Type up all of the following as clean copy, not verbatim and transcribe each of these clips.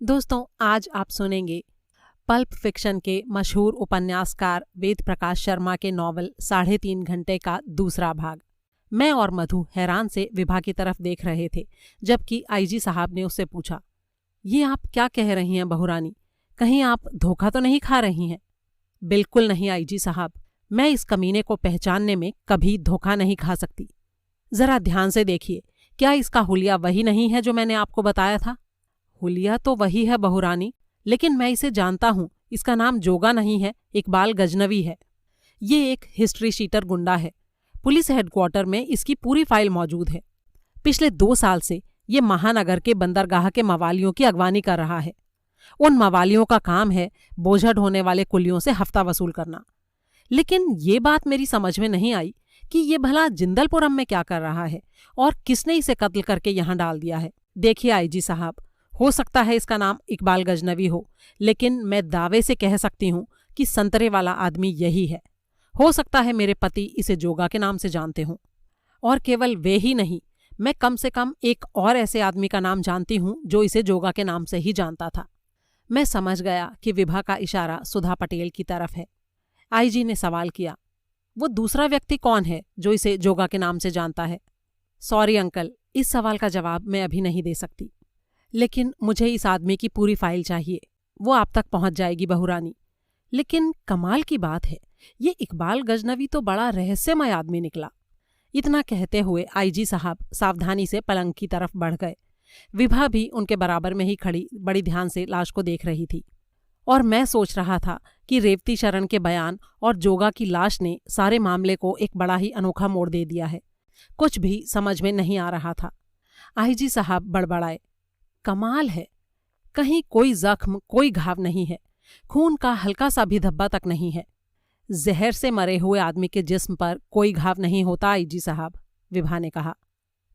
दोस्तों, आज आप सुनेंगे पल्प फिक्शन के मशहूर उपन्यासकार वेद प्रकाश शर्मा के नॉवल 3.5 घंटे का दूसरा भाग। मैं और मधु हैरान से विभा की तरफ देख रहे थे, जबकि आईजी साहब ने उससे पूछा, ये आप क्या कह रही हैं बहुरानी? कहीं आप धोखा तो नहीं खा रही हैं? बिल्कुल नहीं आईजी साहब, मैं इस कमीने को पहचानने में कभी धोखा नहीं खा सकती। जरा ध्यान से देखिए, क्या इसका हुलिया वही नहीं है जो मैंने आपको बताया था? हुलिया तो वही है बहुरानी, लेकिन मैं इसे जानता हूं। इसका नाम जोगा नहीं है, इकबाल गजनवी है। ये एक हिस्ट्री शीटर गुंडा है। पुलिस हेडक्वार्टर में इसकी पूरी फाइल मौजूद है। पिछले 2 साल से ये महानगर के बंदरगाह के मवालियों की अगवानी कर रहा है। उन मवालियों का काम है बोझा ढोने वाले कुलियों से हफ्ता वसूल करना। लेकिन ये बात मेरी समझ में नहीं आई कि ये भला जिंदलपुरम में क्या कर रहा है और किसने इसे कत्ल करके यहाँ डाल दिया है। देखिए आईजी साहब, हो सकता है इसका नाम इकबाल गजनवी हो, लेकिन मैं दावे से कह सकती हूँ कि संतरे वाला आदमी यही है। हो सकता है मेरे पति इसे जोगा के नाम से जानते हों। और केवल वे ही नहीं, मैं कम से कम एक और ऐसे आदमी का नाम जानती हूँ जो इसे जोगा के नाम से ही जानता था। मैं समझ गया कि विभा का इशारा सुधा पटेल की तरफ है। आईजी ने सवाल किया, वो दूसरा व्यक्ति कौन है जो इसे जोगा के नाम से जानता है? सॉरी अंकल, इस सवाल का जवाब मैं अभी नहीं दे सकती, लेकिन मुझे इस आदमी की पूरी फाइल चाहिए। वो आप तक पहुंच जाएगी बहुरानी। लेकिन कमाल की बात है, ये इकबाल गजनवी तो बड़ा रहस्यमय आदमी निकला। इतना कहते हुए आईजी साहब सावधानी से पलंग की तरफ बढ़ गए। विभा भी उनके बराबर में ही खड़ी बड़ी ध्यान से लाश को देख रही थी। और मैं सोच रहा था कि रेवती शरण के बयान और जोगा की लाश ने सारे मामले को एक बड़ा ही अनोखा मोड़ दे दिया है। कुछ भी समझ में नहीं आ रहा था। आईजी साहब बड़बड़ाए, कमाल है, कहीं कोई जख्म कोई घाव नहीं है, खून का हल्का सा भी धब्बा तक नहीं है। जहर से मरे हुए आदमी के जिस्म पर कोई घाव नहीं होता आईजी साहब, विभा ने कहा।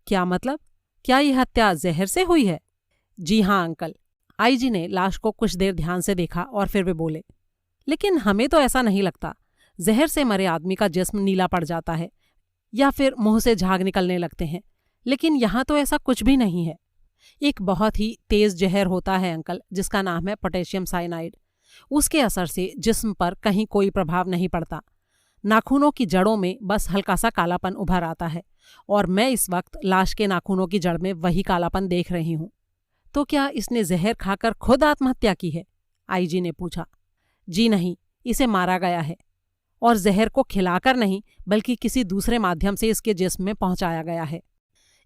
क्या मतलब? क्या यह हत्या जहर से हुई है? जी हाँ अंकल। आईजी ने लाश को कुछ देर ध्यान से देखा और फिर वे बोले, लेकिन हमें तो ऐसा नहीं लगता। जहर से मरे आदमी का जिस्म नीला पड़ जाता है या फिर मुंह से झाग निकलने लगते हैं, लेकिन यहाँ तो ऐसा कुछ भी नहीं है। एक बहुत ही तेज जहर होता है अंकल, जिसका नाम है पोटेशियम साइनाइड। उसके असर से जिस्म पर कहीं कोई प्रभाव नहीं पड़ता। नाखूनों की जड़ों में बस हल्का सा कालापन उभर आता है, और मैं इस वक्त लाश के नाखूनों की जड़ में वही कालापन देख रही हूँ। तो क्या इसने जहर खाकर खुद आत्महत्या की है? आईजी ने पूछा। जी नहीं, इसे मारा गया है, और जहर को खिलाकर नहीं बल्कि किसी दूसरे माध्यम से इसके जिस्म में पहुंचाया गया है।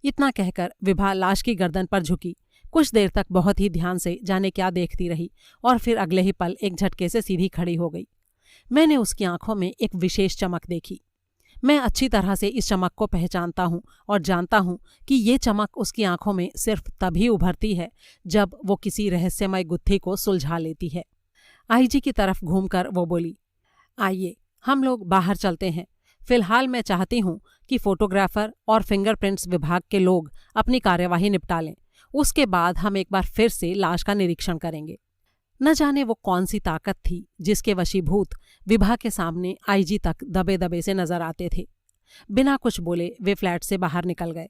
इतना कहकर विभा लाश की गर्दन पर झुकी। कुछ देर तक बहुत ही ध्यान से जाने क्या देखती रही, और फिर अगले ही पल एक झटके से सीधी खड़ी हो गई। मैंने उसकी आंखों में एक विशेष चमक देखी। मैं अच्छी तरह से इस चमक को पहचानता हूँ और जानता हूँ कि ये चमक उसकी आंखों में सिर्फ तभी उभरती है जब वो किसी रहस्यमय गुत्थी को सुलझा लेती है। आईजी की तरफ घूमकर वो बोली, आइए हम लोग बाहर चलते हैं। फिलहाल मैं चाहती हूँ कि फोटोग्राफर और फिंगरप्रिंट्स विभाग के लोग अपनी कार्यवाही निपटा लें। उसके बाद हम एक बार फिर से लाश का निरीक्षण करेंगे। न जाने वो कौन सी ताकत थी जिसके वशीभूत विभा के सामने आईजी तक दबे दबे से नजर आते थे। बिना कुछ बोले वे फ्लैट से बाहर निकल गए।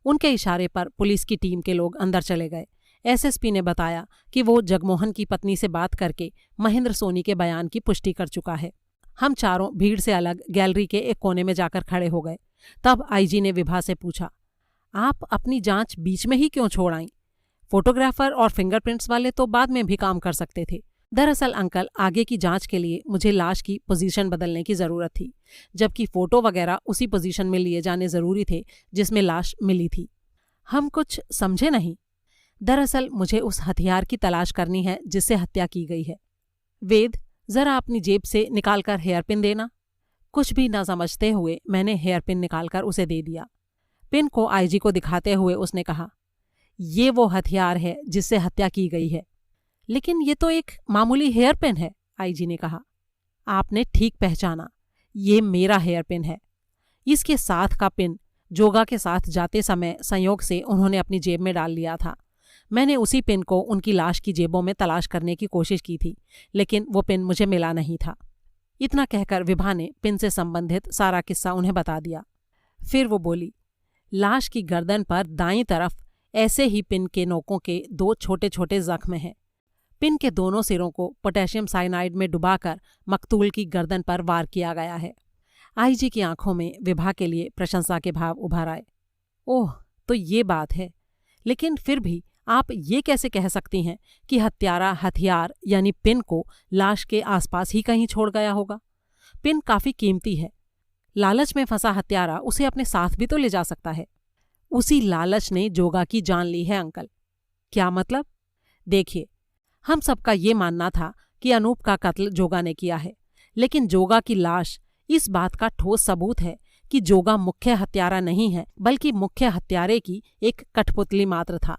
उनके इशारे पर पुलिस की टीम के लोग अंदर चले गए। एसएसपी ने बताया कि वो जगमोहन की पत्नी से बात करके महेंद्र सोनी के बयान की पुष्टि कर चुका है। हम चारों भीड़ से अलग गैलरी के एक कोने में जाकर खड़े हो गए। तब आईजी ने विभा से पूछा, आप अपनी जांच बीच में ही क्यों छोड़ आईं? फोटोग्राफर और फिंगरप्रिंट्स वाले तो बाद में भी काम कर सकते थे। दरअसल अंकल, आगे की जांच के लिए मुझे लाश की पोजीशन बदलने की जरूरत थी, जबकि फोटो वगैरह उसी पोजीशन में लिए जाने जरूरी थे जिसमें लाश मिली थी। हम कुछ समझे नहीं। दरअसल मुझे उस हथियार की तलाश करनी है जिससे हत्या की गई है। वेद, जरा अपनी जेब से निकालकर हेयरपिन देना। कुछ भी न समझते हुए मैंने हेयरपिन निकालकर उसे दे दिया। पिन को आईजी को दिखाते हुए उसने कहा, ये वो हथियार है जिससे हत्या की गई है। लेकिन ये तो एक मामूली हेयरपिन है, आईजी ने कहा। आपने ठीक पहचाना, ये मेरा हेयरपिन है। इसके साथ का पिन जोगा के साथ जाते समय संयोग से उन्होंने अपनी जेब में डाल लिया था। मैंने उसी पिन को उनकी लाश की जेबों में तलाश करने की कोशिश की थी, लेकिन वो पिन मुझे मिला नहीं था। इतना कहकर विभा ने पिन से संबंधित सारा किस्सा उन्हें बता दिया। फिर वो बोली, लाश की गर्दन पर दाईं तरफ ऐसे ही पिन के नोकों के 2 छोटे छोटे जख्म हैं। पिन के दोनों सिरों को पोटेशियम साइनाइड में डुबाकर मकतूल की गर्दन पर वार किया गया है। आईजी की आंखों में विभा के लिए प्रशंसा के भाव उभर आए। ओह, तो ये बात है। लेकिन फिर भी आप ये कैसे कह सकती हैं कि हत्यारा हथियार यानी पिन को लाश के आसपास ही कहीं छोड़ गया होगा? पिन काफी कीमती है। लालच में फंसा हत्यारा उसे अपने साथ भी तो ले जा सकता है। उसी लालच ने जोगा की जान ली है अंकल। क्या मतलब? देखिए, हम सबका ये मानना था कि अनूप का कत्ल जोगा ने किया है, लेकिन जोगा की लाश इस बात का ठोस सबूत है कि जोगा मुख्य हत्यारा नहीं है, बल्कि मुख्य हत्यारे की एक कठपुतली मात्र था।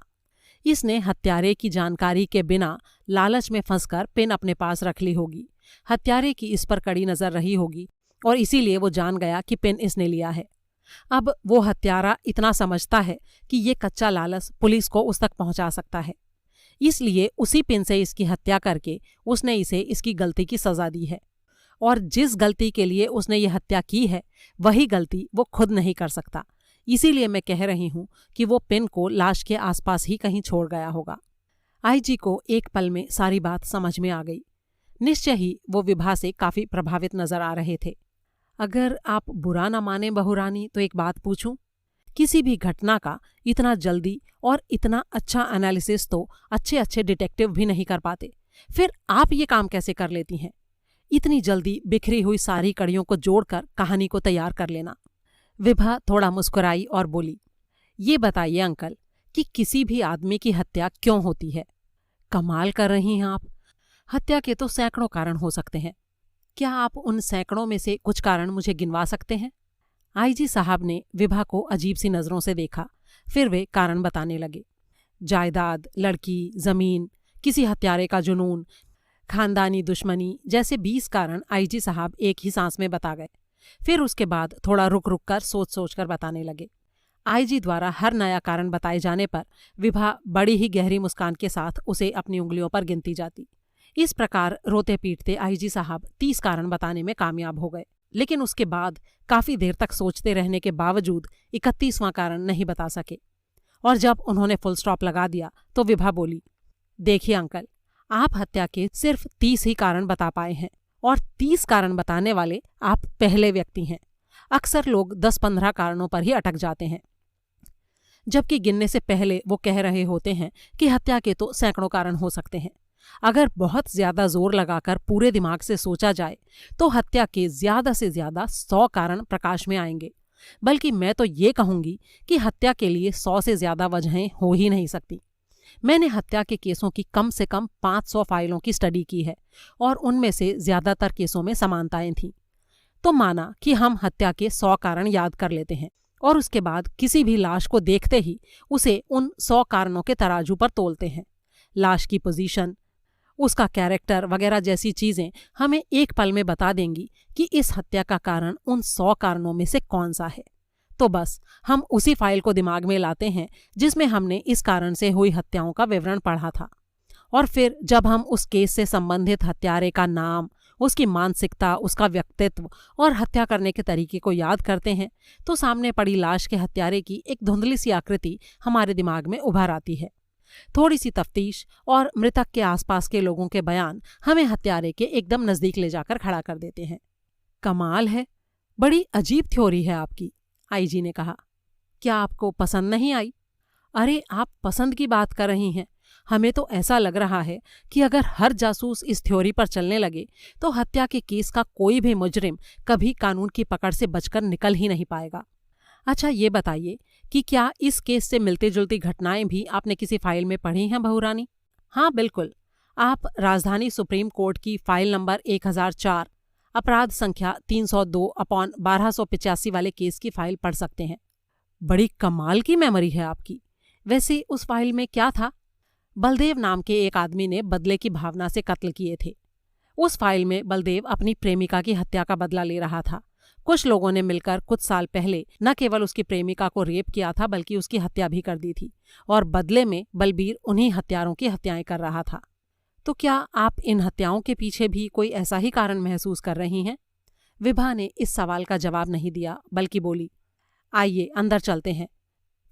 इसने हत्यारे की जानकारी के बिना लालच में फंसकर पिन अपने पास रख ली होगी। हत्यारे की इस पर कड़ी नजर रही होगी और इसीलिए वो जान गया कि पिन इसने लिया है। अब वो हत्यारा इतना समझता है कि ये कच्चा लालच पुलिस को उस तक पहुंचा सकता है, इसलिए उसी पिन से इसकी हत्या करके उसने इसे इसकी गलती की सजा दी है। और जिस गलती के लिए उसने ये हत्या की है, वही गलती वो खुद नहीं कर सकता। इसीलिए मैं कह रही हूं कि वो पिन को लाश के आसपास ही कहीं छोड़ गया होगा। आईजी को एक पल में सारी बात समझ में आ गई। निश्चय ही वो विभा से काफी प्रभावित नजर आ रहे थे। अगर आप बुरा न माने बहुरानी, तो एक बात पूछूं? किसी भी घटना का इतना जल्दी और इतना अच्छा एनालिसिस तो अच्छे अच्छे डिटेक्टिव भी नहीं कर पाते। फिर आप ये काम कैसे कर लेती हैं? इतनी जल्दी बिखरी हुई सारी कड़ियों को जोड़कर कहानी को तैयार कर लेना। विभा थोड़ा मुस्कुराई और बोली, ये बताइए अंकल कि किसी भी आदमी की हत्या क्यों होती है? कमाल कर रही हैं आप। हत्या के तो सैकड़ों कारण हो सकते हैं। क्या आप उन सैकड़ों में से कुछ कारण मुझे गिनवा सकते हैं? आईजी साहब ने विभा को अजीब सी नजरों से देखा। फिर वे कारण बताने लगे। जायदाद, लड़की, जमीन, किसी हत्यारे का जुनून, खानदानी दुश्मनी जैसे 20 कारण आईजी साहब एक ही सांस में बता गए। फिर उसके बाद थोड़ा रुक रुक कर सोच सोच कर बताने लगे। आईजी द्वारा हर नया कारण बताए जाने पर विभा बड़ी ही गहरी मुस्कान के साथ उसे अपनी उंगलियों पर गिनती जाती। इस प्रकार रोते पीटते आईजी साहब 30 कारण बताने में कामयाब हो गए, लेकिन उसके बाद काफी देर तक सोचते रहने के बावजूद 31वां कारण नहीं बता सके। और जब उन्होंने फुल स्टॉप लगा दिया तो विभा बोली, देखिए अंकल, आप हत्या के सिर्फ 30 ही कारण बता पाए हैं और 30 कारण बताने वाले आप पहले व्यक्ति हैं। अक्सर लोग 10-15 कारणों पर ही अटक जाते हैं, जबकि गिनने से पहले वो कह रहे होते हैं कि हत्या के तो सैकड़ों कारण हो सकते हैं। अगर बहुत ज्यादा जोर लगाकर पूरे दिमाग से सोचा जाए तो हत्या के ज्यादा से ज्यादा 100 कारण प्रकाश में आएंगे। बल्कि मैं तो ये कहूंगी कि हत्या के लिए 100 से ज्यादा वजहें हो ही नहीं सकती। मैंने हत्या के केसों की कम से कम 500 फाइलों की स्टडी की है और उनमें से ज्यादातर केसों में समानताएं थीं। तो माना कि हम हत्या के 100 कारण याद कर लेते हैं और उसके बाद किसी भी लाश को देखते ही उसे उन 100 कारणों के तराजू पर तोलते हैं। लाश की पोजीशन, उसका कैरेक्टर वगैरह जैसी चीजें हमें एक पल में बता देंगी कि इस हत्या का कारण उन 100 कारणों में से कौन सा है। तो बस हम उसी फाइल को दिमाग में लाते हैं जिसमें हमने इस कारण से हुई हत्याओं का विवरण पढ़ा था, और फिर जब हम उस केस से संबंधित हत्यारे का नाम, उसकी मानसिकता, उसका व्यक्तित्व और हत्या करने के तरीके को याद करते हैं तो सामने पड़ी लाश के हत्यारे की एक धुंधली सी आकृति हमारे दिमाग में उभर आती है। थोड़ी सी तफ्तीश और मृतक के आसपास के लोगों के बयान हमें हत्यारे के एकदम नजदीक ले जाकर खड़ा कर देते हैं। कमाल है, बड़ी अजीब थ्योरी है आपकी, आईजी ने कहा। क्या आपको पसंद नहीं आई? अरे आप पसंद की बात कर रही हैं। हमें तो ऐसा लग रहा है कि अगर हर जासूस इस थ्योरी पर चलने लगे तो हत्या के केस का कोई भी मुजरिम कभी कानून की पकड़ से बचकर निकल ही नहीं पाएगा। अच्छा ये बताइए कि क्या इस केस से मिलती जुलती घटनाएं भी आपने किसी फाइल में पढ़ी हैं बहुरानी? हाँ बिल्कुल, आप राजधानी सुप्रीम कोर्ट की फाइल नंबर 1004 अपराध संख्या 302/1285 वाले केस की फाइल पढ़ सकते हैं। बड़ी कमाल की मेमोरी है आपकी। वैसे उस फाइल में क्या था? बलदेव नाम के एक आदमी ने बदले की भावना से कत्ल किए थे। उस फाइल में बलदेव अपनी प्रेमिका की हत्या का बदला ले रहा था। कुछ लोगों ने मिलकर कुछ साल पहले न केवल उसकी प्रेमिका को रेप किया था बल्कि उसकी हत्या भी कर दी थी, और बदले में बलबीर उन्हीं हत्यारों की हत्याएं कर रहा था। तो क्या आप इन हत्याओं के पीछे भी कोई ऐसा ही कारण महसूस कर रही हैं? विभा ने इस सवाल का जवाब नहीं दिया बल्कि बोली, आइए अंदर चलते हैं।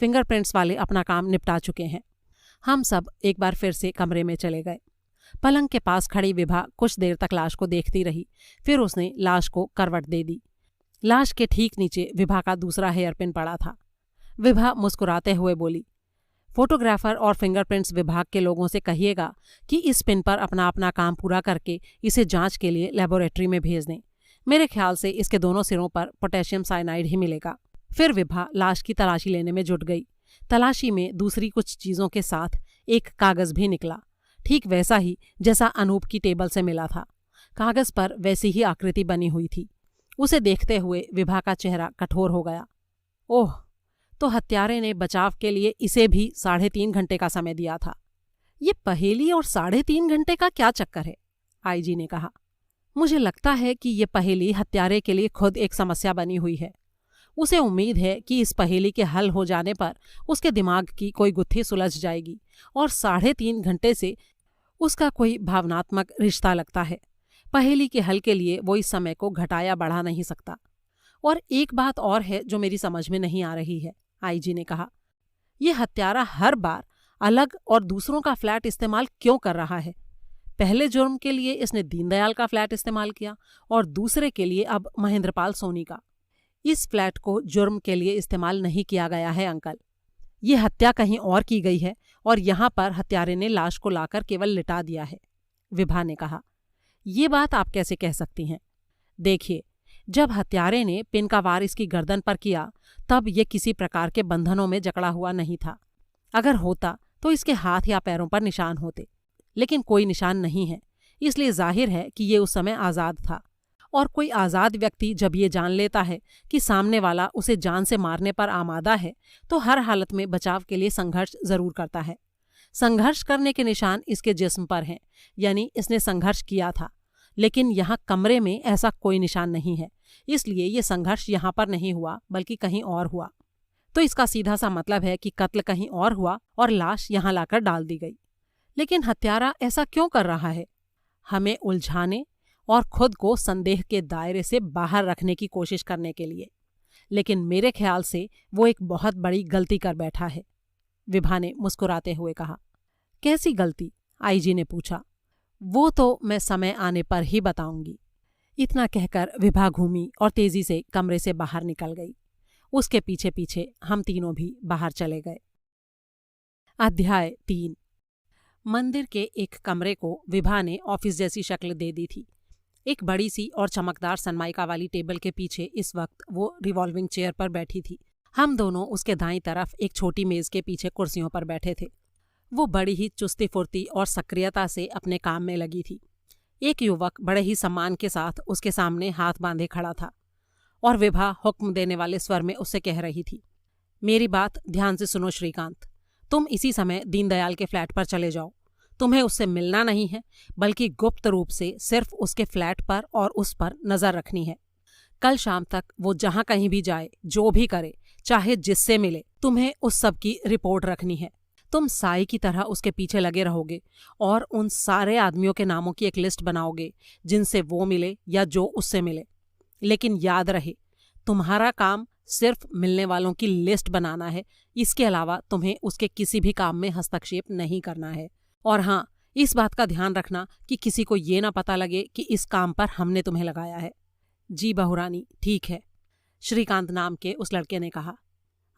फिंगरप्रिंट्स वाले अपना काम निपटा चुके हैं। हम सब एक बार फिर से कमरे में चले गए। पलंग के पास खड़ी विभा कुछ देर तक लाश को देखती रही, फिर उसने लाश को करवट दे दी। लाश के ठीक नीचे विभा का दूसरा हेयरपिन पड़ा था। विभा मुस्कुराते हुए बोली, फोटोग्राफर और फिंगरप्रिंट्स विभाग के लोगों से कहिएगा कि इस पिन पर अपना अपना काम पूरा करके इसे जांच के लिए लेबोरेटरी में भेज दें। मेरे ख्याल से इसके दोनों सिरों पर पोटेशियम साइनाइड ही मिलेगा। फिर विभा लाश की तलाशी लेने में जुट गई। तलाशी में दूसरी कुछ चीजों के साथ एक कागज भी निकला, ठीक वैसा ही जैसा अनूप की टेबल से मिला था। कागज पर वैसी ही आकृति बनी हुई थी। उसे देखते हुए विभा का चेहरा कठोर हो गया। ओह, तो हत्यारे ने बचाव के लिए इसे भी 3.5 घंटे का समय दिया था। ये पहेली और 3.5 घंटे का क्या चक्कर है? आईजी ने कहा। मुझे लगता है कि ये पहेली हत्यारे के लिए खुद एक समस्या बनी हुई है। उसे उम्मीद है कि इस पहेली के हल हो जाने पर उसके दिमाग की कोई गुत्थी सुलझ जाएगी और 3.5 घंटे से उसका कोई भावनात्मक रिश्ता लगता है। पहेली के हल के लिए वो इस समय को घटाया बढ़ा नहीं सकता। और एक बात और है जो मेरी समझ में नहीं आ रही है, आईजी ने कहा। ये हत्यारा हर बार अलग और दूसरों का फ्लैट इस्तेमाल क्यों कर रहा है? पहले जुर्म के लिए इसने दीनदयाल का फ्लैट इस्तेमाल किया और दूसरे के लिए अब महेंद्रपाल सोनी का। इस फ्लैट को जुर्म के लिए इस्तेमाल नहीं किया गया है अंकल। ये हत्या कहीं और की गई है और यहाँ पर हत्यारे ने लाश को लाकर केवल लिटा दिया है, विभा ने कहा। ये बात आप कैसे कह सकती हैं? देखिए, जब हत्यारे ने पिन का वार इसकी गर्दन पर किया तब ये किसी प्रकार के बंधनों में जकड़ा हुआ नहीं था। अगर होता तो इसके हाथ या पैरों पर निशान होते, लेकिन कोई निशान नहीं है, इसलिए जाहिर है कि ये उस समय आज़ाद था। और कोई आज़ाद व्यक्ति जब ये जान लेता है कि सामने वाला उसे जान से मारने पर आमादा है तो हर हालत में बचाव के लिए संघर्ष जरूर करता है। संघर्ष करने के निशान इसके जिस्म पर हैं, यानी इसने संघर्ष किया था। लेकिन यहाँ कमरे में ऐसा कोई निशान नहीं है, इसलिए ये संघर्ष यहाँ पर नहीं हुआ बल्कि कहीं और हुआ। तो इसका सीधा सा मतलब है कि कत्ल कहीं और हुआ और लाश यहाँ लाकर डाल दी गई। लेकिन हत्यारा ऐसा क्यों कर रहा है? हमें उलझाने और खुद को संदेह के दायरे से बाहर रखने की कोशिश करने के लिए। लेकिन मेरे ख्याल से वो एक बहुत बड़ी गलती कर बैठा है, विभा ने मुस्कुराते हुए कहा। कैसी गलती? आईजी ने पूछा। वो तो मैं समय आने पर ही बताऊंगी। इतना कहकर विभा घूमी और तेजी से कमरे से बाहर निकल गई। उसके पीछे पीछे हम तीनों भी बाहर चले गए। अध्याय 3। मंदिर के एक कमरे को विभा ने ऑफिस जैसी शक्ल दे दी थी। एक बड़ी सी और चमकदार सनमाइका वाली टेबल के पीछे इस वक्त वो रिवॉल्विंग चेयर पर बैठी थी। हम दोनों उसके दाईं तरफ एक छोटी मेज के पीछे कुर्सियों पर बैठे थे। वो बड़ी ही चुस्ती फुर्ती और सक्रियता से अपने काम में लगी थी। एक युवक बड़े ही सम्मान के साथ उसके सामने हाथ बांधे खड़ा था और विभा हुक्म देने वाले स्वर में उससे कह रही थी, मेरी बात ध्यान से सुनो श्रीकांत, तुम इसी समय दीनदयाल के फ्लैट पर चले जाओ। तुम्हें उससे मिलना नहीं है बल्कि गुप्त रूप से सिर्फ उसके फ्लैट पर और उस पर नजर रखनी है। कल शाम तक वो जहां कहीं भी जाए, जो भी करे, चाहे जिससे मिले, तुम्हें उस सब की रिपोर्ट रखनी है। तुम साई की तरह उसके पीछे लगे रहोगे और उन सारे आदमियों के नामों की एक लिस्ट बनाओगे जिनसे वो मिले या जो उससे मिले। लेकिन याद रहे, तुम्हारा काम सिर्फ मिलने वालों की लिस्ट बनाना है। इसके अलावा तुम्हें उसके किसी भी काम में हस्तक्षेप नहीं करना है। और हाँ, इस बात का ध्यान रखना कि किसी को ये ना पता लगे कि इस काम पर हमने तुम्हें लगाया है। जी बहुरानी, ठीक है, श्रीकांत नाम के उस लड़के ने कहा।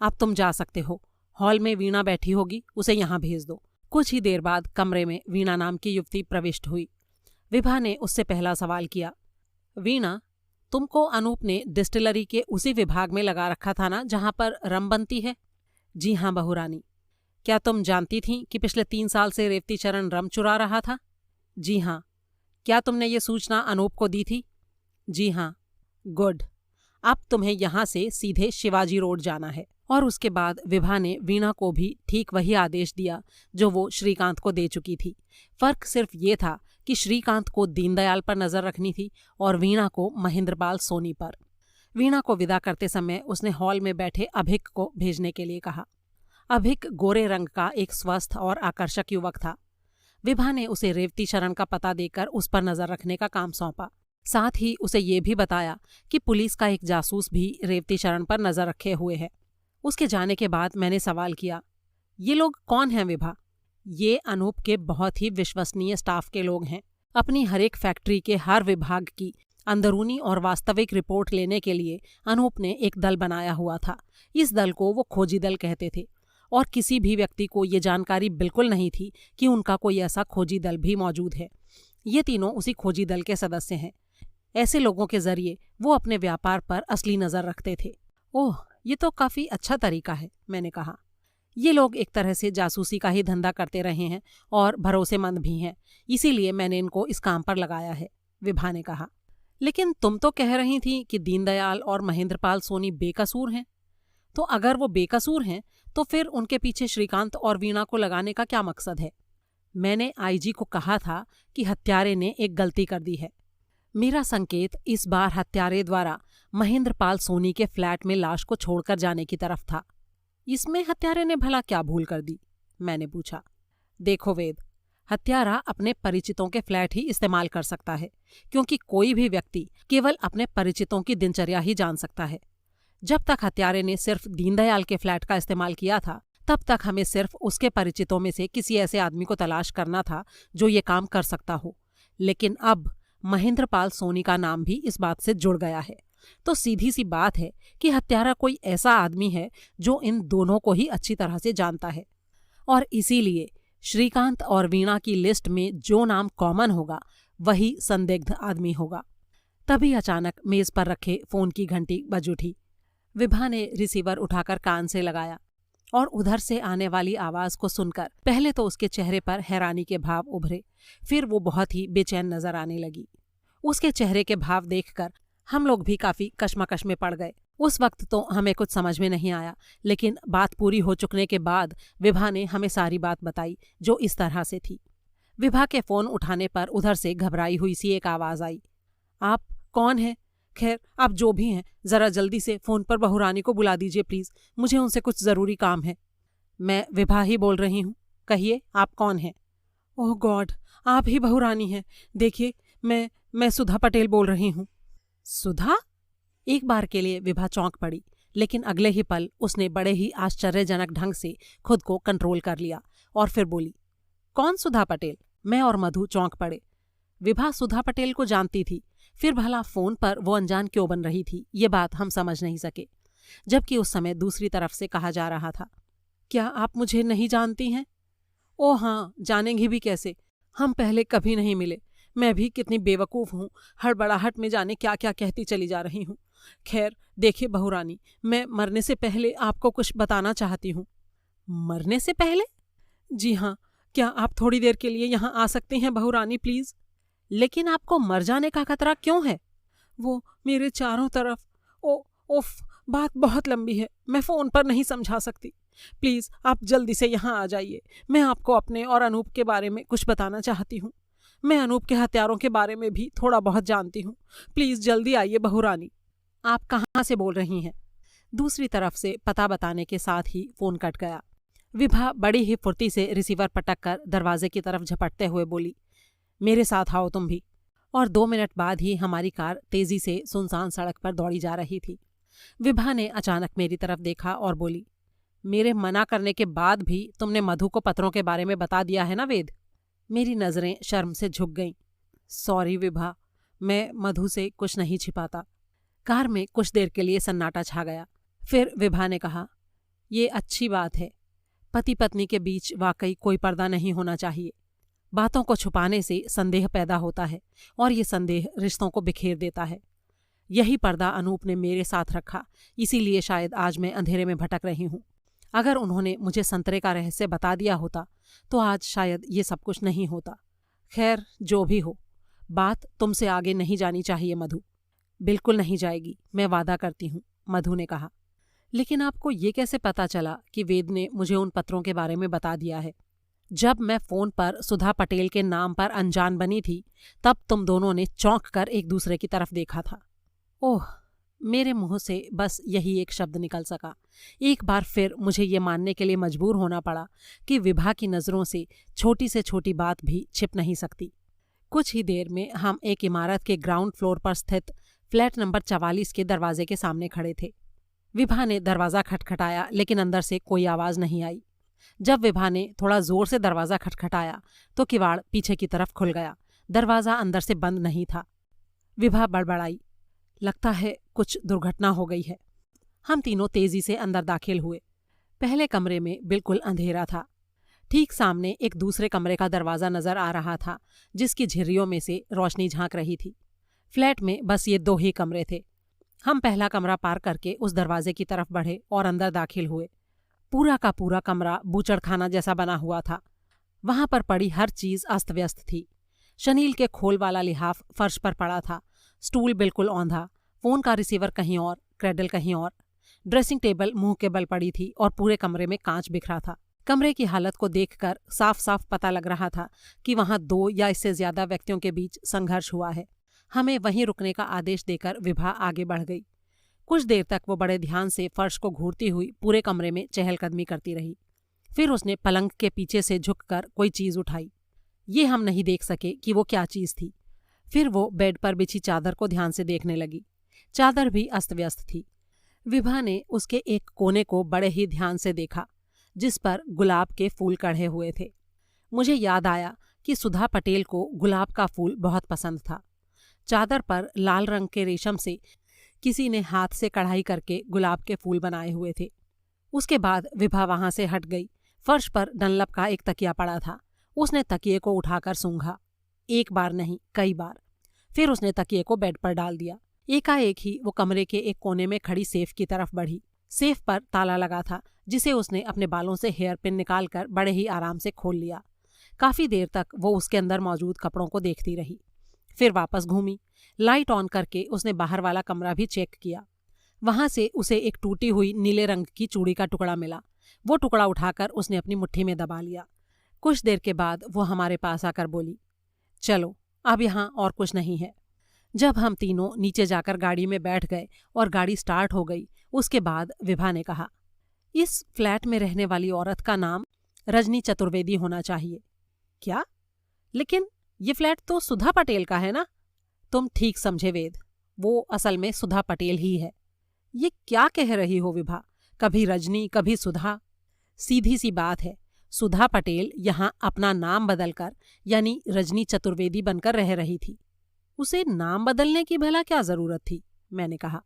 अब तुम जा सकते हो। हॉल में वीणा बैठी होगी, उसे यहाँ भेज दो। कुछ ही देर बाद कमरे में वीणा नाम की युवती प्रविष्ट हुई। विभा ने उससे पहला सवाल किया, वीणा, तुमको अनूप ने डिस्टिलरी के उसी विभाग में लगा रखा था ना जहाँ पर रम बनती है? जी हाँ बहुरानी। क्या तुम जानती थीं कि पिछले 3 साल से रेवती चरण रम चुरा रहा था? जी हाँ। क्या तुमने ये सूचना अनूप को दी थी? जी हाँ। गुड। अब तुम्हें यहाँ से सीधे शिवाजी रोड जाना है। और उसके बाद विभा ने वीणा को भी ठीक वही आदेश दिया जो वो श्रीकांत को दे चुकी थी। फर्क सिर्फ ये था कि श्रीकांत को दीनदयाल पर नजर रखनी थी और वीणा को महेंद्रपाल सोनी पर। वीणा को विदा करते समय उसने हॉल में बैठे अभिक को भेजने के लिए कहा। अभिक गोरे रंग का एक स्वस्थ और आकर्षक युवक था। विभा ने उसे रेवती शरण का पता देकर उस पर नजर रखने का काम सौंपा। साथ ही उसे ये भी बताया कि पुलिस का एक जासूस भी रेवती शरण पर नजर रखे हुए है। उसके जाने के बाद मैंने सवाल किया, ये लोग कौन हैं विभा? ये अनूप के बहुत ही विश्वसनीय स्टाफ के लोग हैं। अपनी हर एक फैक्ट्री के हर विभाग की अंदरूनी और वास्तविक रिपोर्ट लेने के लिए अनूप ने एक दल बनाया हुआ था। इस दल को वो खोजी दल कहते थे और किसी भी व्यक्ति को ये जानकारी बिल्कुल नहीं थी कि उनका कोई ऐसा खोजी दल भी मौजूद है। ये तीनों उसी खोजी दल के सदस्य हैं। ऐसे लोगों के जरिए वो अपने व्यापार पर असली नज़र रखते थे। ओह, ये तो काफ़ी अच्छा तरीका है, मैंने कहा। ये लोग एक तरह से जासूसी का ही धंधा करते रहे हैं और भरोसेमंद भी हैं, इसीलिए मैंने इनको इस काम पर लगाया है, विभा ने कहा। लेकिन तुम तो कह रही थी कि दीनदयाल और महेंद्रपाल सोनी बेकसूर हैं। तो अगर वो बेकसूर हैं तो फिर उनके पीछे श्रीकांत और वीणा को लगाने का क्या मकसद है? मैंने आईजी को कहा था कि हत्यारे ने एक गलती कर दी है। मेरा संकेत इस बार हत्यारे द्वारा महेंद्रपाल सोनी के फ्लैट में लाश को छोड़कर जाने की तरफ था। इसमें हत्यारे ने भला क्या भूल कर दी? मैंने पूछा। देखो वेद, हत्यारा अपने परिचितों के फ्लैट ही इस्तेमाल कर सकता है, क्योंकि कोई भी व्यक्ति केवल अपने परिचितों की दिनचर्या ही जान सकता है। जब तक हत्यारे ने सिर्फ दीनदयाल के फ्लैट का इस्तेमाल किया था, तब तक हमें सिर्फ उसके परिचितों में से किसी ऐसे आदमी को तलाश करना था जो ये काम कर सकता हो। लेकिन अब महेंद्रपाल सोनी का नाम भी इस बात से जुड़ गया है, तो सीधी सी बात है कि हत्यारा कोई ऐसा आदमी है जो इन दोनों को ही अच्छी तरह से जानता है। और इसीलिए श्रीकांत और वीणा की लिस्ट में जो नाम कॉमन होगा वही संदिग्ध आदमी होगा। तभी अचानक मेज पर रखे फोन की घंटी बज उठी। विभा ने रिसीवर उठाकर कान से लगाया और उधर से आने वाली आवाज को सुनकर पहले तो उसके चेहरे पर हैरानी के भाव उभरे, फिर वो बहुत ही बेचैन नजर आने लगी। उसके चेहरे के भाव देखकर हम लोग भी काफी कश्मकश में पड़ गए। उस वक्त तो हमें कुछ समझ में नहीं आया, लेकिन बात पूरी हो चुकने के बाद विभा ने हमें सारी बात बताई, जो इस तरह से थी। विभा के फोन उठाने पर उधर से घबराई हुई सी एक आवाज आई, आप कौन हैं? खैर, आप जो भी हैं, जरा जल्दी से फोन पर बहुरानी को बुला दीजिए प्लीज, मुझे उनसे कुछ जरूरी काम है। मैं विभा ही बोल रही हूँ, कहिए आप कौन हैं? ओह गॉड, आप ही बहुरानी हैं। देखिए, मैं सुधा पटेल बोल रही हूँ। सुधा? एक बार के लिए विभा चौंक पड़ी, लेकिन अगले ही पल उसने बड़े ही आश्चर्यजनक ढंग से खुद को कंट्रोल कर लिया और फिर बोली, कौन सुधा पटेल? मैं और मधु चौंक पड़े। विभा सुधा पटेल को जानती थी, फिर भला फोन पर वो अनजान क्यों बन रही थी, ये बात हम समझ नहीं सके, जबकि उस समय दूसरी तरफ से कहा जा रहा था, क्या आप मुझे नहीं जानती हैं? ओ हाँ, जानेंगी भी कैसे, हम पहले कभी नहीं मिले। मैं भी कितनी बेवकूफ़ हूँ, हड़बड़ाहट में जाने क्या क्या कहती चली जा रही हूँ। खैर देखिए बहुरानी, मैं मरने से पहले आपको कुछ बताना चाहती हूँ। मरने से पहले? जी हाँ, क्या आप थोड़ी देर के लिए यहाँ आ सकती हैं बहुरानी प्लीज़? लेकिन आपको मर जाने का खतरा क्यों है? वो मेरे चारों तरफ, उफ, बात बहुत लंबी है, मैं फ़ोन पर नहीं समझा सकती। प्लीज़ आप जल्दी से यहाँ आ जाइए, मैं आपको अपने और अनूप के बारे में कुछ बताना चाहती हूँ। मैं अनूप के हत्यारों के बारे में भी थोड़ा बहुत जानती हूँ। प्लीज़ जल्दी आइए बहुरानी। आप कहाँ से बोल रही हैं? दूसरी तरफ से पता बताने के साथ ही फ़ोन कट गया। विभा बड़ी ही फुर्ती से रिसीवर पटक कर दरवाजे की तरफ झपटते हुए बोली, मेरे साथ आओ तुम भी। और 2 मिनट बाद ही हमारी कार तेजी से सुनसान सड़क पर दौड़ी जा रही थी। विभा ने अचानक मेरी तरफ देखा और बोली, मेरे मना करने के बाद भी तुमने मधु को पत्रों के बारे में बता दिया है ना वेद? मेरी नज़रें शर्म से झुक गईं। सॉरी विभा, मैं मधु से कुछ नहीं छिपाता। कार में कुछ देर के लिए सन्नाटा छा गया। फिर विभा ने कहा, ये अच्छी बात है, पति पत्नी के बीच वाकई कोई पर्दा नहीं होना चाहिए। बातों को छुपाने से संदेह पैदा होता है और ये संदेह रिश्तों को बिखेर देता है। यही पर्दा अनूप ने मेरे साथ रखा, इसीलिए शायद आज मैं अंधेरे में भटक रही हूँ। अगर उन्होंने मुझे संतरे का रहस्य बता दिया होता तो आज शायद ये सब कुछ नहीं होता। खैर जो भी हो, बात तुमसे आगे नहीं जानी चाहिए मधु। बिल्कुल नहीं जाएगी, मैं वादा करती हूँ, मधु ने कहा। लेकिन आपको ये कैसे पता चला कि वेद ने मुझे उन पत्रों के बारे में बता दिया है? जब मैं फ़ोन पर सुधा पटेल के नाम पर अनजान बनी थी, तब तुम दोनों ने चौंक कर एक दूसरे की तरफ देखा था। ओह, मेरे मुंह से बस यही एक शब्द निकल सका। एक बार फिर मुझे ये मानने के लिए मजबूर होना पड़ा कि विभा की नज़रों से छोटी से छोटी बात भी छिप नहीं सकती। कुछ ही देर में हम एक इमारत के ग्राउंड फ्लोर पर स्थित फ्लैट नंबर 44 के दरवाजे के सामने खड़े थे। विभा ने दरवाज़ा खटखटाया, लेकिन अंदर से कोई आवाज़ नहीं आई। जब विभा ने थोड़ा जोर से दरवाज़ा खटखटाया तो किवाड़ पीछे की तरफ खुल गया। दरवाज़ा अंदर से बंद नहीं था। विभा बड़बड़ाई, लगता है कुछ दुर्घटना हो गई है। हम तीनों तेजी से अंदर दाखिल हुए। पहले कमरे में बिल्कुल अंधेरा था। ठीक सामने एक दूसरे कमरे का दरवाज़ा नजर आ रहा था, जिसकी झिर्रियों में से रोशनी झांक रही थी। फ्लैट में बस ये 2 ही कमरे थे। हम पहला कमरा पार करके उस दरवाजे की तरफ बढ़े और अंदर दाखिल हुए। पूरा का पूरा कमरा बूचड़खाना जैसा बना हुआ था। वहां पर पड़ी हर चीज अस्त व्यस्त थी। शनील के खोल वाला लिहाफ फर्श पर पड़ा था, स्टूल बिल्कुल औंधा, फोन का रिसीवर कहीं और, क्रेडल कहीं और। ड्रेसिंग टेबल मुंह के बल पड़ी थी और पूरे कमरे में कांच बिखरा था। कमरे की हालत को देखकर साफ साफ पता लग रहा था कि वहां 2 या इससे ज्यादा व्यक्तियों के बीच संघर्ष हुआ है। हमें वहीं रुकने का आदेश देकर विभा आगे बढ़ गई। कुछ देर तक वो बड़े ध्यान से फर्श को घूरती हुई पूरे कमरे में चहलकदमी करती रही। फिर उसने पलंग के पीछे से झुककर कोई चीज उठाई। ये हम नहीं देख सके कि वो क्या चीज थी। फिर वो बेड पर बिछी चादर को ध्यान से देखने लगी। चादर भी अस्त व्यस्त थी। विभा ने उसके एक कोने को बड़े ही ध्यान से देखा, जिस पर गुलाब के फूल कढ़े हुए थे। मुझे याद आया कि सुधा पटेल को गुलाब का फूल बहुत पसंद था। चादर पर लाल रंग के रेशम से किसी ने हाथ से कढ़ाई करके गुलाब के फूल बनाए हुए थे। उसके बाद विभा वहां से हट गई। फर्श पर डनलप का एक तकिया पड़ा था। उसने तकिए को उठाकर सूंघा, एक बार नहीं कई बार। फिर उसने तकिए को बेड पर डाल दिया। एकाएक ही वो कमरे के एक कोने में खड़ी सेफ की तरफ बढ़ी। सेफ पर ताला लगा था, जिसे उसने अपने बालों से हेयर पिन निकालकर बड़े ही आराम से खोल लिया। काफी देर तक वो उसके अंदर मौजूद कपड़ों को देखती रही। फिर वापस घूमी। लाइट ऑन करके उसने बाहर वाला कमरा भी चेक किया। वहां से उसे एक टूटी हुई नीले रंग की चूड़ी का टुकड़ा मिला। वो टुकड़ा उठाकर उसने अपनी मुट्ठी में दबा लिया। कुछ देर के बाद वो हमारे पास आकर बोली, चलो अब यहाँ और कुछ नहीं है। जब हम तीनों नीचे जाकर गाड़ी में बैठ गए और गाड़ी स्टार्ट हो गई, उसके बाद विभा ने कहा, इस फ्लैट में रहने वाली औरत का नाम रजनी चतुर्वेदी होना चाहिए। क्या? लेकिन ये फ्लैट तो सुधा पटेल का है ना? तुम ठीक समझे वेद, वो असल में सुधा पटेल ही है। ये क्या कह रही हो विभा? कभी रजनी कभी सुधा। सीधी सी बात है, सुधा पटेल यहाँ अपना नाम बदलकर यानी रजनी चतुर्वेदी बनकर रह रही थी। उसे नाम बदलने की भला क्या जरूरत थी? मैंने कहा।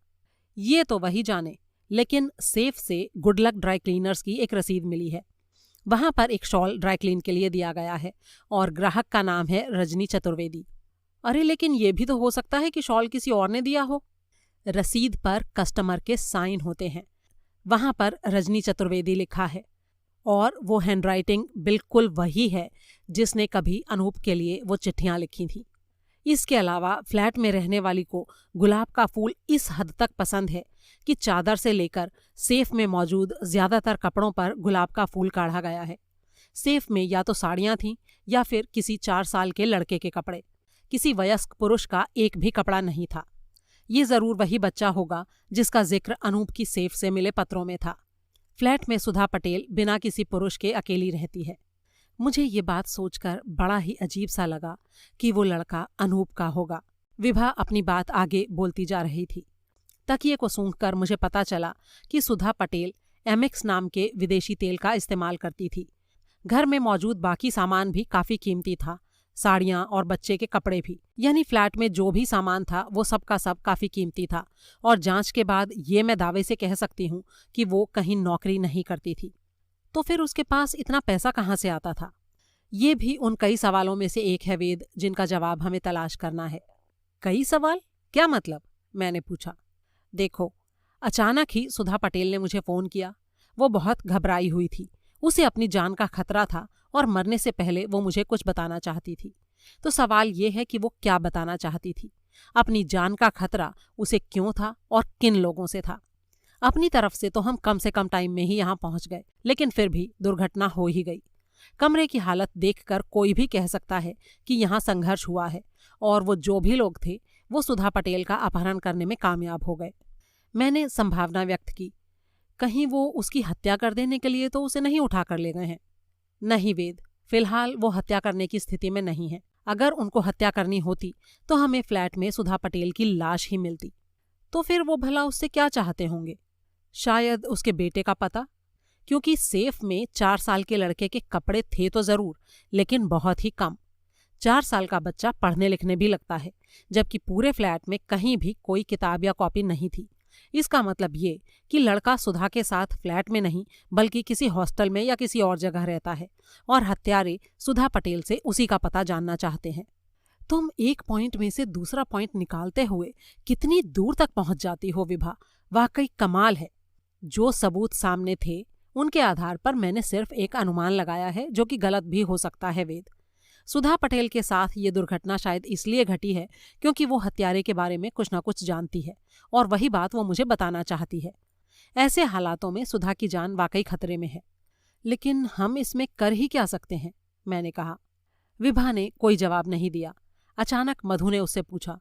ये तो वही जाने, लेकिन सेफ से गुडलक ड्राई क्लीनर्स की एक रसीद मिली है। वहां पर एक शॉल ड्राई क्लीन के लिए दिया गया है और ग्राहक का नाम है रजनी चतुर्वेदी। अरे लेकिन ये भी तो हो सकता है कि शॉल किसी और ने दिया हो। रसीद पर कस्टमर के साइन होते हैं, वहां पर रजनी चतुर्वेदी लिखा है, और वो हैंडराइटिंग बिल्कुल वही है जिसने कभी अनूप के लिए वो चिट्ठियां लिखी थी। इसके अलावा फ्लैट में रहने वाली को गुलाब का फूल इस हद तक पसंद है कि चादर से लेकर सेफ में मौजूद ज्यादातर कपड़ों पर गुलाब का फूल काढ़ा गया है। सेफ में या तो साड़ियां थीं या फिर किसी 4 साल के लड़के के कपड़े। किसी वयस्क पुरुष का एक भी कपड़ा नहीं था। ये जरूर वही बच्चा होगा जिसका जिक्र अनूप की सेफ से मिले पत्रों में था। फ्लैट में सुधा पटेल बिना किसी पुरुष के अकेली रहती है। मुझे ये बात सोचकर बड़ा ही अजीब सा लगा कि वो लड़का अनूप का होगा। विभा अपनी बात आगे बोलती जा रही थी। तकिए को सूंघकर मुझे पता चला कि सुधा पटेल एमिक्स नाम के विदेशी तेल का इस्तेमाल करती थी। घर में मौजूद बाकी सामान भी काफी कीमती था, साड़ियां और बच्चे के कपड़े भी। यानी फ्लैट में जो भी सामान था वो सब का सब काफी कीमती था, और जांच के बाद ये मैं दावे से कह सकती हूँ कि वो कहीं नौकरी नहीं करती थी। तो फिर उसके पास इतना पैसा कहाँ से आता था? ये भी उन कई सवालों में से एक है वेद, जिनका जवाब हमें तलाश करना है। कई सवाल? क्या मतलब? मैंने पूछा। देखो, अचानक ही सुधा पटेल ने मुझे फोन किया। वो बहुत घबराई हुई थी। उसे अपनी जान का खतरा था और मरने से पहले वो मुझे कुछ बताना चाहती थी। तो सवाल ये है कि वो क्या बताना चाहती थी? अपनी जान का खतरा उसे क्यों था और किन लोगों से था? अपनी तरफ से तो हम कम से कम टाइम में ही यहाँ पहुँच गए, लेकिन फिर भी दुर्घटना हो ही गई। कमरे की हालत देखकर कोई भी कह सकता है कि यहाँ संघर्ष हुआ है, और वो जो भी लोग थे वो सुधा पटेल का अपहरण करने में कामयाब हो गए। मैंने संभावना व्यक्त की, कहीं वो उसकी हत्या कर देने के लिए तो उसे नहीं उठा कर ले गए हैं। नहीं वेद, फिलहाल वो हत्या करने की स्थिति में नहीं है। अगर उनको हत्या करनी होती तो हमें फ्लैट में सुधा पटेल की लाश ही मिलती। तो फिर वो भला उससे क्या चाहते होंगे? शायद उसके बेटे का पता, क्योंकि सेफ में 4 साल के लड़के के कपड़े थे तो जरूर, लेकिन बहुत ही कम। 4 साल का बच्चा पढ़ने लिखने भी लगता है, जबकि पूरे फ्लैट में कहीं भी कोई किताब या कॉपी नहीं थी। इसका मतलब ये कि लड़का सुधा के साथ फ्लैट में नहीं बल्कि किसी हॉस्टल में या किसी और जगह रहता है, और हत्यारे सुधा पटेल से उसी का पता जानना चाहते हैं। तुम एक पॉइंट में से दूसरा पॉइंट निकालते हुए कितनी दूर तक पहुंच जाती हो विभा, वाकई कमाल है। जो सबूत सामने थे उनके आधार पर मैंने सिर्फ एक अनुमान लगाया है, जो कि गलत भी हो सकता है वेद। सुधा पटेल के साथ ये दुर्घटना शायद इसलिए घटी है क्योंकि वो हत्यारे के बारे में कुछ ना कुछ जानती है, और वही बात वो मुझे बताना चाहती है। ऐसे हालातों में सुधा की जान वाकई खतरे में है। लेकिन हम इसमें कर ही क्या सकते हैं, मैंने कहा। विभा ने कोई जवाब नहीं दिया। अचानक मधु ने उससे पूछा,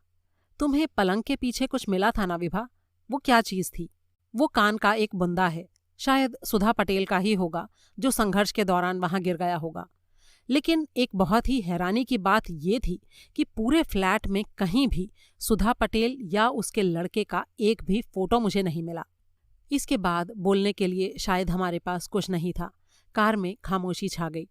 तुम्हें पलंग के पीछे कुछ मिला था ना विभा? वो क्या चीज थी? वो कान का एक बुंदा है, शायद सुधा पटेल का ही होगा, जो संघर्ष के दौरान वहां गिर गया होगा। लेकिन एक बहुत ही हैरानी की बात ये थी कि पूरे फ्लैट में कहीं भी सुधा पटेल या उसके लड़के का एक भी फोटो मुझे नहीं मिला। इसके बाद बोलने के लिए शायद हमारे पास कुछ नहीं था। कार में खामोशी छा गई।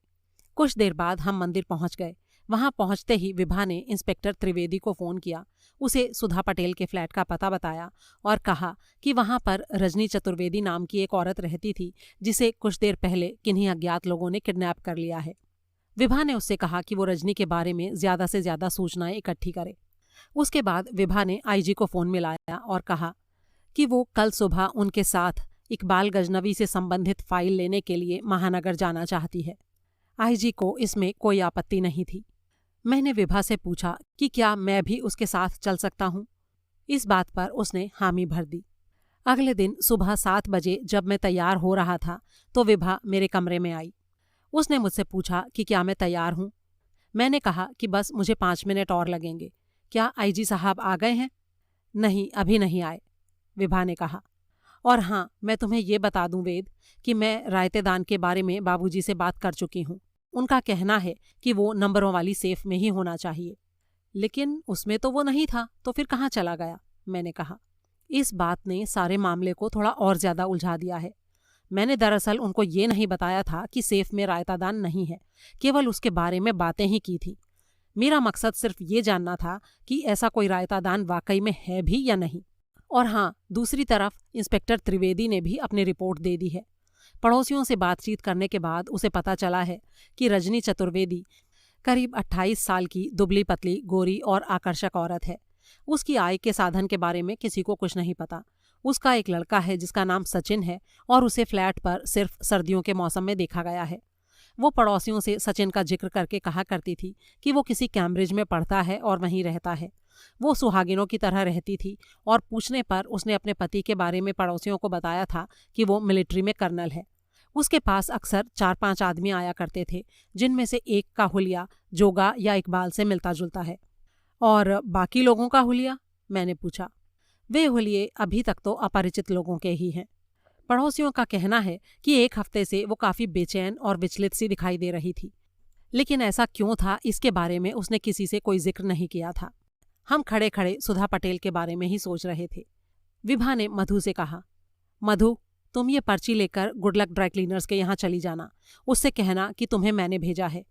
कुछ देर बाद हम मंदिर पहुंच गए। वहां पहुंचते ही विभा ने इंस्पेक्टर त्रिवेदी को फोन किया, उसे सुधा पटेल के फ्लैट का पता बताया और कहा कि वहां पर रजनी चतुर्वेदी नाम की एक औरत रहती थी, जिसे कुछ देर पहले किन्हीं अज्ञात लोगों ने किडनैप कर लिया है। विभा ने उससे कहा कि वो रजनी के बारे में ज्यादा से ज्यादा सूचनाएं इकट्ठी करे। उसके बाद विभा ने आईजी को फोन मिलाया और कहा कि वो कल सुबह उनके साथ इकबाल गजनवी से संबंधित फाइल लेने के लिए महानगर जाना चाहती है। आईजी को इसमें कोई आपत्ति नहीं थी। मैंने विभा से पूछा कि क्या मैं भी उसके साथ चल सकता हूँ। इस बात पर उसने हामी भर दी। अगले दिन सुबह 7 बजे जब मैं तैयार हो रहा था तो विभा मेरे कमरे में आई। उसने मुझसे पूछा कि क्या मैं तैयार हूँ। मैंने कहा कि बस मुझे 5 मिनट और लगेंगे। क्या आईजी साहब आ गए हैं? नहीं, अभी नहीं आए, विभा ने कहा। और हाँ, मैं तुम्हें ये बता दूं वेद कि मैं रायतेदान के बारे में बाबूजी से बात कर चुकी हूँ। उनका कहना है कि वो नंबरों वाली सेफ में ही होना चाहिए। लेकिन उसमें तो वो नहीं था, तो फिर कहाँ चला गया? मैंने कहा। इस बात ने सारे मामले को थोड़ा और ज्यादा उलझा दिया है। मैंने दरअसल उनको ये नहीं बताया था कि सेफ में रायतादान नहीं है, केवल उसके बारे में बातें ही की थी। मेरा मकसद सिर्फ ये जानना था कि ऐसा कोई रायतादान वाकई में है भी या नहीं। और हाँ, दूसरी तरफ इंस्पेक्टर त्रिवेदी ने भी अपनी रिपोर्ट दे दी है। पड़ोसियों से बातचीत करने के बाद उसे पता चला है कि रजनी चतुर्वेदी करीब 28 साल की दुबली पतली गोरी और आकर्षक औरत है। उसकी आय के साधन के बारे में किसी को कुछ नहीं पता। उसका एक लड़का है जिसका नाम सचिन है और उसे फ्लैट पर सिर्फ सर्दियों के मौसम में देखा गया है। वो पड़ोसियों से सचिन का जिक्र करके कहा करती थी कि वो किसी कैम्ब्रिज में पढ़ता है और वहीं रहता है। वो सुहागिनों की तरह रहती थी और पूछने पर उसने अपने पति के बारे में पड़ोसियों को बताया था कि वो मिलिट्री में कर्नल है। उसके पास अक्सर 4-5 आदमी आया करते थे, जिनमें से एक का हुलिया जोगा या इकबाल से मिलता जुलता है। और बाकी लोगों का हुलिया? मैंने पूछा। वे हुलिये अभी तक तो अपरिचित लोगों के ही हैं। पड़ोसियों का कहना है कि एक हफ्ते से वो काफी बेचैन और विचलित सी दिखाई दे रही थी, लेकिन ऐसा क्यों था इसके बारे में उसने किसी से कोई जिक्र नहीं किया था। हम खड़े खड़े सुधा पटेल के बारे में ही सोच रहे थे। विभा ने मधु से कहा, मधु, तुम ये पर्ची लेकर गुडलक ड्राई क्लीनर्स के यहाँ चली जाना। उससे कहना कि तुम्हें मैंने भेजा है।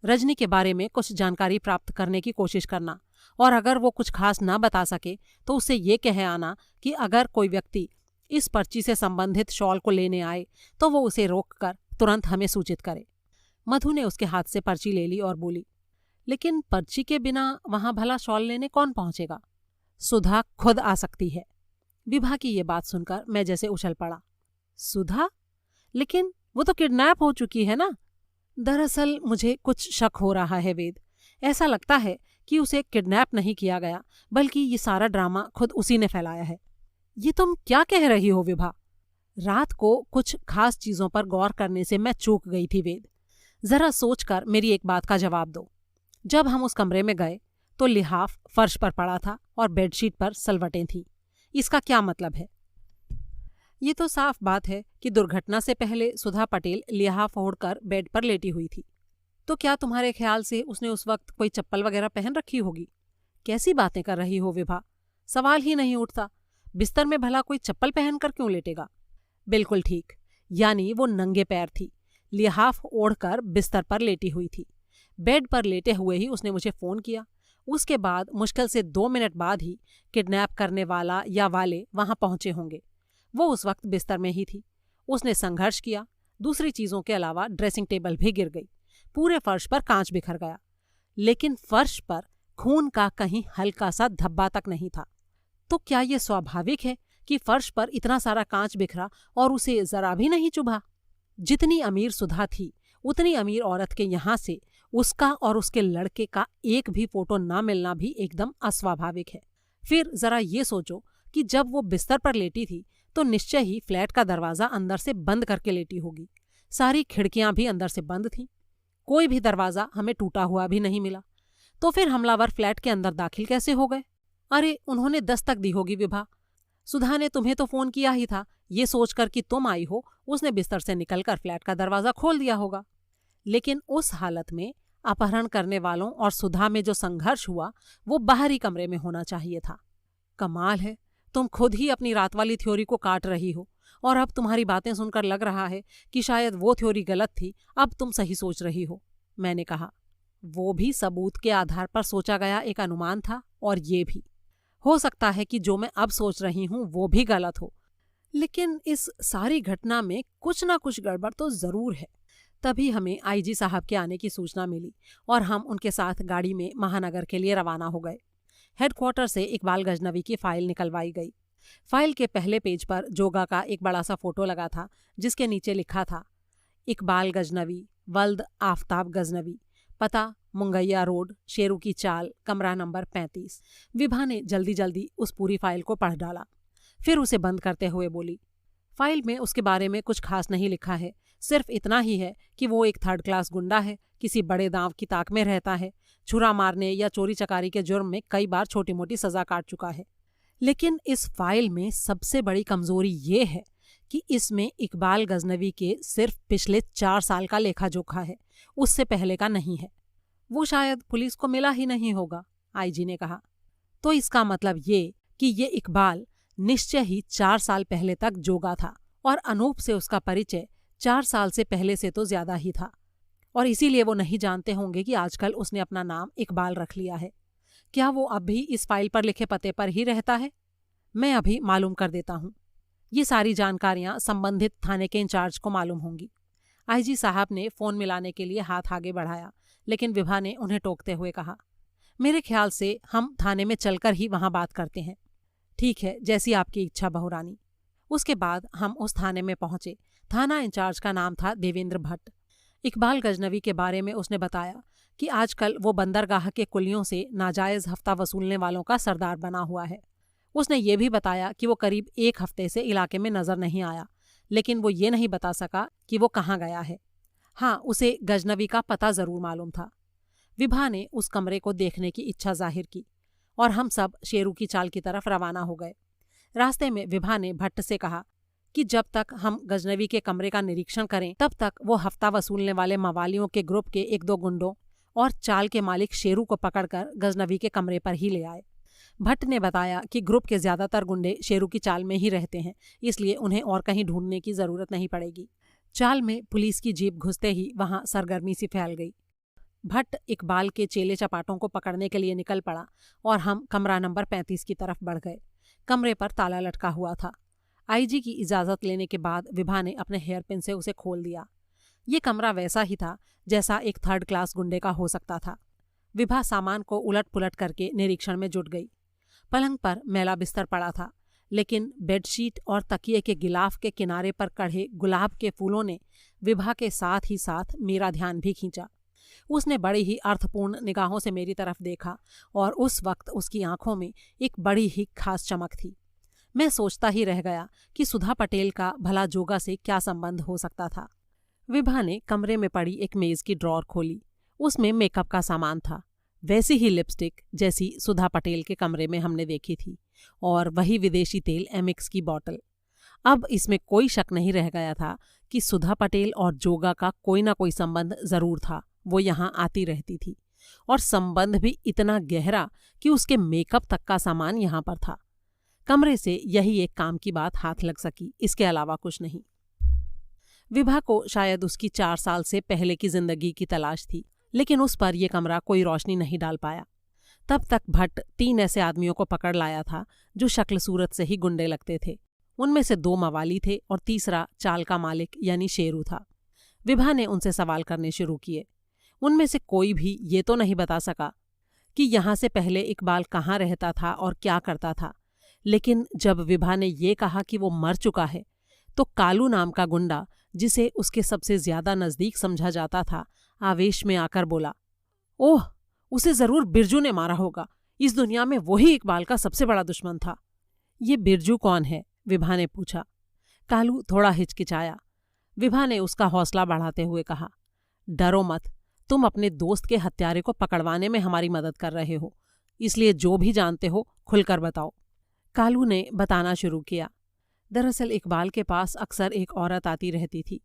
रजनी के बारे में कुछ जानकारी प्राप्त करने की कोशिश करना, और अगर वो कुछ खास ना बता सके तो उससे ये कह आना कि अगर कोई व्यक्ति इस पर्ची से संबंधित शॉल को लेने आए तो वो उसे रोककर तुरंत हमें सूचित करे। मधु ने उसके हाथ से पर्ची ले ली और बोली, लेकिन पर्ची के बिना वहां भला शॉल लेने कौन पहुंचेगा? सुधा खुद आ सकती है। विभा की ये बात सुनकर मैं जैसे उछल पड़ा। सुधा? लेकिन वो तो किडनैप हो चुकी है ना? दरअसल मुझे कुछ शक हो रहा है वेद। ऐसा लगता है कि उसे किडनैप नहीं किया गया, बल्कि ये सारा ड्रामा खुद उसी ने फैलाया है। ये तुम क्या कह रही हो विभा? रात को कुछ खास चीजों पर गौर करने से मैं चूक गई थी वेद। जरा सोचकर मेरी एक बात का जवाब दो। जब हम उस कमरे में गए तो लिहाफ फर्श पर पड़ा था और बेडशीट पर सलवटें थीं। इसका क्या मतलब है? ये तो साफ बात है कि दुर्घटना से पहले सुधा पटेल लिहाफ ओढ़कर बेड पर लेटी हुई थी। तो क्या तुम्हारे ख्याल से उसने उस वक्त कोई चप्पल वगैरह पहन रखी होगी? कैसी बातें कर रही हो विभा? सवाल ही नहीं उठता। बिस्तर में भला कोई चप्पल पहनकर क्यों लेटेगा? बिल्कुल ठीक, यानी वो नंगे पैर थी, लिहाफ ओढ़कर बिस्तर पर लेटी हुई थी। बेड पर लेटे हुए ही उसने मुझे फ़ोन किया। उसके बाद मुश्किल से 2 मिनट बाद ही किडनैप करने वाला या वाले वहां पहुंचे होंगे। वो उस वक्त बिस्तर में ही थी। उसने संघर्ष किया। दूसरी चीज़ों के अलावा ड्रेसिंग टेबल भी गिर गई। पूरे फर्श पर कांच बिखर गया, लेकिन फर्श पर खून का कहीं हल्का सा धब्बा तक नहीं था। तो क्या ये स्वाभाविक है कि फर्श पर इतना सारा कांच बिखरा और उसे जरा भी नहीं चुभा? जितनी अमीर सुधा थी, उतनी अमीर औरत के यहाँ से उसका और उसके लड़के का एक भी फोटो ना मिलना भी एकदम अस्वाभाविक है। फिर जरा ये सोचो कि जब वो बिस्तर पर लेटी थी तो निश्चय ही फ्लैट का दरवाजा अंदर से बंद करके लेटी होगी। सारी खिड़कियां भी अंदर से बंद थीं। कोई भी दरवाजा हमें टूटा हुआ भी नहीं मिला। तो फिर हमलावर फ्लैट के अंदर दाखिल कैसे हो गए? अरे, उन्होंने दस्तक दी होगी विभा। सुधा ने तुम्हें तो फोन किया ही था, ये सोचकर कि तुम आई हो उसने बिस्तर से निकलकर फ्लैट का दरवाजा खोल दिया होगा। लेकिन उस हालत में अपहरण करने वालों और सुधा में जो संघर्ष हुआ वो बाहरी कमरे में होना चाहिए था। कमाल है, तुम खुद ही अपनी रात वाली थ्योरी को काट रही हो और अब तुम्हारी बातें सुनकर लग रहा है कि शायद वो थ्योरी गलत थी, अब तुम सही सोच रही हो। मैंने कहा, वो भी सबूत के आधार पर सोचा गया एक अनुमान था और ये भी हो सकता है कि जो मैं अब सोच रही हूं वो भी गलत हो, लेकिन इस सारी घटना में कुछ ना कुछ गड़बड़ तो जरूर है। तभी हमें आईजी साहब के आने की सूचना मिली और हम उनके साथ गाड़ी में महानगर के लिए रवाना हो गए। हेडक्वार्टर से इकबाल गजनवी की फाइल निकलवाई गई। फाइल के पहले पेज पर जोगा का एक बड़ा सा फोटो लगा था, जिसके नीचे लिखा था, इकबाल गजनवी, वल्द आफ्ताब गजनवी, पता मुंगैया रोड, शेरू की चाल, कमरा नंबर 35। विभा ने जल्दी जल्दी उस पूरी फाइल को पढ़ डाला, फिर उसे बंद करते हुए बोली, फाइल में उसके बारे में कुछ खास नहीं लिखा है, सिर्फ इतना ही है कि वो एक 3rd क्लास गुंडा है, किसी बड़े दांव की ताक में रहता है, छुरा मारने या चोरी चकारी के जुर्म में कई बार छोटी मोटी सजा काट चुका है। लेकिन इस फाइल में सबसे बड़ी कमजोरी ये है कि इसमें इकबाल गजनवी के सिर्फ पिछले 4 साल का लेखा जोखा है, उससे पहले का नहीं है। वो शायद पुलिस को मिला ही नहीं होगा, आईजी ने कहा। तो इसका मतलब ये कि ये इकबाल निश्चय ही 4 साल पहले तक जोगा था और अनूप से उसका परिचय 4 साल से पहले से तो ज्यादा ही था, और इसीलिए वो नहीं जानते होंगे कि आजकल उसने अपना नाम इकबाल रख लिया है। क्या वो अब भी इस फाइल पर लिखे पते पर ही रहता है? मैं अभी मालूम कर देता हूँ। ये सारी जानकारियां संबंधित थाने के इंचार्ज को मालूम होंगी। आईजी साहब ने फोन मिलाने के लिए हाथ आगे बढ़ाया, लेकिन विभा ने उन्हें टोकते हुए कहा, मेरे ख्याल से हम थाने में चलकर ही वहां बात करते हैं। ठीक है, जैसी आपकी इच्छा बहुरानी। उसके बाद हम उस थाने में पहुंचे। थाना इंचार्ज का नाम था देवेंद्र भट्ट। इकबाल गजनवी के बारे में उसने बताया कि आजकल वो बंदरगाह के कुलियों से नाजायज हफ्ता वसूलने वालों का सरदार बना हुआ है। उसने ये भी बताया कि वो करीब 1 हफ्ते से इलाके में नजर नहीं आया, लेकिन वो ये नहीं बता सका कि वो कहाँ गया है। हाँ, उसे गजनवी का पता जरूर मालूम था। विभा ने उस कमरे को देखने की इच्छा जाहिर की और हम सब शेरू की चाल की तरफ रवाना हो गए। रास्ते में विभा ने भट्ट से कहा कि जब तक हम गजनवी के कमरे का निरीक्षण करें तब तक वो हफ्ता वसूलने वाले मवालियों के ग्रुप के 1-2 गुंडों और चाल के मालिक शेरू को पकड़कर गजनवी के कमरे पर ही ले आए। भट्ट ने बताया कि ग्रुप के ज्यादातर गुंडे शेरू की चाल में ही रहते हैं, इसलिए उन्हें और कहीं ढूंढने की जरूरत नहीं पड़ेगी। चाल में पुलिस की जीप घुसते ही वहां सरगर्मी सी फैल गई। भट्ट इकबाल के चेले चपाटों को पकड़ने के लिए निकल पड़ा और हम कमरा नंबर 35 की तरफ बढ़ गए। कमरे पर ताला लटका हुआ था। आईजी की इजाजत लेने के बाद विभा ने अपने हेयर पिन से उसे खोल दिया। ये कमरा वैसा ही था जैसा एक 3rd क्लास गुंडे का हो सकता था। विभा सामान को उलट पुलट करके निरीक्षण में जुट गई। पलंग पर मैला बिस्तर पड़ा था, लेकिन बेडशीट और तकिए के गिलाफ के किनारे पर कढ़े गुलाब के फूलों ने विभा के साथ ही साथ मेरा ध्यान भी खींचा। उसने बड़ी ही अर्थपूर्ण निगाहों से मेरी तरफ देखा और उस वक्त उसकी आंखों में एक बड़ी ही खास चमक थी। मैं सोचता ही रह गया कि सुधा पटेल का भला जोगा से क्या संबंध हो सकता था। विभा ने कमरे में पड़ी एक मेज की ड्रॉर खोली। उसमें मेकअप का सामान था, वैसी ही लिपस्टिक जैसी सुधा पटेल के कमरे में हमने देखी थी, और वही विदेशी तेल एमिक्स की बोतल। अब इसमें कोई शक नहीं रह गया था कि सुधा पटेल और जोगा का कोई ना कोई संबंध जरूर था। वो यहाँ आती रहती थी और संबंध भी इतना गहरा कि उसके मेकअप तक का सामान यहाँ पर था। कमरे से यही एक काम की बात हाथ लग सकी, इसके अलावा कुछ नहीं। विभा को शायद उसकी 4 साल से पहले की जिंदगी की तलाश थी, लेकिन उस पर यह कमरा कोई रोशनी नहीं डाल पाया। तब तक भट्ट 3 ऐसे आदमियों को पकड़ लाया था जो शक्ल सूरत से ही गुंडे लगते थे। उनमें से 2 मवाली थे और तीसरा चाल का मालिक यानी शेरू था। विभा ने उनसे सवाल करने शुरू किए। उनमें से कोई भी ये तो नहीं बता सका कि यहाँ से पहले इकबाल कहाँ रहता था और क्या करता था, लेकिन जब विभा ने ये कहा कि वो मर चुका है, तो कालू नाम का गुंडा, जिसे उसके सबसे ज्यादा नजदीक समझा जाता था, आवेश में आकर बोला, ओह, उसे जरूर बिरजू ने मारा होगा। इस दुनिया में वही इकबाल का सबसे बड़ा दुश्मन था। ये बिरजू कौन है? विभा ने पूछा। कालू थोड़ा हिचकिचाया। विभा ने उसका हौसला बढ़ाते हुए कहा, डरो मत, तुम अपने दोस्त के हत्यारे को पकड़वाने में हमारी मदद कर रहे हो, इसलिए जो भी जानते हो खुलकर बताओ। कालू ने बताना शुरू किया। दरअसल इकबाल के पास अक्सर एक औरत आती रहती थी।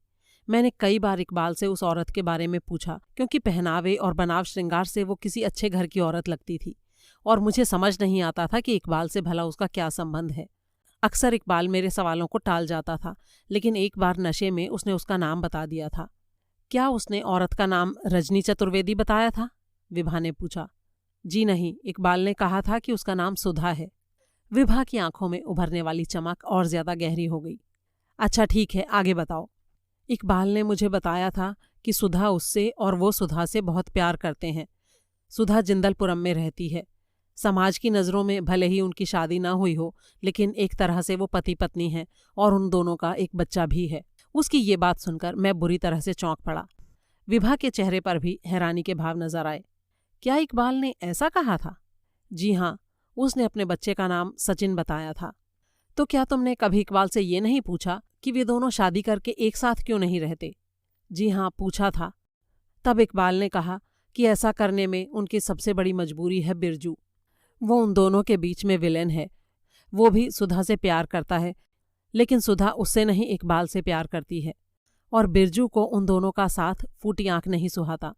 मैंने कई बार इकबाल से उस औरत के बारे में पूछा, क्योंकि पहनावे और बनाव श्रृंगार से वो किसी अच्छे घर की औरत लगती थी, और मुझे समझ नहीं आता था कि इकबाल से भला उसका क्या संबंध है। अक्सर इकबाल मेरे सवालों को टाल जाता था, लेकिन एक बार नशे में उसने उसका नाम बता दिया था। क्या उसने औरत का नाम रजनी चतुर्वेदी बताया था? विभा ने पूछा। जी नहीं, इकबाल ने कहा था कि उसका नाम सुधा है। विभा की आंखों में उभरने वाली चमक और ज्यादा गहरी हो गई। अच्छा ठीक है, आगे बताओ। इकबाल ने मुझे बताया था कि सुधा उससे और वो सुधा से बहुत प्यार करते हैं। सुधा जिंदलपुरम में रहती है। समाज की नज़रों में भले ही उनकी शादी ना हुई हो, लेकिन एक तरह से वो पति पत्नी हैं और उन दोनों का एक बच्चा भी है। उसकी ये बात सुनकर मैं बुरी तरह से चौंक पड़ा। विभा के चेहरे पर भी हैरानी के भाव नजर आए। क्या इकबाल ने ऐसा कहा था? जी हाँ, उसने अपने बच्चे का नाम सचिन बताया था। तो क्या तुमने कभी इकबाल से ये नहीं पूछा कि वे दोनों शादी करके एक साथ क्यों नहीं रहते? जी हाँ, पूछा था। तब इकबाल ने कहा कि ऐसा करने में उनकी सबसे बड़ी मजबूरी है बिरजू। वो उन दोनों के बीच में विलेन है। वो भी सुधा से प्यार करता है, लेकिन सुधा उससे नहीं इकबाल से प्यार करती है, और बिरजू को उन दोनों का साथ फूटी आंख नहीं सुहाता।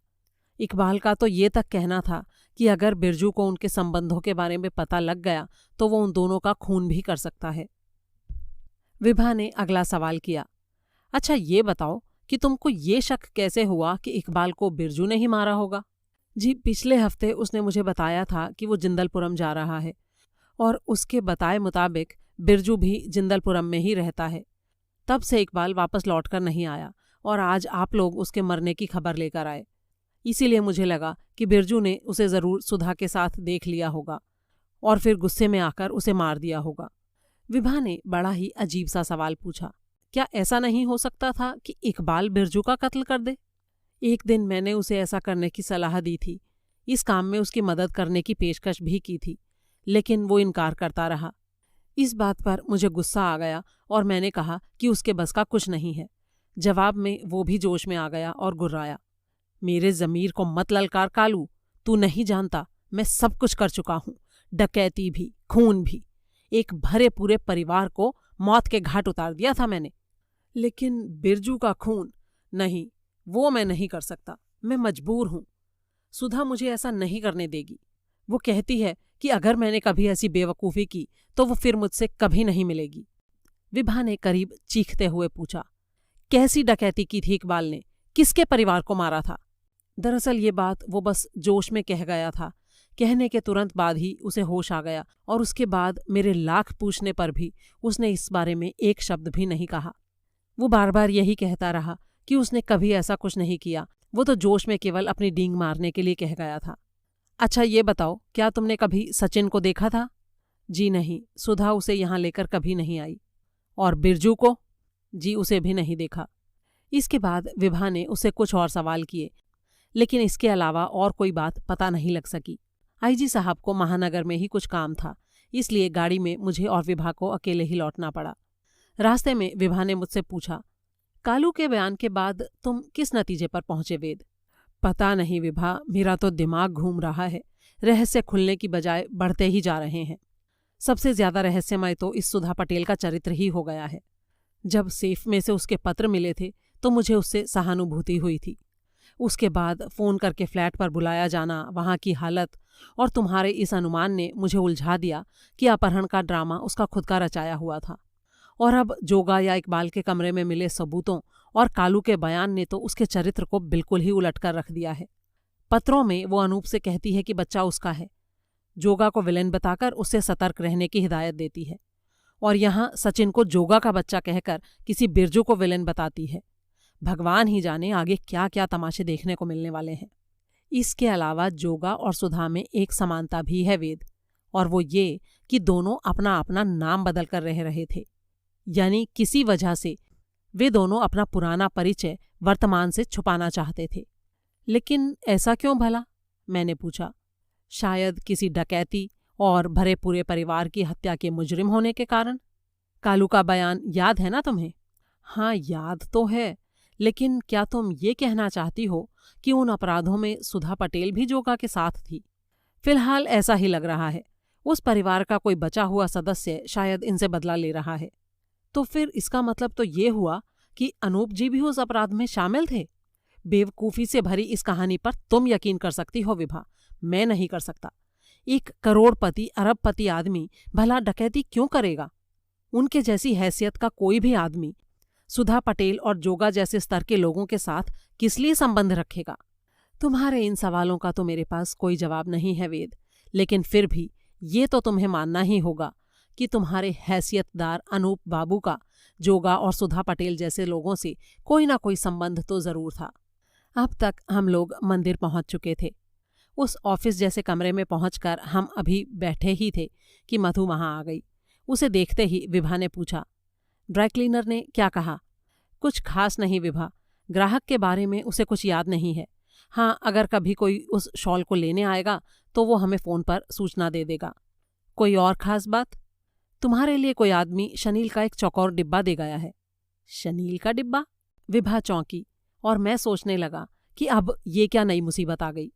इकबाल का तो ये तक कहना था कि अगर बिरजू को उनके संबंधों के बारे में पता लग गया तो वो उन दोनों का खून भी कर सकता है। विभा ने अगला सवाल किया। अच्छा ये बताओ कि तुमको ये शक कैसे हुआ कि इकबाल को बिरजू ने ही मारा होगा? जी, पिछले हफ्ते उसने मुझे बताया था कि वो जिंदलपुरम जा रहा है, और उसके बताए मुताबिक बिरजू भी जिंदलपुरम में ही रहता है। तब से इकबाल वापस लौटकर नहीं आया, और आज आप लोग उसके मरने की खबर लेकर आए। इसीलिए मुझे लगा कि बिरजू ने उसे जरूर सुधा के साथ देख लिया होगा और फिर गुस्से में आकर उसे मार दिया होगा। विभा ने बड़ा ही अजीब सा सवाल पूछा। क्या ऐसा नहीं हो सकता था कि इकबाल बिरजू का कत्ल कर दे? एक दिन मैंने उसे ऐसा करने की सलाह दी थी। इस काम में उसकी मदद करने की पेशकश भी की थी, लेकिन वो इनकार करता रहा। इस बात पर मुझे गुस्सा आ गया और मैंने कहा कि उसके बस का कुछ नहीं है। जवाब में वो भी जोश में आ गया और गुर्राया। मेरे ज़मीर को मत ललकार कालू, तू नहीं जानता मैं सब कुछ कर चुका हूँ, डकैती भी, खून भी। एक भरे पूरे परिवार को मौत के घाट उतार दिया था मैंने। लेकिन बिरजू का खून नहीं, वो मैं नहीं कर सकता। मैं मजबूर हूँ। सुधा मुझे ऐसा नहीं करने देगी। वो कहती है कि अगर मैंने कभी ऐसी बेवकूफ़ी की तो वो फिर मुझसे कभी नहीं मिलेगी। विभा ने करीब चीखते हुए पूछा। कैसी डकैती की थी इकबाल ने? किसके परिवार को मारा था? दरअसल ये बात वो बस जोश में कह गया था। कहने के तुरंत बाद ही उसे होश आ गया, और उसके बाद मेरे लाख पूछने पर भी उसने इस बारे में एक शब्द भी नहीं कहा। वो बार बार यही कहता रहा कि उसने कभी ऐसा कुछ नहीं किया। वो तो जोश में केवल अपनी डींग मारने के लिए कह गया था। अच्छा ये बताओ, क्या तुमने कभी सचिन को देखा था? जी नहीं, सुधा उसे यहाँ लेकर कभी नहीं आई। और बिरजू को? जी, उसे भी नहीं देखा। इसके बाद विभा ने उसे कुछ और सवाल किए, लेकिन इसके अलावा और कोई बात पता नहीं लग सकी। आईजी साहब को महानगर में ही कुछ काम था, इसलिए गाड़ी में मुझे और विभा को अकेले ही लौटना पड़ा। रास्ते में विभा ने मुझसे पूछा, कालू के बयान के बाद तुम किस नतीजे पर पहुंचे वेद? पता नहीं विभा, मेरा तो दिमाग घूम रहा है। रहस्य खुलने की बजाय बढ़ते ही जा रहे हैं। सबसे ज्यादा रहस्यमय तो इस सुधा पटेल का चरित्र ही हो गया है। जब सेफ में से उसके पत्र मिले थे तो मुझे उससे सहानुभूति हुई थी। उसके बाद फ़ोन करके फ्लैट पर बुलाया जाना, वहाँ की हालत और तुम्हारे इस अनुमान ने मुझे उलझा दिया कि अपहरण का ड्रामा उसका खुद का रचाया हुआ था। और अब जोगा या इकबाल के कमरे में मिले सबूतों और कालू के बयान ने तो उसके चरित्र को बिल्कुल ही उलट कर रख दिया है। पत्रों में वो अनूप से कहती है कि बच्चा उसका है, जोगा को विलेन बताकर उससे सतर्क रहने की हिदायत देती है, और यहाँ सचिन को जोगा का बच्चा कहकर किसी बिरजू को विलेन बताती है। भगवान ही जाने आगे क्या क्या तमाशे देखने को मिलने वाले हैं। इसके अलावा जोगा और सुधा में एक समानता भी है वेद, और वो ये कि दोनों अपना अपना नाम बदल कर रह रहे थे। यानी किसी वजह से वे दोनों अपना पुराना परिचय वर्तमान से छुपाना चाहते थे। लेकिन ऐसा क्यों भला? मैंने पूछा। शायद किसी डकैती और भरे पूरे परिवार की हत्या के मुजरिम होने के कारण। कालू का बयान याद है ना तुम्हें? हाँ, याद तो है, लेकिन क्या तुम ये कहना चाहती हो कि उन अपराधों में सुधा पटेल भी जोगा के साथ थी? फिलहाल ऐसा ही लग रहा है। उस परिवार का कोई बचा हुआ सदस्य शायद इनसे बदला ले रहा है। तो फिर इसका मतलब तो ये हुआ कि अनूप जी भी उस अपराध में शामिल थे। बेवकूफ़ी से भरी इस कहानी पर तुम यकीन कर सकती हो विभा, मैं नहीं कर सकता। एक करोड़पति अरबपति आदमी भला डकैती क्यों करेगा? उनके जैसी हैसियत का कोई भी आदमी सुधा पटेल और जोगा जैसे स्तर के लोगों के साथ किस लिए संबंध रखेगा? तुम्हारे इन सवालों का तो मेरे पास कोई जवाब नहीं है वेद, लेकिन फिर भी ये तो तुम्हें मानना ही होगा कि तुम्हारे हैसियतदार अनूप बाबू का जोगा और सुधा पटेल जैसे लोगों से कोई ना कोई संबंध तो जरूर था। अब तक हम लोग मंदिर पहुंच चुके थे। उस ऑफिस जैसे कमरे में पहुंचकर हम अभी बैठे ही थे कि मधु वहां आ गई। उसे देखते ही विभा ने पूछा, ड्राई क्लीनर ने क्या कहा? कुछ खास नहीं विभा, ग्राहक के बारे में उसे कुछ याद नहीं है। हाँ, अगर कभी कोई उस शॉल को लेने आएगा तो वो हमें फ़ोन पर सूचना दे देगा। कोई और खास बात? तुम्हारे लिए कोई आदमी शनील का एक चौकोर डिब्बा दे गया है। शनील का डिब्बा? विभा चौंकी और मैं सोचने लगा कि अब ये क्या नई मुसीबत आ गई।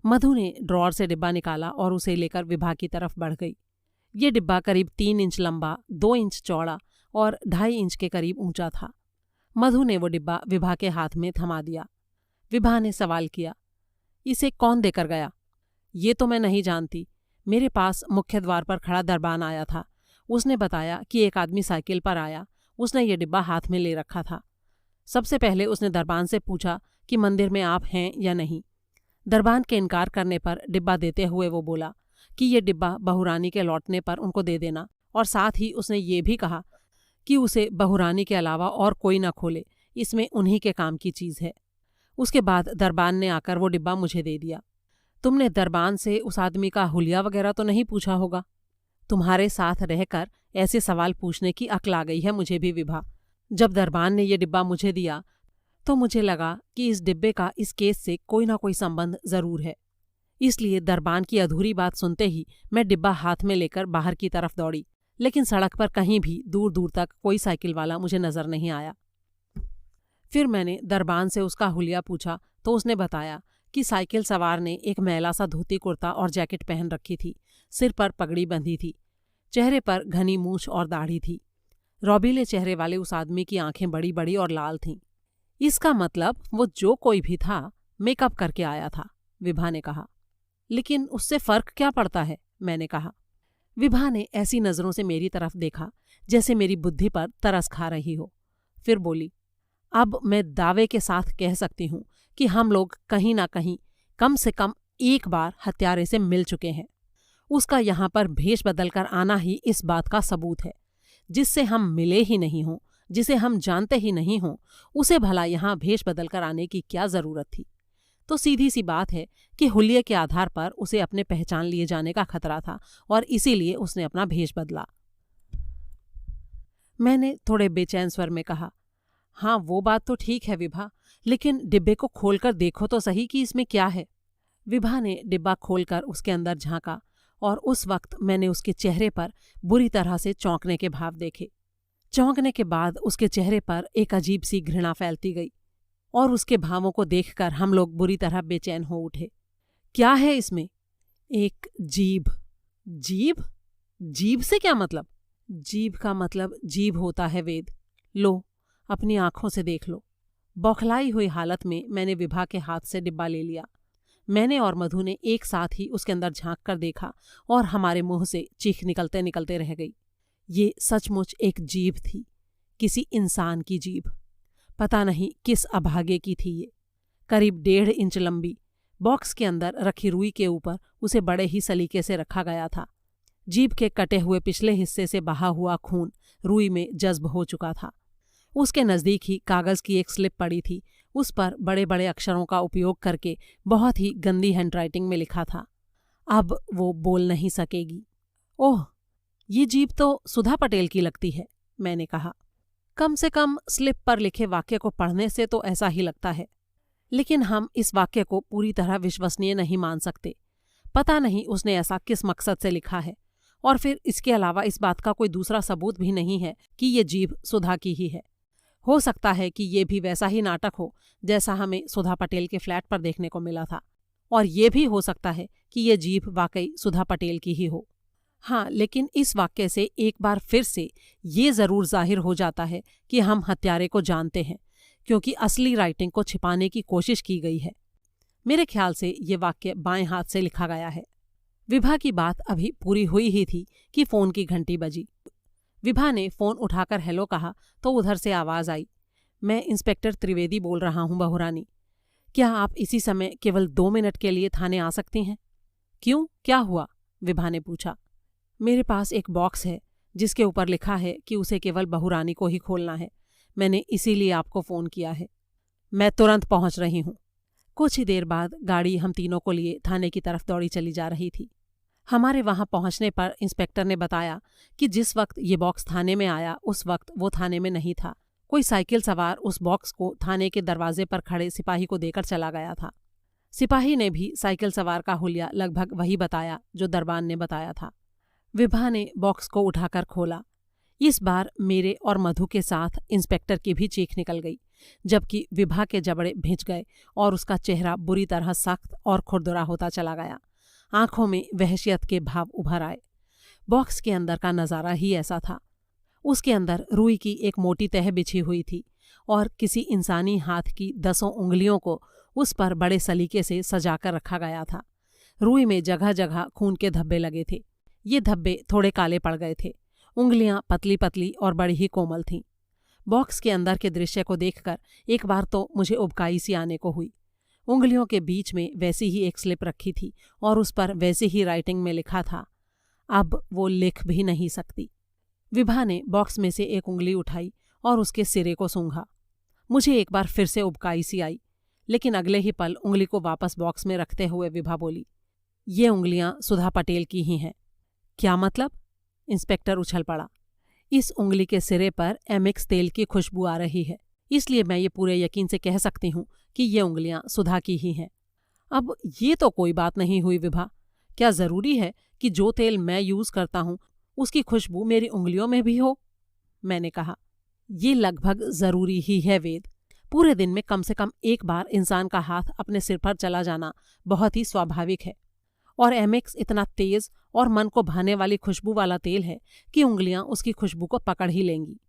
मधु ने ड्रॉर से डिब्बा निकाला और उसे लेकर विभा की तरफ बढ़ गई। ये डिब्बा करीब 3 इंच लंबा, 2 इंच चौड़ा और 2.5 इंच के करीब ऊंचा था। मधु ने वो डिब्बा विभा के हाथ में थमा दिया। विभा ने सवाल किया, इसे कौन देकर गया? ये तो मैं नहीं जानती। मेरे पास मुख्य द्वार पर खड़ा दरबान आया था। उसने बताया कि एक आदमी साइकिल पर आया, उसने ये डिब्बा हाथ में ले रखा था। सबसे पहले उसने दरबान से पूछा कि मंदिर में आप हैं या नहीं। दरबान के इनकार करने पर डिब्बा देते हुए वो बोला कि ये डिब्बा बहुरानी के लौटने पर उनको दे देना, और साथ ही उसने ये भी कहा कि उसे बहुरानी के अलावा और कोई ना खोले, इसमें उन्हीं के काम की चीज़ है। उसके बाद दरबान ने आकर वो डिब्बा मुझे दे दिया। तुमने दरबान से उस आदमी का हुलिया वगैरह तो नहीं पूछा होगा? तुम्हारे साथ रहकर ऐसे सवाल पूछने की अक्ल आ गई है मुझे भी विभा। जब दरबान ने ये डिब्बा मुझे दिया तो मुझे लगा कि इस डिब्बे का इस केस से कोई ना कोई संबंध जरूर है। इसलिए दरबान की अधूरी बात सुनते ही मैं डिब्बा हाथ में लेकर बाहर की तरफ दौड़ी, लेकिन सड़क पर कहीं भी दूर दूर तक कोई साइकिल वाला मुझे नजर नहीं आया। फिर मैंने दरबान से उसका हुलिया पूछा तो उसने बताया कि साइकिल सवार ने एक मैला सा धोती कुर्ता और जैकेट पहन रखी थी, सिर पर पगड़ी बंधी थी, चेहरे पर घनी मूछ और दाढ़ी थी। रौबीले चेहरे वाले उस आदमी की आंखें बड़ी बड़ी और लाल थीं। इसका मतलब वो जो कोई भी था मेकअप करके आया था, विभा ने कहा। लेकिन उससे फर्क क्या पड़ता है? मैंने कहा। विभा ने ऐसी नज़रों से मेरी तरफ देखा जैसे मेरी बुद्धि पर तरस खा रही हो। फिर बोली, अब मैं दावे के साथ कह सकती हूँ कि हम लोग कहीं ना कहीं कम से कम एक बार हत्यारे से मिल चुके हैं। उसका यहाँ पर भेष बदल कर आना ही इस बात का सबूत है। जिससे हम मिले ही नहीं हों, जिसे हम जानते ही नहीं हों, उसे भला यहाँ भेष बदल कर आने की क्या ज़रूरत थी? तो सीधी सी बात है कि हुलिये के आधार पर उसे अपने पहचान लिए जाने का खतरा था और इसीलिए उसने अपना भेष बदला। मैंने थोड़े बेचैन स्वर में कहा, हाँ वो बात तो ठीक है विभा, लेकिन डिब्बे को खोलकर देखो तो सही कि इसमें क्या है। विभा ने डिब्बा खोलकर उसके अंदर झांका और उस वक्त मैंने उसके चेहरे पर बुरी तरह से चौंकने के भाव देखे। चौंकने के बाद उसके चेहरे पर एक अजीब सी घृणा फैलती गई और उसके भावों को देखकर हम लोग बुरी तरह बेचैन हो उठे। क्या है इसमें? एक जीभ। जीभ? जीभ से क्या मतलब? जीभ का मतलब जीभ होता है वेद। लो, अपनी आंखों से देख लो। बौखलाई हुई हालत में मैंने विभा के हाथ से डिब्बा ले लिया। मैंने और मधु ने एक साथ ही उसके अंदर झांक कर देखा और हमारे मुंह से चीख निकलते निकलते रह गई। ये सचमुच एक जीभ थी, किसी इंसान की जीभ। पता नहीं किस अभागे की थी ये। करीब 1.5 इंच लंबी, बॉक्स के अंदर रखी रुई के ऊपर उसे बड़े ही सलीके से रखा गया था। जीभ के कटे हुए पिछले हिस्से से बहा हुआ खून रुई में जज्ब हो चुका था। उसके नज़दीक ही कागज़ की एक स्लिप पड़ी थी। उस पर बड़े बड़े अक्षरों का उपयोग करके बहुत ही गंदी हैंडराइटिंग में लिखा था, अब वो बोल नहीं सकेगी। ओह, ये जीभ तो सुधा पटेल की लगती है, मैंने कहा। कम से कम स्लिप पर लिखे वाक्य को पढ़ने से तो ऐसा ही लगता है, लेकिन हम इस वाक्य को पूरी तरह विश्वसनीय नहीं मान सकते। पता नहीं उसने ऐसा किस मकसद से लिखा है, और फिर इसके अलावा इस बात का कोई दूसरा सबूत भी नहीं है कि ये जीभ सुधा की ही है। हो सकता है कि ये भी वैसा ही नाटक हो जैसा हमें सुधा पटेल के फ्लैट पर देखने को मिला था, और ये भी हो सकता है कि ये जीभ वाकई सुधा पटेल की ही हो। हाँ, लेकिन इस वाक्य से एक बार फिर से ये ज़रूर जाहिर हो जाता है कि हम हत्यारे को जानते हैं, क्योंकि असली राइटिंग को छिपाने की कोशिश की गई है। मेरे ख्याल से ये वाक्य बाएं हाथ से लिखा गया है। विभा की बात अभी पूरी हुई ही थी कि फ़ोन की घंटी बजी। विभा ने फ़ोन उठाकर हेलो कहा तो उधर से आवाज़ आई, मैं इंस्पेक्टर त्रिवेदी बोल रहा हूँ बहू रानी। क्या आप इसी समय केवल 2 मिनट के लिए थाने आ सकती हैं? क्यों, क्या हुआ? विभा ने पूछा। मेरे पास एक बॉक्स है जिसके ऊपर लिखा है कि उसे केवल बहू रानी को ही खोलना है। मैंने इसीलिए आपको फ़ोन किया है। मैं तुरंत पहुंच रही हूँ। कुछ ही देर बाद गाड़ी हम तीनों को लिए थाने की तरफ दौड़ी चली जा रही थी। हमारे वहां पहुंचने पर इंस्पेक्टर ने बताया कि जिस वक्त ये बॉक्स थाने में आया उस वक्त वो थाने में नहीं था। कोई साइकिल सवार उस बॉक्स को थाने के दरवाजे पर खड़े सिपाही को देकर चला गया था। सिपाही ने भी साइकिल सवार का हुलिया लगभग वही बताया जो दरबान ने बताया था। विभा ने बॉक्स को उठाकर खोला। इस बार मेरे और मधु के साथ इंस्पेक्टर की भी चीख निकल गई, जबकि विभा के जबड़े भिंच गए और उसका चेहरा बुरी तरह सख्त और खुरदुरा होता चला गया। आंखों में वहशियत के भाव उभर आए। बॉक्स के अंदर का नज़ारा ही ऐसा था। उसके अंदर रुई की एक मोटी तह बिछी हुई थी और किसी इंसानी हाथ की 10 उंगलियों को उस पर बड़े सलीके से सजाकर रखा गया था। रुई में जगह जगह खून के धब्बे लगे थे। ये धब्बे थोड़े काले पड़ गए थे। उंगलियां पतली पतली और बड़ी ही कोमल थीं। बॉक्स के अंदर के दृश्य को देखकर एक बार तो मुझे उबकाई सी आने को हुई। उंगलियों के बीच में वैसी ही एक स्लिप रखी थी और उस पर वैसी ही राइटिंग में लिखा था, अब वो लिख भी नहीं सकती। विभा ने बॉक्स में से एक उंगली उठाई और उसके सिरे को सूंघा। मुझे एक बार फिर से उबकाई सी आई, लेकिन अगले ही पल उंगली को वापस बॉक्स में रखते हुए विभा बोली, ये उंगलियां सुधा पटेल की ही हैं। क्या मतलब? इंस्पेक्टर उछल पड़ा। इस उंगली के सिरे पर एमिक्स तेल की खुशबू आ रही है, इसलिए मैं ये पूरे यकीन से कह सकती हूँ कि ये उंगलियां सुधा की ही हैं। अब ये तो कोई बात नहीं हुई विभा। क्या ज़रूरी है कि जो तेल मैं यूज़ करता हूँ उसकी खुशबू मेरी उंगलियों में भी हो? मैंने कहा। ये लगभग ज़रूरी ही है वेद। पूरे दिन में कम से कम एक बार इंसान का हाथ अपने सिर पर चला जाना बहुत ही स्वाभाविक है, और एमिक्स इतना तेज और मन को भाने वाली खुशबू वाला तेल है कि उंगलियां उसकी खुशबू को पकड़ ही लेंगी।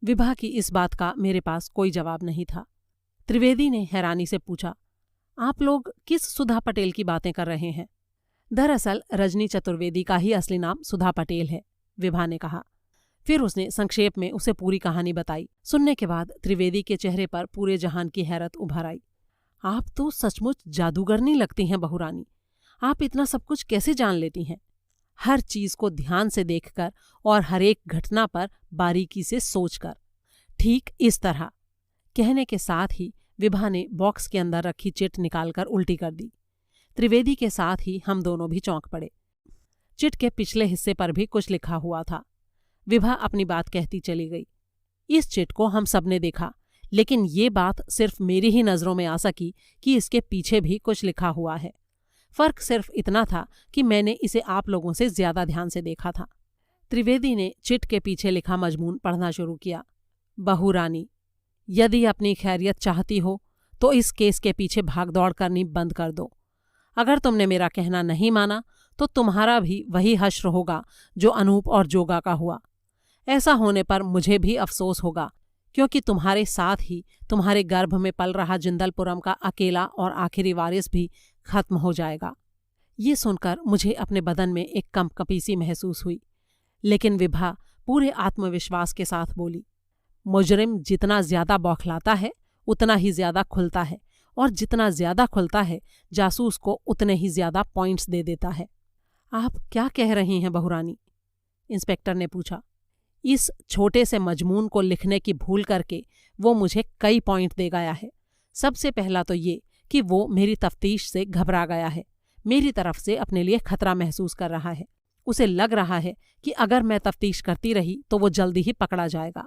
विभा की इस बात का मेरे पास कोई जवाब नहीं था। त्रिवेदी ने हैरानी से पूछा, आप लोग किस सुधा पटेल की बातें कर रहे हैं? दरअसल रजनी चतुर्वेदी का ही असली नाम सुधा पटेल है, विभा ने कहा। फिर उसने संक्षेप में उसे पूरी कहानी बताई। सुनने के बाद त्रिवेदी के चेहरे पर पूरे जहान की हैरत उभर आई। आप तो सचमुच जादूगरनी लगती हैं बहू रानी। आप इतना सब कुछ कैसे जान लेती हैं? हर चीज को ध्यान से देखकर और हर एक घटना पर बारीकी से सोचकर। ठीक इस तरह। कहने के साथ ही विभा ने बॉक्स के अंदर रखी चिट निकालकर उल्टी कर दी। त्रिवेदी के साथ ही हम दोनों भी चौंक पड़े। चिट के पिछले हिस्से पर भी कुछ लिखा हुआ था। विभा अपनी बात कहती चली गई। इस चिट को हम सबने देखा, लेकिन ये बात सिर्फ मेरी ही नज़रों में आ सकी कि इसके पीछे भी कुछ लिखा हुआ है। फर्क सिर्फ इतना था कि मैंने इसे आप लोगों से ज्यादा ध्यान से देखा था। त्रिवेदी ने चिट के पीछे लिखा मजमून पढ़ना शुरू किया। बहू रानी, यदि अपनी खैरियत चाहती हो तो इस केस के पीछे भागदौड़ करनी बंद कर दो। अगर तुमने मेरा कहना नहीं माना तो तुम्हारा भी वही हश्र होगा जो अनूप और जोगा का हुआ। ऐसा होने पर मुझे भी अफसोस होगा, क्योंकि तुम्हारे साथ ही तुम्हारे गर्भ में पल रहा जिंदलपुरम का अकेला और आखिरी वारिस भी खत्म हो जाएगा। ये सुनकर मुझे अपने बदन में एक कंपकपी महसूस हुई, लेकिन विभा पूरे आत्मविश्वास के साथ बोली, मुजरिम जितना ज्यादा बौखलाता है उतना ही ज्यादा खुलता है, और जितना ज्यादा खुलता है जासूस को उतने ही ज्यादा पॉइंट्स दे देता है। आप क्या कह रही हैं बहुरानी? इंस्पेक्टर ने पूछा। इस छोटे से मजमून को लिखने की भूल करके वो मुझे कई पॉइंट दे गया है। सबसे पहला तो ये कि वो मेरी तफ्तीश से घबरा गया है, मेरी तरफ से अपने लिए खतरा महसूस कर रहा है। उसे लग रहा है कि अगर मैं तफ्तीश करती रही तो वो जल्दी ही पकड़ा जाएगा।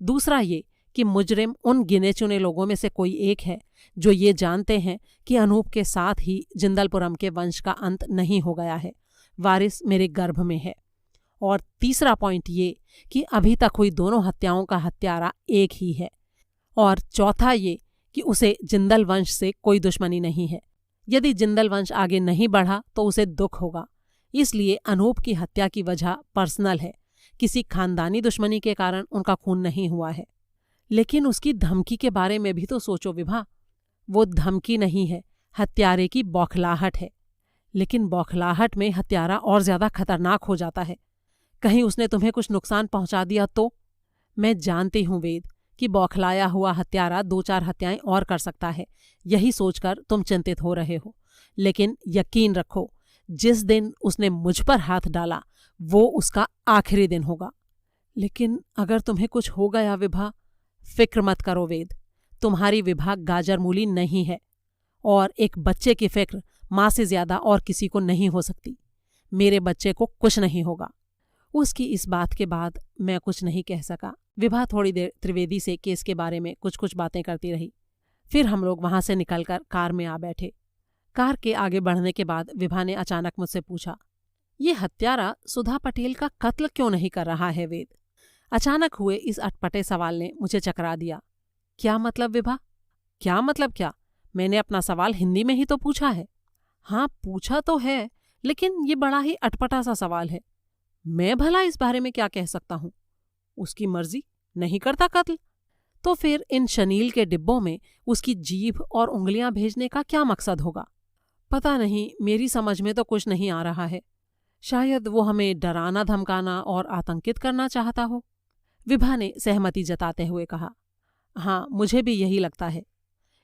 दूसरा ये कि मुजरिम उन गिने चुने लोगों में से कोई एक है जो ये जानते हैं कि अनूप के साथ ही जिंदलपुरम के वंश का अंत नहीं हो गया है, वारिस मेरे गर्भ में है। और तीसरा पॉइंट ये कि अभी तक हुई दोनों हत्याओं का हत्यारा एक ही है। और चौथा ये कि उसे जिंदल वंश से कोई दुश्मनी नहीं है। यदि जिंदल वंश आगे नहीं बढ़ा तो उसे दुख होगा, इसलिए अनूप की हत्या की वजह पर्सनल है, किसी खानदानी दुश्मनी के कारण उनका खून नहीं हुआ है। लेकिन उसकी धमकी के बारे में भी तो सोचो विभा। वो धमकी नहीं है, हत्यारे की बौखलाहट है। लेकिन बौखलाहट में हत्यारा और ज्यादा खतरनाक हो जाता है। कहीं उसने तुम्हें कुछ नुकसान पहुंचा दिया तो? मैं जानती हूं वेद कि बौखलाया हुआ हत्यारा 2-4 हत्याएं और कर सकता है, यही सोचकर तुम चिंतित हो रहे हो। लेकिन यकीन रखो, जिस दिन उसने मुझ पर हाथ डाला वो उसका आखिरी दिन होगा। लेकिन अगर तुम्हें कुछ हो गया विभा? फिक्र मत करो वेद, तुम्हारी विभा गाजर मूली नहीं है, और एक बच्चे की फिक्र माँ से ज्यादा और किसी को नहीं हो सकती। मेरे बच्चे को कुछ नहीं होगा। उसकी इस बात के बाद मैं कुछ नहीं कह सका। विभा थोड़ी देर त्रिवेदी से केस के बारे में कुछ कुछ बातें करती रही। फिर हम लोग वहां से निकलकर कार में आ बैठे। कार के आगे बढ़ने के बाद विभा ने अचानक मुझसे पूछा, ये हत्यारा सुधा पटेल का कत्ल क्यों नहीं कर रहा है वेद? अचानक हुए इस अटपटे सवाल ने मुझे चकरा दिया। क्या मतलब विभा? क्या मतलब क्या? मैंने अपना सवाल हिंदी में ही तो पूछा है। हाँ पूछा तो है, लेकिन ये बड़ा ही अटपटा सा सवाल है। मैं भला इस बारे में क्या कह सकता हूं? उसकी मर्जी, नहीं करता कत्ल तो फिर इन शनील के डिब्बों में उसकी जीभ और उंगलियां भेजने का क्या मकसद होगा? पता नहीं, मेरी समझ में तो कुछ नहीं आ रहा है। शायद वो हमें डराना धमकाना और आतंकित करना चाहता हो। विभा ने सहमति जताते हुए कहा, हाँ मुझे भी यही लगता है।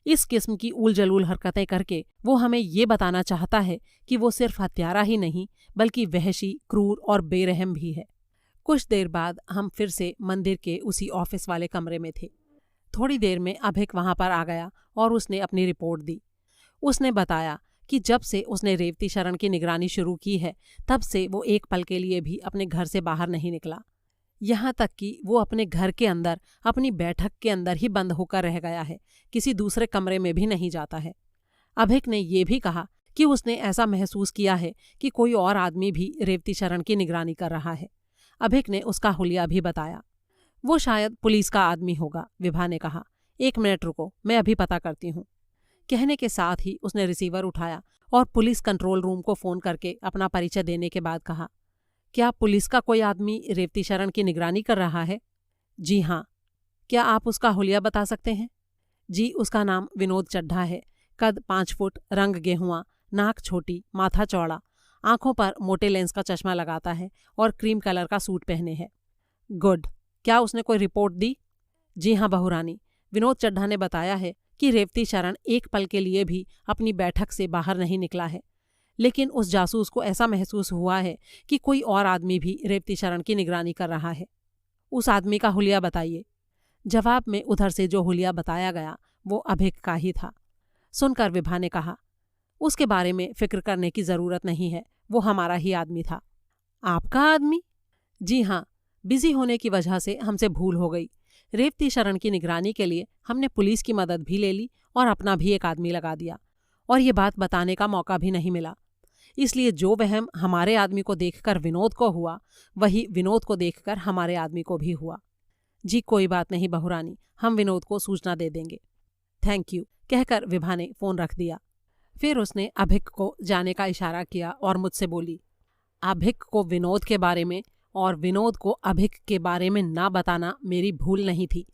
इस किस्म की उलझुल हरकतें करके वो हमें ये बताना चाहता है कि वो सिर्फ हत्यारा ही नहीं बल्कि वहशी, क्रूर और बेरहम भी है। कुछ देर बाद हम फिर से मंदिर के उसी ऑफिस वाले कमरे में थे। थोड़ी देर में अभिक वहां पर आ गया और उसने अपनी रिपोर्ट दी। उसने बताया कि जब से उसने रेवती शरण की निगरानी शुरू की है तब से वो एक पल के लिए भी अपने घर से बाहर नहीं निकला। यहाँ तक कि वो अपने घर के अंदर अपनी बैठक के अंदर ही बंद होकर रह गया है, किसी दूसरे कमरे में भी नहीं जाता है। अभिक ने ये भी कहा कि उसने ऐसा महसूस किया है कि कोई और आदमी भी रेवती शरण की निगरानी कर रहा है। अभिक ने उसका हुलिया भी बताया। वो शायद पुलिस का आदमी होगा, विभा ने कहा। 1 मिनट रुको, मैं अभी पता करती हूँ। कहने के साथ ही उसने रिसीवर उठाया और पुलिस कंट्रोल रूम को फोन करके अपना परिचय देने के बाद कहा, क्या पुलिस का कोई आदमी रेवती शरण की निगरानी कर रहा है? जी हाँ। क्या आप उसका हुलिया बता सकते हैं? जी, उसका नाम विनोद चड्ढा है। कद 5 फुट, रंग गेहुआ, नाक छोटी, माथा चौड़ा, आंखों पर मोटे लेंस का चश्मा लगाता है और क्रीम कलर का सूट पहने है। गुड। क्या उसने कोई रिपोर्ट दी? जी हाँ बहुरानी, विनोद चड्ढा ने बताया है कि रेवती शरण एक पल के लिए भी अपनी बैठक से बाहर नहीं निकला है, लेकिन उस जासूस को ऐसा महसूस हुआ है कि कोई और आदमी भी रेवती शरण की निगरानी कर रहा है। उस आदमी का हुलिया बताइए। जवाब में उधर से जो हुलिया बताया गया वो अभिक का ही था। सुनकर विभा ने कहा, उसके बारे में फिक्र करने की जरूरत नहीं है, वो हमारा ही आदमी था। आपका आदमी? जी हाँ, बिजी होने की वजह से हमसे भूल हो गई। रेवती शरण की निगरानी के लिए हमने पुलिस की मदद भी ले ली और अपना भी एक आदमी लगा दिया, और ये बात बताने का मौका भी नहीं मिला। इसलिए जो वहम हमारे आदमी को देखकर विनोद को हुआ वही विनोद को देखकर हमारे आदमी को भी हुआ। जी कोई बात नहीं बहुरानी, हम विनोद को सूचना दे देंगे। थैंक यू कहकर विभा ने फोन रख दिया। फिर उसने अभिक को जाने का इशारा किया और मुझसे बोली, अभिक को विनोद के बारे में और विनोद को अभिक के बारे में ना बताना मेरी भूल नहीं थी।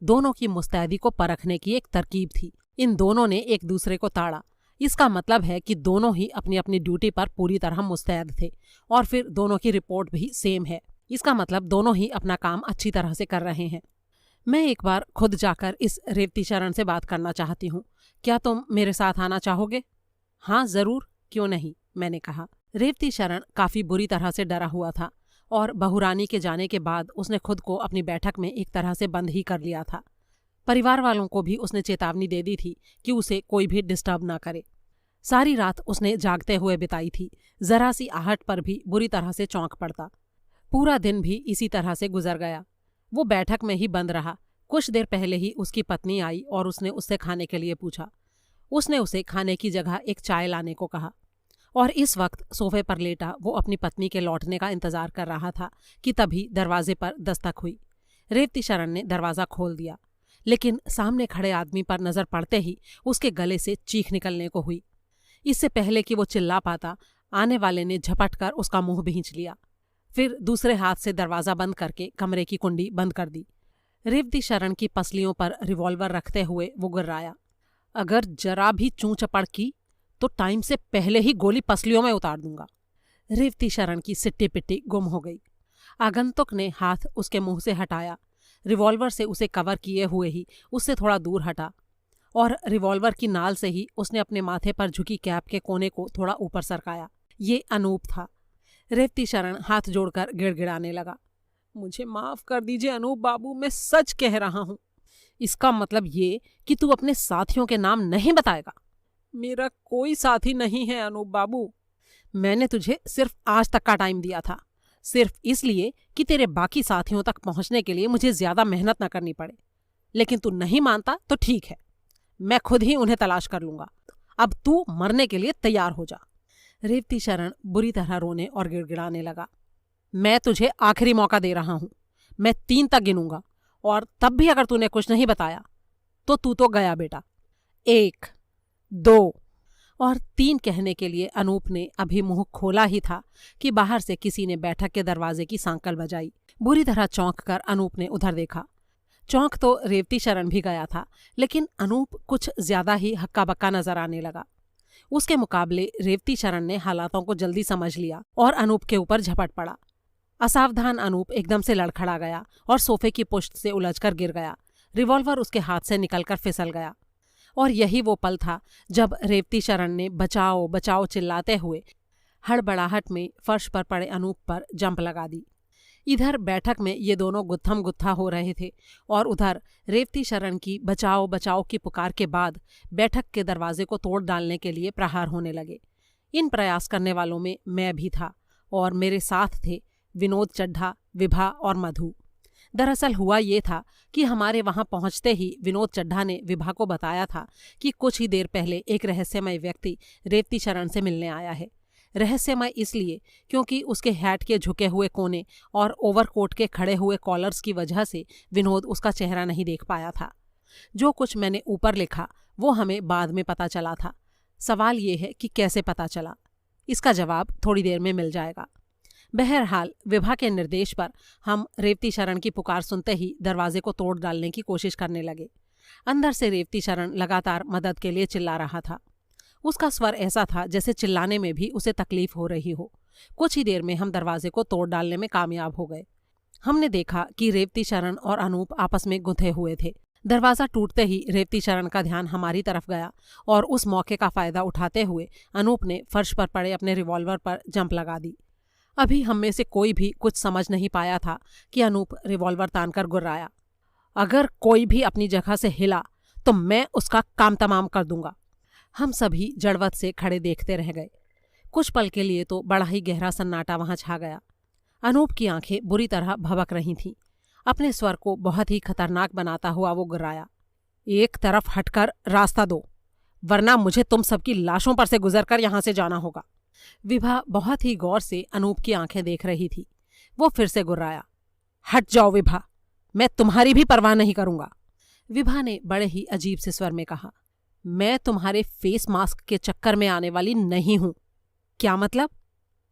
दोनों की मुस्तैदी को परखने की एक तरकीब थी। इन दोनों ने एक दूसरे को ताड़ा। इसका मतलब है कि दोनों ही अपनी अपनी ड्यूटी पर पूरी तरह मुस्तैद थे और फिर दोनों की रिपोर्ट भी सेम है। इसका मतलब दोनों ही अपना काम अच्छी तरह से कर रहे हैं। मैं एक बार खुद जाकर इस रेवती शरण से बात करना चाहती हूँ। क्या तुम मेरे साथ आना चाहोगे? हाँ जरूर, क्यों नहीं, मैंने कहा। रेवती शरण काफी बुरी तरह से डरा हुआ था और बहुरानी के जाने के बाद उसने खुद को अपनी बैठक में एक तरह से बंद ही कर लिया था। परिवार वालों को भी उसने चेतावनी दे दी थी कि उसे कोई भी डिस्टर्ब ना करे। सारी रात उसने जागते हुए बिताई थी। जरा सी आहट पर भी बुरी तरह से चौंक पड़ता। पूरा दिन भी इसी तरह से गुजर गया। वो बैठक में ही बंद रहा। कुछ देर पहले ही उसकी पत्नी आई और उसने उससे खाने के लिए पूछा। उसने उसे खाने की जगह एक चाय लाने को कहा और इस वक्त सोफे पर लेटा वो अपनी पत्नी के लौटने का इंतजार कर रहा था कि तभी दरवाजे पर दस्तक हुई। रेवती शरण ने दरवाज़ा खोल दिया, लेकिन सामने खड़े आदमी पर नजर पड़ते ही उसके गले से चीख निकलने को हुई। इससे पहले कि वो चिल्ला पाता, आने वाले ने झपट कर उसका मुंह भींच लिया। फिर दूसरे हाथ से दरवाज़ा बंद करके कमरे की कुंडी बंद कर दी। रेवती शरण की पसलियों पर रिवॉल्वर रखते हुए वो गुर्राया, अगर जरा भी चूं चपड़ की तो टाइम से पहले ही गोली पसलियों में उतार दूंगा। रेवती शरण की सिट्टी पिट्टी गुम हो गई। आगंतुक ने हाथ उसके मुंह से हटाया। रिवॉल्वर से उसे कवर किए हुए ही उससे थोड़ा दूर हटा और रिवॉल्वर की नाल से ही उसने अपने माथे पर झुकी कैप के कोने को थोड़ा ऊपर सरकाया। ये अनूप था। रेवती शरण हाथ जोड़कर गिड़गिड़ाने लगा, मुझे माफ कर दीजिए अनूप बाबू, मैं सच कह रहा हूं। इसका मतलब ये कि तू अपने साथियों के नाम नहीं बताएगा? मेरा कोई साथी नहीं है अनूप बाबू। मैंने तुझे सिर्फ आज तक का टाइम दिया था, सिर्फ इसलिए कि तेरे बाकी साथियों तक पहुंचने के लिए मुझे ज्यादा मेहनत न करनी पड़े। लेकिन तू नहीं मानता तो ठीक है, मैं खुद ही उन्हें तलाश कर लूंगा। अब तू मरने के लिए तैयार हो जा। रेवती शरण बुरी तरह रोने और गिड़गिड़ाने लगा। मैं तुझे आखिरी मौका दे रहा हूं। मैं 3 तक गिनूंगा और तब भी अगर तूने कुछ नहीं बताया तो तू तो गया बेटा। 1, 2 और 3 कहने के लिए अनूप ने अभी मुंह खोला ही था कि बाहर से किसी ने बैठक के दरवाजे की सांकल बजाई। बुरी तरह चौंक कर अनूप ने उधर देखा। चौंक तो रेवती शरण भी गया था, लेकिन अनूप कुछ ज्यादा ही हक्का बक्का नजर आने लगा। उसके मुकाबले रेवती शरण ने हालातों को जल्दी समझ लिया और अनूप के ऊपर झपट पड़ा। असावधान अनूप एकदम से लड़खड़ा गया और सोफे की पुश्त से उलझकर गिर गया। रिवॉल्वर उसके हाथ से निकलकर फिसल गया और यही वो पल था जब रेवती शरण ने बचाओ बचाओ चिल्लाते हुए हड़बड़ाहट में फर्श पर पड़े अनूप पर जंप लगा दी। इधर बैठक में ये दोनों गुत्थम गुत्था हो रहे थे और उधर रेवती शरण की बचाओ बचाओ की पुकार के बाद बैठक के दरवाजे को तोड़ डालने के लिए प्रहार होने लगे। इन प्रयास करने वालों में मैं भी था और मेरे साथ थे विनोद चड्ढा, विभा और मधु। दरअसल हुआ ये था कि हमारे वहां पहुंचते ही विनोद चड्ढा ने विभा को बताया था कि कुछ ही देर पहले एक रहस्यमय व्यक्ति रेवती शरण से मिलने आया है। रहस्यमय इसलिए क्योंकि उसके हैट के झुके हुए कोने और ओवरकोट के खड़े हुए कॉलर्स की वजह से विनोद उसका चेहरा नहीं देख पाया था। जो कुछ मैंने ऊपर लिखा वो हमें बाद में पता चला था। सवाल ये है कि कैसे पता चला, इसका जवाब थोड़ी देर में मिल जाएगा। बहरहाल विभा के निर्देश पर हम रेवती शरण की पुकार सुनते ही दरवाजे को तोड़ डालने की कोशिश करने लगे। अंदर से रेवती शरण लगातार मदद के लिए चिल्ला रहा था। उसका स्वर ऐसा था जैसे चिल्लाने में भी उसे तकलीफ हो रही हो। कुछ ही देर में हम दरवाजे को तोड़ डालने में कामयाब हो गए। हमने देखा कि रेवती शरण और अनूप आपस में गुंथे हुए थे। दरवाज़ा टूटते ही रेवती शरण का ध्यान हमारी तरफ गया और उस मौके का फायदा उठाते हुए अनूप ने फर्श पर पड़े अपने रिवॉल्वर पर जंप लगा दी। अभी हम में से कोई भी कुछ समझ नहीं पाया था कि अनूप रिवॉल्वर तानकर गुर्राया, अगर कोई भी अपनी जगह से हिला तो मैं उसका काम तमाम कर दूंगा। हम सभी जड़वत से खड़े देखते रह गए। कुछ पल के लिए तो बड़ा ही गहरा सन्नाटा वहां छा गया। अनूप की आंखें बुरी तरह भभक रही थीं। अपने स्वर को बहुत ही खतरनाक बनाता हुआ वो गुर्राया, एक तरफ हटकर रास्ता दो, वरना मुझे तुम सबकी लाशों पर से गुजरकर यहां से जाना होगा। विभा बहुत ही गौर से अनूप की आंखें देख रही थी। वो फिर से गुर्राया, हट जाओ विभा, मैं तुम्हारी भी परवाह नहीं करूंगा। विभा ने बड़े ही अजीब से स्वर में कहा, मैं तुम्हारे फेस मास्क के चक्कर में आने वाली नहीं हूं। क्या मतलब?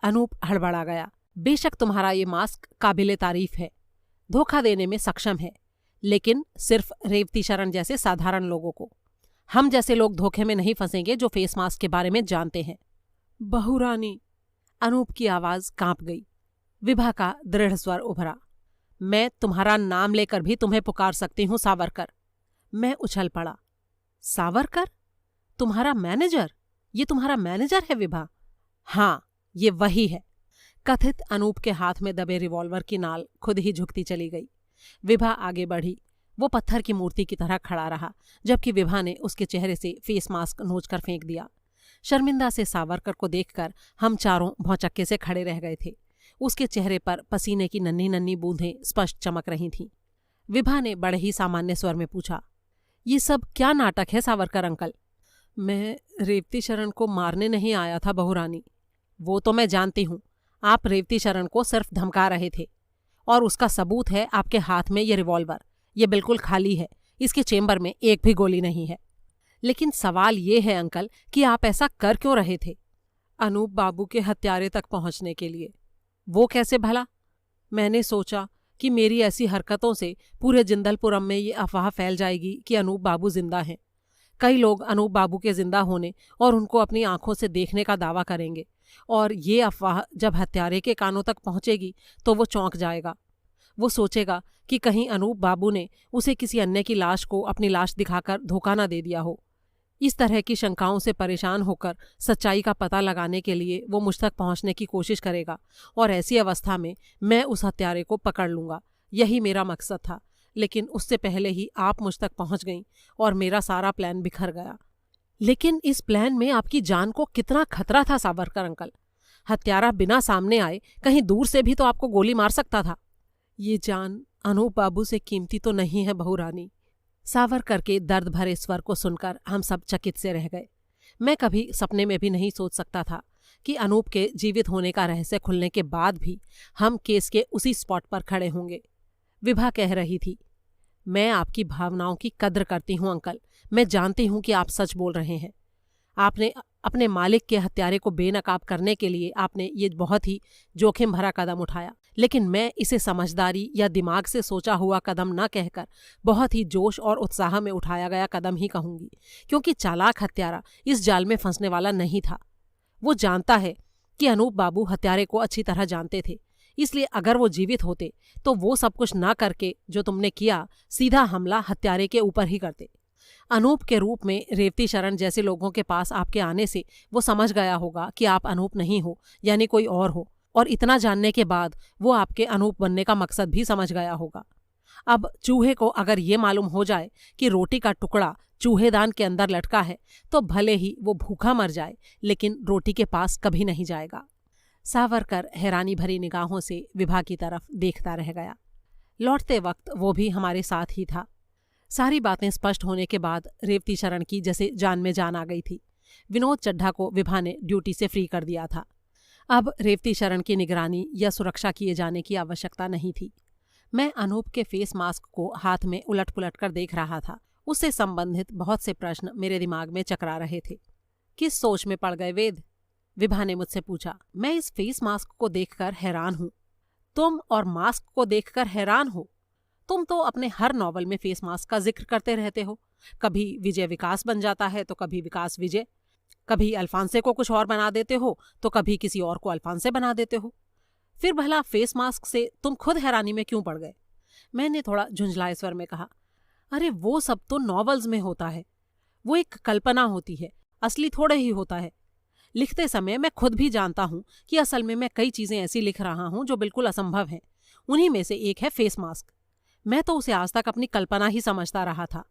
अनूप हड़बड़ा गया। बेशक तुम्हारा ये मास्क काबिले तारीफ है, धोखा देने में सक्षम है, लेकिन सिर्फ रेवती शरण जैसे साधारण लोगों को। हम जैसे लोग धोखे में नहीं फंसेंगे जो फेस मास्क के बारे में जानते हैं। बहू रानी, अनूप की आवाज कांप गई। विभा का दृढ़ स्वर उभरा। मैं तुम्हारा नाम लेकर भी तुम्हें पुकार सकती हूं सावरकर। मैं उछल पड़ा। सावरकर? तुम्हारा मैनेजर? ये तुम्हारा मैनेजर है विभा? हाँ, ये वही है। कथित अनूप के हाथ में दबे रिवॉल्वर की नाल खुद ही झुकती चली गई। विभा आगे बढ़ी। वो पत्थर की मूर्ति की तरह खड़ा रहा, जबकि विभा ने उसके चेहरे से फेस मास्क नोचकर फेंक दिया। शर्मिंदा से सावरकर को देखकर हम चारों भौचक्के से खड़े रह गए थे। उसके चेहरे पर पसीने की नन्ही नन्ही बूंदें स्पष्ट चमक रही थीं। विभा ने बड़े ही सामान्य स्वर में पूछा, ये सब क्या नाटक है सावरकर अंकल? मैं रेवती शरण को मारने नहीं आया था बहू रानी। वो तो मैं जानती हूँ। आप रेवती शरण को सिर्फ धमका रहे थे, और उसका सबूत है आपके हाथ में ये रिवॉल्वर। ये बिल्कुल खाली है, इसके चेम्बर में एक भी गोली नहीं है। लेकिन सवाल ये है अंकल कि आप ऐसा कर क्यों रहे थे? अनूप बाबू के हत्यारे तक पहुंचने के लिए। वो कैसे भला? मैंने सोचा कि मेरी ऐसी हरकतों से पूरे जिंदलपुरम में ये अफवाह फैल जाएगी कि अनूप बाबू जिंदा हैं। कई लोग अनूप बाबू के जिंदा होने और उनको अपनी आंखों से देखने का दावा करेंगे, और ये अफवाह जब हत्यारे के कानों तक पहुंचेगी तो वो चौंक जाएगा। वो सोचेगा कि कहीं अनूप बाबू ने उसे किसी अन्य की लाश को अपनी लाश दिखाकर धोखा न दे दिया हो। इस तरह की शंकाओं से परेशान होकर सच्चाई का पता लगाने के लिए वो मुझ तक पहुंचने की कोशिश करेगा, और ऐसी अवस्था में मैं उस हत्यारे को पकड़ लूंगा। यही मेरा मकसद था, लेकिन उससे पहले ही आप मुझ तक पहुंच गईं और मेरा सारा प्लान बिखर गया। लेकिन इस प्लान में आपकी जान को कितना खतरा था सावरकर अंकल। हत्यारा बिना सामने आए कहीं दूर से भी तो आपको गोली मार सकता था। ये जान अनूप बाबू से कीमती तो नहीं है बहू रानी। सावरकर के दर्द भरे स्वर को सुनकर हम सब चकित से रह गए। मैं कभी सपने में भी नहीं सोच सकता था कि अनूप के जीवित होने का रहस्य खुलने के बाद भी हम केस के उसी स्पॉट पर खड़े होंगे। विभा कह रही थी, मैं आपकी भावनाओं की कद्र करती हूँ अंकल। मैं जानती हूँ कि आप सच बोल रहे हैं। आपने अपने मालिक के हत्यारे को बेनकाब करने के लिए आपने ये बहुत ही जोखिम भरा कदम उठाया, लेकिन मैं इसे समझदारी या दिमाग से सोचा हुआ कदम न कहकर बहुत ही जोश और उत्साह में उठाया गया कदम ही कहूंगी, क्योंकि चालाक हत्यारा इस जाल में फंसने वाला नहीं था। वो जानता है कि अनूप बाबू हत्यारे को अच्छी तरह जानते थे, इसलिए अगर वो जीवित होते तो वो सब कुछ ना करके जो तुमने किया, सीधा हमला हत्यारे के ऊपर ही करते। अनूप के रूप में रेवती शरण जैसे लोगों के पास आपके आने से वो समझ गया होगा कि आप अनूप नहीं हो, यानी कोई और हो, और इतना जानने के बाद वो आपके अनूप बनने का मकसद भी समझ गया होगा। अब चूहे को अगर ये मालूम हो जाए कि रोटी का टुकड़ा चूहेदान के अंदर लटका है, तो भले ही वो भूखा मर जाए, लेकिन रोटी के पास कभी नहीं जाएगा। सावरकर हैरानी भरी निगाहों से विभा की तरफ देखता रह गया। लौटते वक्त वो भी हमारे साथ ही था। सारी बातें स्पष्ट होने के बाद रेवती शरण की जैसे जान में जान आ गई थी। विनोद चड्ढा को विभा ने ड्यूटी से फ्री कर दिया था। अब रेवती शरण की निगरानी या सुरक्षा किए जाने की आवश्यकता नहीं थी। मैं अनूप के फेस मास्क को हाथ में उलट पुलट कर देख रहा था। उससे संबंधित बहुत से प्रश्न मेरे दिमाग में चकरा रहे थे। किस सोच में पड़ गए वेद? विभा ने मुझसे पूछा। मैं इस फेस मास्क को देखकर हैरान हूँ। तुम और मास्क को देखकर हैरान हो? तुम तो अपने हर नॉवल में फेस मास्क का जिक्र करते रहते हो। कभी विजय विकास बन जाता है तो कभी विकास विजय, कभी अल्फांसे को कुछ और बना देते हो तो कभी किसी और को अल्फांसे बना देते हो। फिर भला फेस मास्क से तुम खुद हैरानी में क्यों पड़ गए? मैंने थोड़ा झुंझलाए स्वर में कहा, अरे वो सब तो नॉवेल्स में होता है, वो एक कल्पना होती है, असली थोड़े ही होता है। लिखते समय मैं खुद भी जानता हूँ कि असल में मैं कई चीजें ऐसी लिख रहा हूँ जो बिल्कुल असंभव हैं। उन्हीं में से एक है फेस मास्क। मैं तो उसे आज तक अपनी कल्पना ही समझता रहा था,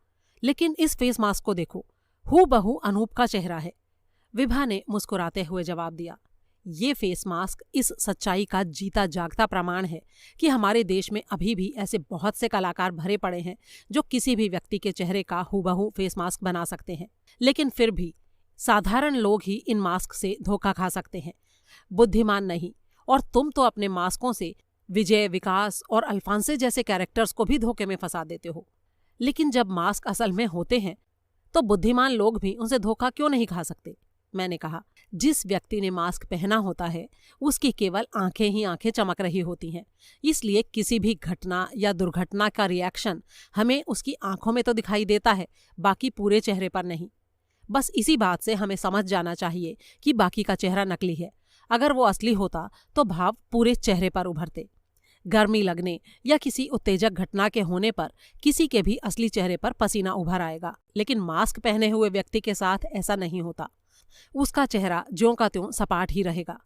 लेकिन इस फेस मास्क को देखो, हूबहू अनूप का चेहरा है। विभा ने मुस्कुराते हुए जवाब दिया, ये फेस मास्क इस सच्चाई का जीता जागता प्रमाण है कि हमारे देश में अभी भी ऐसे बहुत से कलाकार भरे पड़े हैं जो किसी भी व्यक्ति के चेहरे का हूबहू फेस मास्क बना सकते हैं, लेकिन फिर भी साधारण लोग ही इन मास्क से धोखा खा सकते हैं, बुद्धिमान नहीं। और तुम तो अपने मास्कों से विजय, विकास और अल्फांसे जैसे कैरेक्टर्स को भी धोखे में फंसा देते हो। लेकिन जब मास्क असल में होते हैं तो बुद्धिमान लोग भी उनसे धोखा क्यों नहीं खा सकते? मैंने कहा। जिस व्यक्ति ने मास्क पहना होता है उसकी केवल आंखें ही आंखें चमक रही होती हैं, इसलिए किसी भी घटना या दुर्घटना का रिएक्शन हमें उसकी आंखों में तो दिखाई देता है, बाकी पूरे चेहरे पर नहीं। बस इसी बात से हमें समझ जाना चाहिए कि बाकी का चेहरा नकली है। अगर वो असली होता तो भाव पूरे चेहरे पर उभरते। गर्मी लगने या किसी उत्तेजक घटना के होने पर किसी के भी असली चेहरे पर पसीना उभर आएगा, लेकिन मास्क पहने हुए व्यक्ति के साथ ऐसा नहीं होता। उसका चेहरा ज्यों का त्यों सपाट ही रहेगा।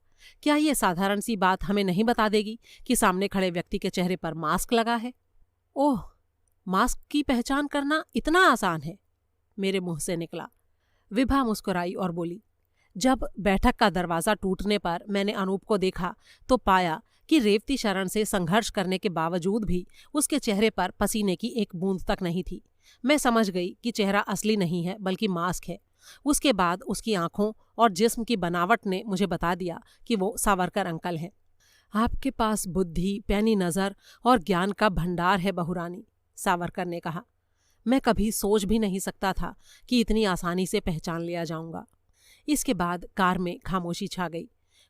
क्या ये साधारण सी बात हमें नहीं बता देगी कि सामने खड़े व्यक्ति के चेहरे पर मास्क लगा है? ओह, मास्क की पहचान करना इतना आसान है, मेरे मुंह से निकला। विभा मुस्कुराई और बोली, जब बैठक का दरवाजा टूटने पर मैंने अनूप को देखा तो पाया कि रेवती शरण से संघर्ष करने के बावजूद भी उसके चेहरे पर पसीने की एक बूंद तक नहीं थी। मैं समझ गई कि चेहरा असली नहीं है बल्कि मास्क है। उसके बाद उसकी आंखों और जिस्म की बनावट ने मुझे बता दिया कि वो सावरकर अंकल हैं। आपके पास बुद्धि, पैनी नज़र और ज्ञान का भंडार है बहुरानी, सावरकर ने कहा। मैं कभी सोच भी नहीं सकता था कि इतनी आसानी से पहचान लिया जाऊंगा। इसके बाद कार में खामोशी छा गई।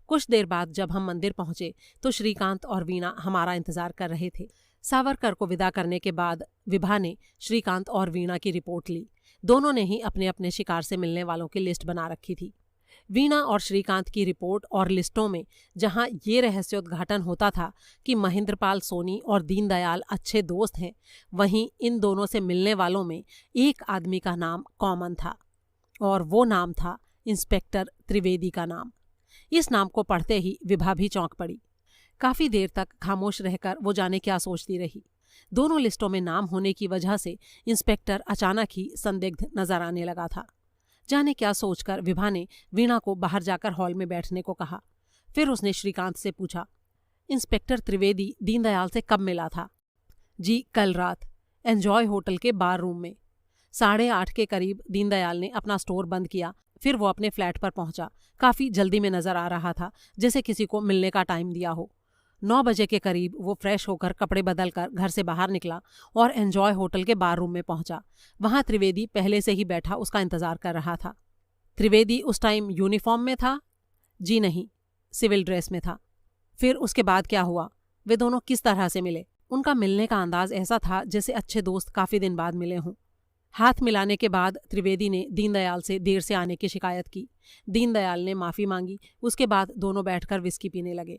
कुछ देर बाद जब हम मंदिर पहुंचे तो श्रीकांत और वीणा हमारा इंतजार कर रहे थे। सावरकर को विदा करने के बाद विभा ने श्रीकांत और वीणा की रिपोर्ट ली। दोनों ने ही अपने अपने शिकार से मिलने वालों की लिस्ट बना रखी थी। वीणा और श्रीकांत की रिपोर्ट और लिस्टों में जहां ये रहस्योद्घाटन होता था कि महेंद्रपाल सोनी और दीनदयाल अच्छे दोस्त हैं, वहीं इन दोनों से मिलने वालों में एक आदमी का नाम कॉमन था और वो नाम था इंस्पेक्टर त्रिवेदी का नाम। इस नाम को पढ़ते ही विभा भी चौंक पड़ी। काफी देर तक खामोश रहकर वो जाने क्या सोचती रही। दोनों लिस्टों में नाम होने की वजह से इंस्पेक्टर अचानक ही संदिग्ध नजर आने लगा था। जाने क्या सोचकर विभा ने वीणा को बाहर जाकर हॉल में बैठने को कहा। फिर उसने श्रीकांत से पूछा, इंस्पेक्टर त्रिवेदी दीनदयाल से कब मिला था? जी, कल रात एंजॉय होटल के बार रूम में। 8:30 के करीब दीनदयाल ने अपना स्टोर बंद किया, फिर वो अपने फ्लैट पर पहुंचा। काफी जल्दी में नजर आ रहा था, जैसे किसी को मिलने का टाइम दिया हो। 9 बजे के करीब वो फ्रेश होकर कपड़े बदलकर घर से बाहर निकला और एंजॉय होटल के बार रूम में पहुंचा। वहां त्रिवेदी पहले से ही बैठा उसका इंतजार कर रहा था। त्रिवेदी उस टाइम यूनिफॉर्म में था? जी नहीं, सिविल ड्रेस में था। फिर उसके बाद क्या हुआ? वे दोनों किस तरह से मिले? उनका मिलने का अंदाज ऐसा था जैसे अच्छे दोस्त काफी दिन बाद मिले हों। हाथ मिलाने के बाद त्रिवेदी ने दीनदयाल से देर से आने की शिकायत की। दीनदयाल ने माफी मांगी। उसके बाद दोनों बैठकर विस्की पीने लगे।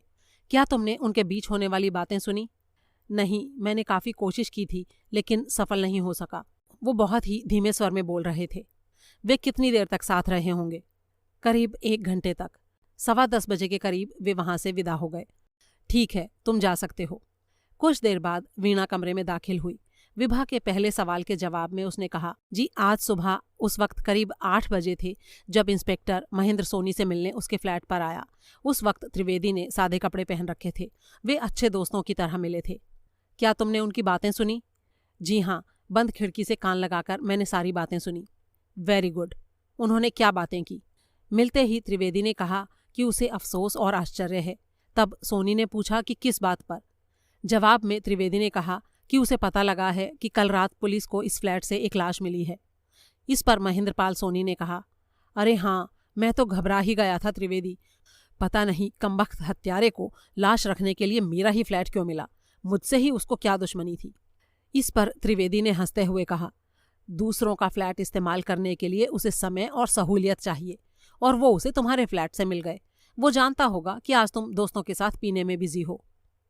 क्या तुमने उनके बीच होने वाली बातें सुनी? नहीं, मैंने काफी कोशिश की थी लेकिन सफल नहीं हो सका। वो बहुत ही धीमे स्वर में बोल रहे थे। वे कितनी देर तक साथ रहे होंगे? करीब 1 घंटे तक। 10:15 बजे के करीब वे वहां से विदा हो गए। ठीक है, तुम जा सकते हो। कुछ देर बाद वीणा कमरे में दाखिल हुई। विभा के पहले सवाल के जवाब में उसने कहा, जी आज सुबह उस वक्त करीब 8 बजे थे जब इंस्पेक्टर महेंद्र सोनी से मिलने उसके फ्लैट पर आया। उस वक्त त्रिवेदी ने सादे कपड़े पहन रखे थे। वे अच्छे दोस्तों की तरह मिले थे। क्या तुमने उनकी बातें सुनी? जी हाँ, बंद खिड़की से कान लगाकर मैंने सारी बातें सुनी। Very good. उन्होंने क्या बातें की? मिलते ही त्रिवेदी ने कहा कि उसे अफसोस और आश्चर्य है। तब सोनी ने पूछा कि किस बात पर? जवाब में त्रिवेदी ने कहा कि उसे पता लगा है कि कल रात पुलिस को इस फ्लैट से एक लाश मिली है। इस पर महेंद्रपाल सोनी ने कहा, अरे हाँ, मैं तो घबरा ही गया था त्रिवेदी। पता नहीं कमबख्त हत्यारे को लाश रखने के लिए मेरा ही फ्लैट क्यों मिला। मुझसे ही उसको क्या दुश्मनी थी? इस पर त्रिवेदी ने हंसते हुए कहा, दूसरों का फ्लैट इस्तेमाल करने के लिए उसे समय और सहूलियत चाहिए और वो उसे तुम्हारे फ्लैट से मिल गए। वो जानता होगा कि आज तुम दोस्तों के साथ पीने में बिजी हो।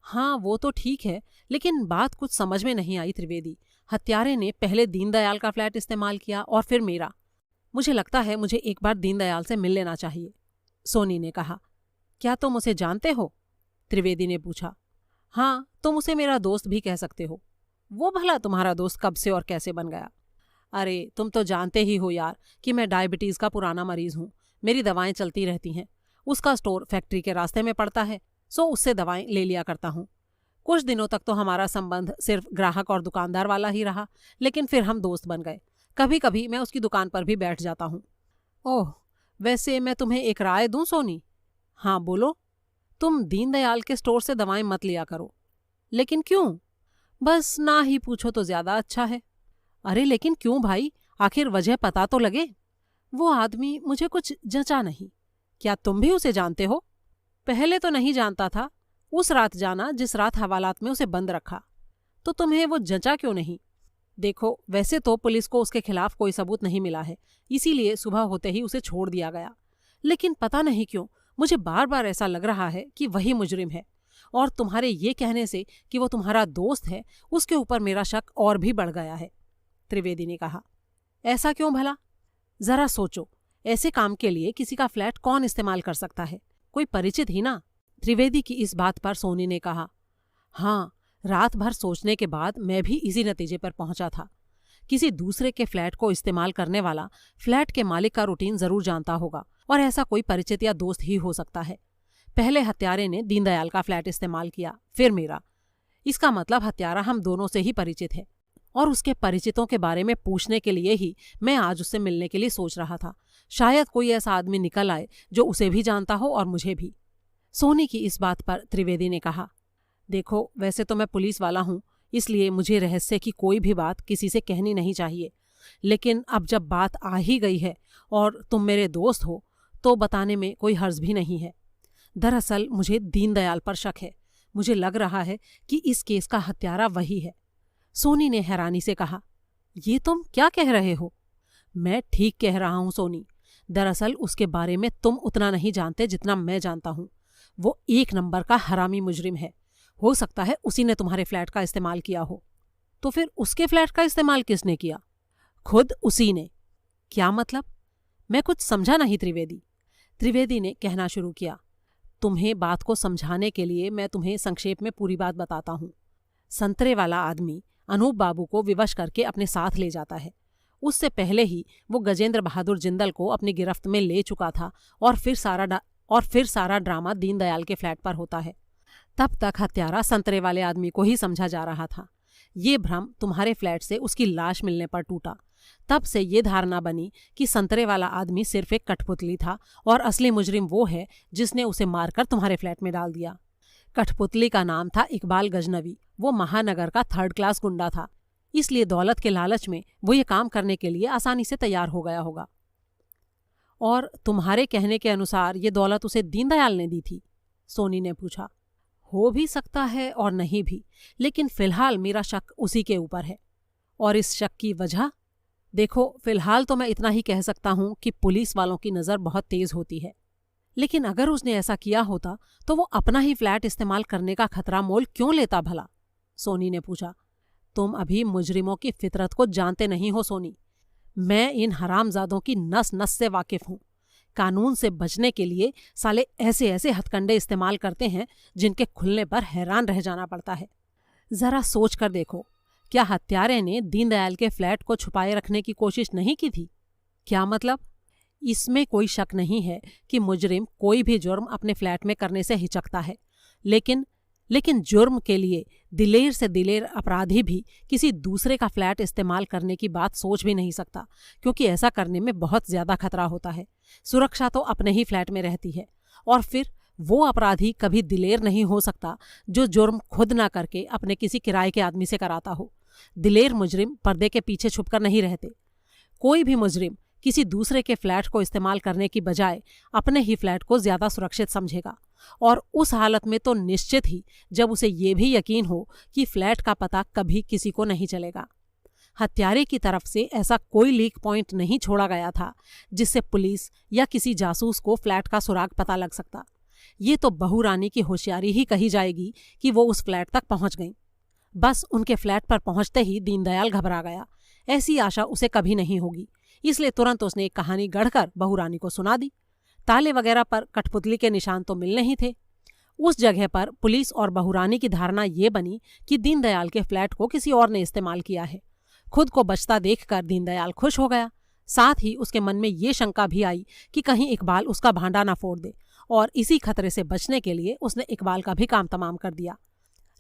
हाँ, वो तो ठीक है, लेकिन बात कुछ समझ में नहीं आई त्रिवेदी। हत्यारे ने पहले दीनदयाल का फ्लैट इस्तेमाल किया और फिर मेरा। मुझे लगता है मुझे एक बार दीनदयाल से मिल लेना चाहिए। सोनी ने कहा, क्या तुम उसे जानते हो? त्रिवेदी ने पूछा। हाँ, तुम उसे मेरा दोस्त भी कह सकते हो। वो भला तुम्हारा दोस्त कब से और कैसे बन गया? अरे तुम तो जानते ही हो यार कि मैं डायबिटीज़ का पुराना मरीज हूँ। मेरी दवाएं चलती रहती हैं। उसका स्टोर फैक्ट्री के रास्ते में पड़ता है, सो उससे दवाएं ले लिया करता हूँ। कुछ दिनों तक तो हमारा संबंध सिर्फ ग्राहक और दुकानदार वाला ही रहा, लेकिन फिर हम दोस्त बन गए। कभी कभी मैं उसकी दुकान पर भी बैठ जाता हूँ। ओह, वैसे मैं तुम्हें एक राय दूं सोनी? हाँ बोलो। तुम दीनदयाल के स्टोर से दवाएं मत लिया करो। लेकिन क्यों? बस ना ही पूछो तो ज्यादा अच्छा है। अरे लेकिन क्यों भाई, आखिर वजह पता तो लगे। वो आदमी मुझे कुछ जचा नहीं। क्या तुम भी उसे जानते हो? पहले तो नहीं जानता था, उस रात जाना जिस रात हवालात में उसे बंद रखा। तो तुम्हें वो जंचा क्यों नहीं? देखो, वैसे तो पुलिस को उसके खिलाफ कोई सबूत नहीं मिला है, इसीलिए सुबह होते ही उसे छोड़ दिया गया। लेकिन पता नहीं क्यों मुझे बार बार ऐसा लग रहा है कि वही मुजरिम है, और तुम्हारे ये कहने से कि वो तुम्हारा दोस्त है, उसके ऊपर मेरा शक और भी बढ़ गया है। त्रिवेदी ने कहा। ऐसा क्यों भला? जरा सोचो, ऐसे काम के लिए किसी का फ्लैट कौन इस्तेमाल कर सकता है? कोई परिचित ही ना। त्रिवेदी की इस बात पर सोनी ने कहा, हाँ, रात भर सोचने के बाद मैं भी इसी नतीजे पर पहुंचा था। किसी दूसरे के फ्लैट को इस्तेमाल करने वाला फ्लैट के मालिक का रूटीन जरूर जानता होगा, और ऐसा कोई परिचित या दोस्त ही हो सकता है। पहले हत्यारे ने दीनदयाल का फ्लैट इस्तेमाल किया, फिर मेरा। इसका मतलब हत्यारा हम दोनों से ही परिचित है, और उसके परिचितों के बारे में पूछने के लिए ही मैं आज उससे मिलने के लिए सोच रहा था। शायद कोई ऐसा आदमी निकल आए जो उसे भी जानता हो और मुझे भी। सोनी की इस बात पर त्रिवेदी ने कहा, देखो, वैसे तो मैं पुलिस वाला हूं, इसलिए मुझे रहस्य की कोई भी बात किसी से कहनी नहीं चाहिए, लेकिन अब जब बात आ ही गई है और तुम मेरे दोस्त हो, तो बताने में कोई हर्ज भी नहीं है। दरअसल मुझे दीनदयाल पर शक है। मुझे लग रहा है कि इस केस का हत्यारा वही है। सोनी ने हैरानी से कहा, ये तुम क्या कह रहे हो? मैं ठीक कह रहा हूं सोनी। दरअसल उसके बारे में तुम उतना नहीं जानते जितना मैं जानता हूं। वो एक नंबर का हरामी मुजरिम है। हो सकता है उसी ने तुम्हारे फ्लैट का इस्तेमाल किया हो। तो फिर उसके फ्लैट का इस्तेमाल किसने किया? खुद उसी ने। क्या मतलब? मैं कुछ समझा नहीं त्रिवेदी। त्रिवेदी ने कहना शुरू किया, तुम्हें बात को समझाने के लिए मैं तुम्हें संक्षेप में पूरी बात बताता हूं। संतरे वाला आदमी अनूप बाबू को विवश करके अपने साथ ले जाता है। उससे पहले ही वो गजेंद्र बहादुर जिंदल को अपनी गिरफ्त में ले चुका था, और फिर सारा ड्रामा दीनदयाल के फ्लैट पर होता है। तब तक हत्यारा संतरे वाले आदमी को ही समझा जा रहा था। ये भ्रम तुम्हारे फ्लैट से उसकी लाश मिलने पर टूटा। तब से ये धारणा बनी कि संतरे वाला आदमी सिर्फ एक कठपुतली था, और असली मुजरिम वो है जिसने उसे मारकर तुम्हारे फ्लैट में डाल दिया। कठपुतली का नाम था इकबाल गजनवी। वो महानगर का 3rd क्लास गुंडा था, इसलिए दौलत के लालच में वो ये काम करने के लिए आसानी से तैयार हो गया होगा। और तुम्हारे कहने के अनुसार ये दौलत उसे दीनदयाल ने दी थी? सोनी ने पूछा। हो भी सकता है और नहीं भी, लेकिन फिलहाल मेरा शक उसी के ऊपर है। और इस शक की वजह? देखो, फिलहाल तो मैं इतना ही कह सकता हूं कि पुलिस वालों की नज़र बहुत तेज होती है। लेकिन अगर उसने ऐसा किया होता तो वो अपना ही फ्लैट इस्तेमाल करने का खतरा मोल क्यों लेता भला? सोनी ने पूछा। तुम अभी मुजरिमों की फितरत को जानते नहीं हो सोनी। मैं इन हरामजादों की नस नस से वाकिफ हूं। कानून से बचने के लिए साले ऐसे ऐसे हथकंडे इस्तेमाल करते हैं जिनके खुलने पर हैरान रह जाना पड़ता है। जरा सोच कर देखो, क्या हत्यारे ने दीनदयाल के फ्लैट को छुपाए रखने की कोशिश नहीं की थी? क्या मतलब? इसमें कोई शक नहीं है कि मुजरिम कोई भी जुर्म अपने फ्लैट में करने से हिचकता है, लेकिन जुर्म के लिए दिलेर से दिलेर अपराधी भी किसी दूसरे का फ्लैट इस्तेमाल करने की बात सोच भी नहीं सकता, क्योंकि ऐसा करने में बहुत ज्यादा खतरा होता है। सुरक्षा तो अपने ही फ्लैट में रहती है, और फिर वो अपराधी कभी दिलेर नहीं हो सकता जो जुर्म खुद ना करके अपने किसी किराए के आदमी से कराता हो। दिलेर मुजरिम पर्दे के पीछे छुपकर नहीं रहते। कोई भी मुजरिम किसी दूसरे के फ्लैट को इस्तेमाल करने की बजाय अपने ही फ्लैट को ज्यादा सुरक्षित समझेगा, और उस हालत में तो निश्चित ही जब उसे ये भी यकीन हो कि फ्लैट का पता कभी किसी को नहीं चलेगा। हत्यारे की तरफ से ऐसा कोई लीक पॉइंट नहीं छोड़ा गया था जिससे पुलिस या किसी जासूस को फ्लैट का सुराग पता लग सकता। ये तो बहू रानी की होशियारी ही कही जाएगी कि वो उस फ्लैट तक पहुंच गई। बस उनके फ्लैट पर पहुंचते ही दीनदयाल घबरा गया। ऐसी आशा उसे कभी नहीं होगी, इसलिए तुरंत उसने एक कहानी गढ़कर बहू रानी को सुना दी। ताले वगैरह पर कठपुतली के निशान तो मिलने ही थे। उस जगह पर पुलिस और बहू रानी की धारणा ये बनी कि दीनदयाल के फ्लैट को किसी और ने इस्तेमाल किया है। खुद को बचता देखकर दीनदयाल खुश हो गया। साथ ही उसके मन में ये शंका भी आई कि कहीं इकबाल उसका भांडा ना फोड़ दे, और इसी खतरे से बचने के लिए उसने इकबाल का भी काम तमाम कर दिया।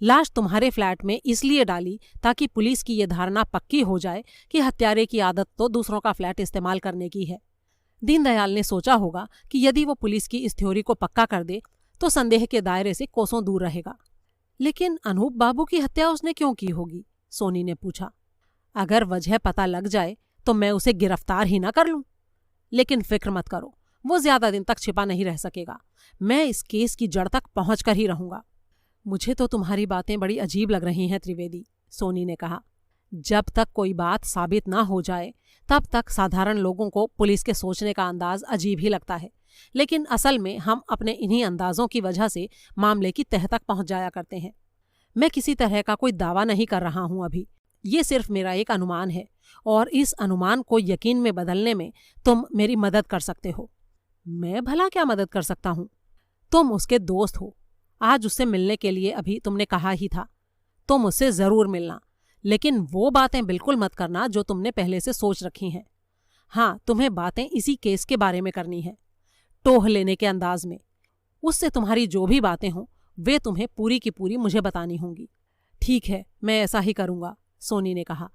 लाश तुम्हारे फ्लैट में इसलिए डाली ताकि पुलिस की ये धारणा पक्की हो जाए कि हत्यारे की आदत तो दूसरों का फ्लैट इस्तेमाल करने की है। दीनदयाल ने सोचा होगा कि यदि वो पुलिस की इस थ्योरी को पक्का कर दे तो संदेह के दायरे से कोसों दूर रहेगा। लेकिन अनूप बाबू की हत्या उसने क्यों की होगी? सोनी ने पूछा। अगर वजह पता लग जाए तो मैं उसे गिरफ्तार ही ना कर लूं। लेकिन फिक्र मत करो, वो ज्यादा दिन तक छिपा नहीं रह सकेगा। मैं इस केस की जड़ तक पहुंच कर ही रहूंगा। मुझे तो तुम्हारी बातें बड़ी अजीब लग रही हैं त्रिवेदी, सोनी ने कहा। जब तक कोई बात साबित ना हो जाए तब तक साधारण लोगों को पुलिस के सोचने का अंदाज अजीब ही लगता है, लेकिन असल में हम अपने इन्हीं अंदाजों की वजह से मामले की तह तक पहुंच जाया करते हैं। मैं किसी तरह का कोई दावा नहीं कर रहा हूं अभी, ये सिर्फ मेरा एक अनुमान है और इस अनुमान को यकीन में बदलने में तुम मेरी मदद कर सकते हो। मैं भला क्या मदद कर सकता हूं? तुम उसके दोस्त हो, आज उससे मिलने के लिए अभी तुमने कहा ही था। तुम उससे जरूर मिलना, लेकिन वो बातें बिल्कुल मत करना जो तुमने पहले से सोच रखी हैं। हाँ, तुम्हें बातें इसी केस के बारे में करनी है, टोह लेने के अंदाज में। उससे तुम्हारी जो भी बातें हों वे तुम्हें पूरी की पूरी मुझे बतानी होंगी। ठीक है, मैं ऐसा ही करूंगा, सोनी ने कहा।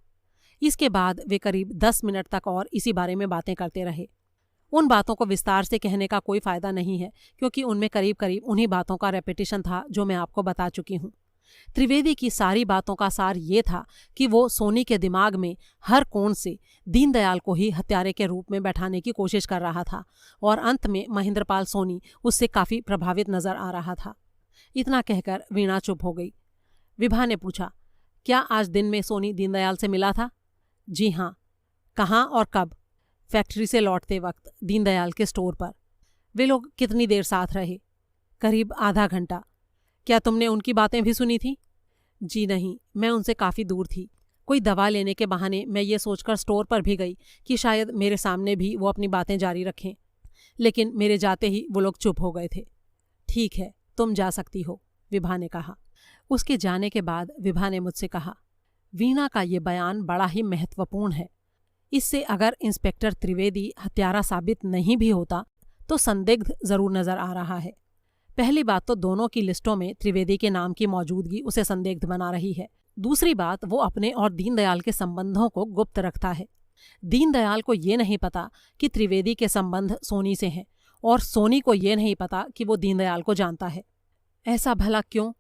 इसके बाद वे करीब 10 मिनट तक और इसी बारे में बातें करते रहे। उन बातों को विस्तार से कहने का कोई फायदा नहीं है, क्योंकि उनमें करीब करीब उन्हीं बातों का रेपिटेशन था जो मैं आपको बता चुकी हूँ। त्रिवेदी की सारी बातों का सार ये था कि वो सोनी के दिमाग में हर कोण से दीनदयाल को ही हत्यारे के रूप में बैठाने की कोशिश कर रहा था, और अंत में महेंद्रपाल सोनी उससे काफी प्रभावित नजर आ रहा था। इतना कहकर वीणा चुप हो गई। विभा ने पूछा, क्या आज दिन में सोनी दीनदयाल से मिला था? जी हाँ। कहाँ और कब? फैक्ट्री से लौटते वक्त दीनदयाल के स्टोर पर। वे लोग कितनी देर साथ रहे? करीब आधा घंटा। क्या तुमने उनकी बातें भी सुनी थी? जी नहीं, मैं उनसे काफ़ी दूर थी। कोई दवा लेने के बहाने मैं ये सोचकर स्टोर पर भी गई कि शायद मेरे सामने भी वो अपनी बातें जारी रखें, लेकिन मेरे जाते ही वो लोग चुप हो गए थे। ठीक है, तुम जा सकती हो, विभा ने कहा। उसके जाने के बाद विभा ने मुझसे कहा, वीणा का ये बयान बड़ा ही महत्वपूर्ण है। इससे अगर इंस्पेक्टर त्रिवेदी हत्यारा साबित नहीं भी होता तो संदिग्ध जरूर नजर आ रहा है। पहली बात तो दोनों की लिस्टों में त्रिवेदी के नाम की मौजूदगी उसे संदिग्ध बना रही है। दूसरी बात, वो अपने और दीनदयाल के संबंधों को गुप्त रखता है। दीनदयाल को ये नहीं पता कि त्रिवेदी के संबंध सोनी से हैं, और सोनी को ये नहीं पता कि वो दीनदयाल को जानता है। ऐसा भला क्यों?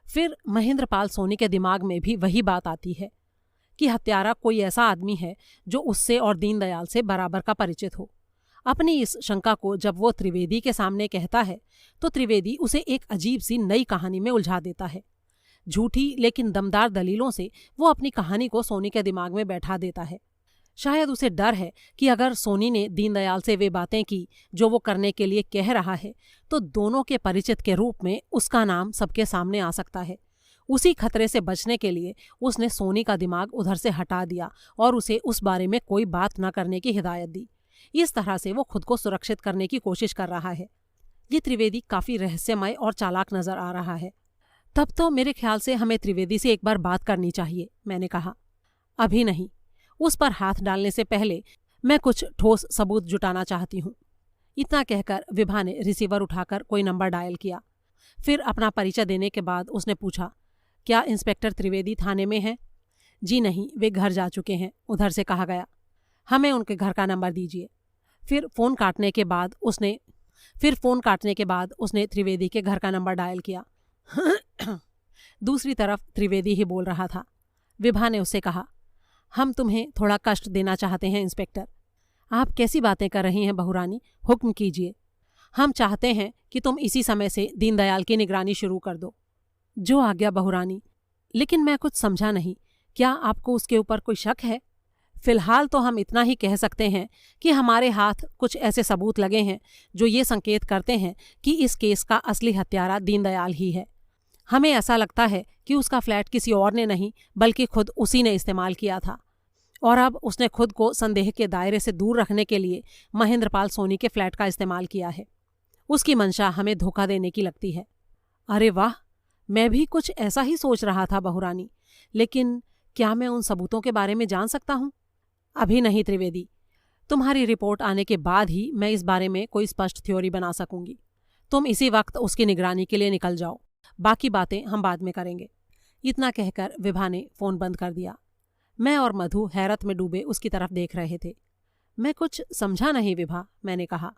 फिर महेंद्रपाल सोनी के दिमाग में भी वही बात आती है कि हत्यारा कोई ऐसा आदमी है जो उससे और दीनदयाल से बराबर का परिचित हो। अपनी इस शंका को जब वो त्रिवेदी के सामने कहता है तो त्रिवेदी उसे एक अजीब सी नई कहानी में उलझा देता है। झूठी लेकिन दमदार दलीलों से वो अपनी कहानी को सोनी के दिमाग में बैठा देता है। शायद उसे डर है कि अगर सोनी ने दीनदयाल से वे बातें की जो वो करने के लिए कह रहा है तो दोनों के परिचित के रूप में उसका नाम सबके सामने आ सकता है। उसी खतरे से बचने के लिए उसने सोनी का दिमाग उधर से हटा दिया और उसे उस बारे में कोई बात न करने की हिदायत दी। इस तरह से वो खुद को सुरक्षित करने की कोशिश कर रहा है। ये त्रिवेदी काफी रहस्यमय और चालाक नजर आ रहा है। तब तो मेरे ख्याल से हमें त्रिवेदी से एक बार बात करनी चाहिए, मैंने कहा। अभी नहीं, उस पर हाथ डालने से पहले मैं कुछ ठोस सबूत जुटाना चाहती हूँ। इतना कहकर विभा ने रिसीवर उठाकर कोई नंबर डायल किया। फिर अपना परिचय देने के बाद उसने पूछा, क्या इंस्पेक्टर त्रिवेदी थाने में हैं? जी नहीं, वे घर जा चुके हैं, उधर से कहा गया। हमें उनके घर का नंबर दीजिए। फिर फ़ोन काटने के बाद उसने त्रिवेदी के घर का नंबर डायल किया। दूसरी तरफ त्रिवेदी ही बोल रहा था। विभा ने उससे कहा, हम तुम्हें थोड़ा कष्ट देना चाहते हैं इंस्पेक्टर। आप कैसी बातें कर रही हैं बहुरानी, हुक्म कीजिए। हम चाहते हैं कि तुम इसी समय से दीनदयाल की निगरानी शुरू कर दो। जो आज्ञा बहुरानी। लेकिन मैं कुछ समझा नहीं, क्या आपको उसके ऊपर कोई शक है? फिलहाल तो हम इतना ही कह सकते हैं कि हमारे हाथ कुछ ऐसे सबूत लगे हैं जो ये संकेत करते हैं कि इस केस का असली हत्यारा दीनदयाल ही है। हमें ऐसा लगता है कि उसका फ्लैट किसी और ने नहीं बल्कि खुद उसी ने इस्तेमाल किया था, और अब उसने खुद को संदेह के दायरे से दूर रखने के लिए महेंद्रपाल सोनी के फ्लैट का इस्तेमाल किया है। उसकी मंशा हमें धोखा देने की लगती है। अरे वाह, मैं भी कुछ ऐसा ही सोच रहा था बहुरानी, लेकिन क्या मैं उन सबूतों के बारे में जान सकता हूँ? अभी नहीं त्रिवेदी, तुम्हारी रिपोर्ट आने के बाद ही मैं इस बारे में कोई स्पष्ट थ्योरी बना सकूंगी। तुम इसी वक्त उसकी निगरानी के लिए निकल जाओ, बाकी बातें हम बाद में करेंगे। इतना कहकर विभा ने फ़ोन बंद कर दिया। मैं और मधु हैरत में डूबे उसकी तरफ देख रहे थे। मैं कुछ समझा नहीं विभा, मैंने कहा।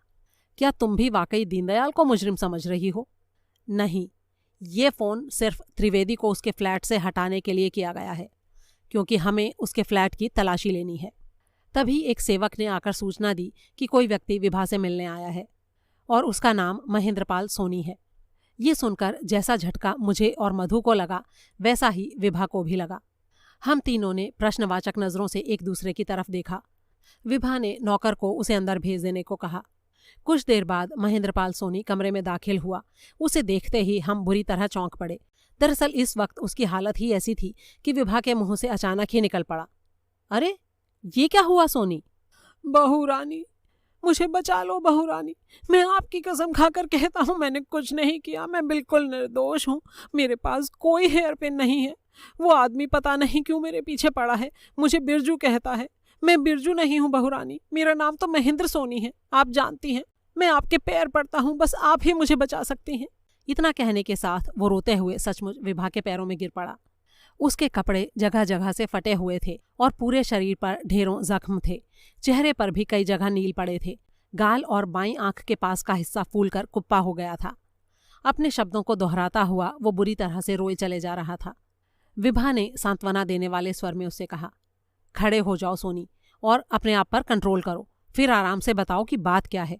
क्या तुम भी वाकई दीनदयाल को मुजरिम समझ रही हो? नहीं, ये फ़ोन सिर्फ त्रिवेदी को उसके फ्लैट से हटाने के लिए किया गया है, क्योंकि हमें उसके फ्लैट की तलाशी लेनी है। तभी एक सेवक ने आकर सूचना दी कि कोई व्यक्ति विभा से मिलने आया है। और उसका नाम महेंद्रपाल सोनी है। ये सुनकर जैसा झटका मुझे और मधु को लगा वैसा ही विभा को भी लगा। हम तीनों ने प्रश्नवाचक नजरों से एक दूसरे की तरफ देखा। विभा ने नौकर को उसे अंदर भेज देने को कहा। कुछ देर बाद महेंद्रपाल सोनी कमरे में दाखिल हुआ। उसे देखते ही हम बुरी तरह चौंक पड़े। दरअसल इस वक्त उसकी हालत ही ऐसी थी कि विभा के मुंह से अचानक ही निकल पड़ा, अरे ये क्या हुआ सोनी? बहू रानी, मुझे बचा लो बहू रानी, मैं आपकी कसम खाकर कहता हूँ मैंने कुछ नहीं किया, मैं बिल्कुल निर्दोष हूँ, मेरे पास कोई हेयर पिन नहीं है। वो आदमी पता नहीं क्यों मेरे पीछे पड़ा है, मुझे बिरजू कहता है। मैं बिरजू नहीं हूँ बहू रानी, मेरा नाम तो महेंद्र सोनी है, आप जानती हैं। मैं आपके पैर पड़ता हूँ, बस आप ही मुझे बचा सकती हैं। इतना कहने के साथ वो रोते हुए सचमुच विभा के पैरों में गिर पड़ा। उसके कपड़े जगह जगह से फटे हुए थे और पूरे शरीर पर ढेरों जख्म थे। चेहरे पर भी कई जगह नील पड़े थे। गाल और बाईं आंख के पास का हिस्सा फूलकर कुप्पा हो गया था। अपने शब्दों को दोहराता हुआ वो बुरी तरह से रोए चले जा रहा था। विभा ने सांत्वना देने वाले स्वर में उससे कहा, खड़े हो जाओ सोनी और अपने आप पर कंट्रोल करो, फिर आराम से बताओ कि बात क्या है।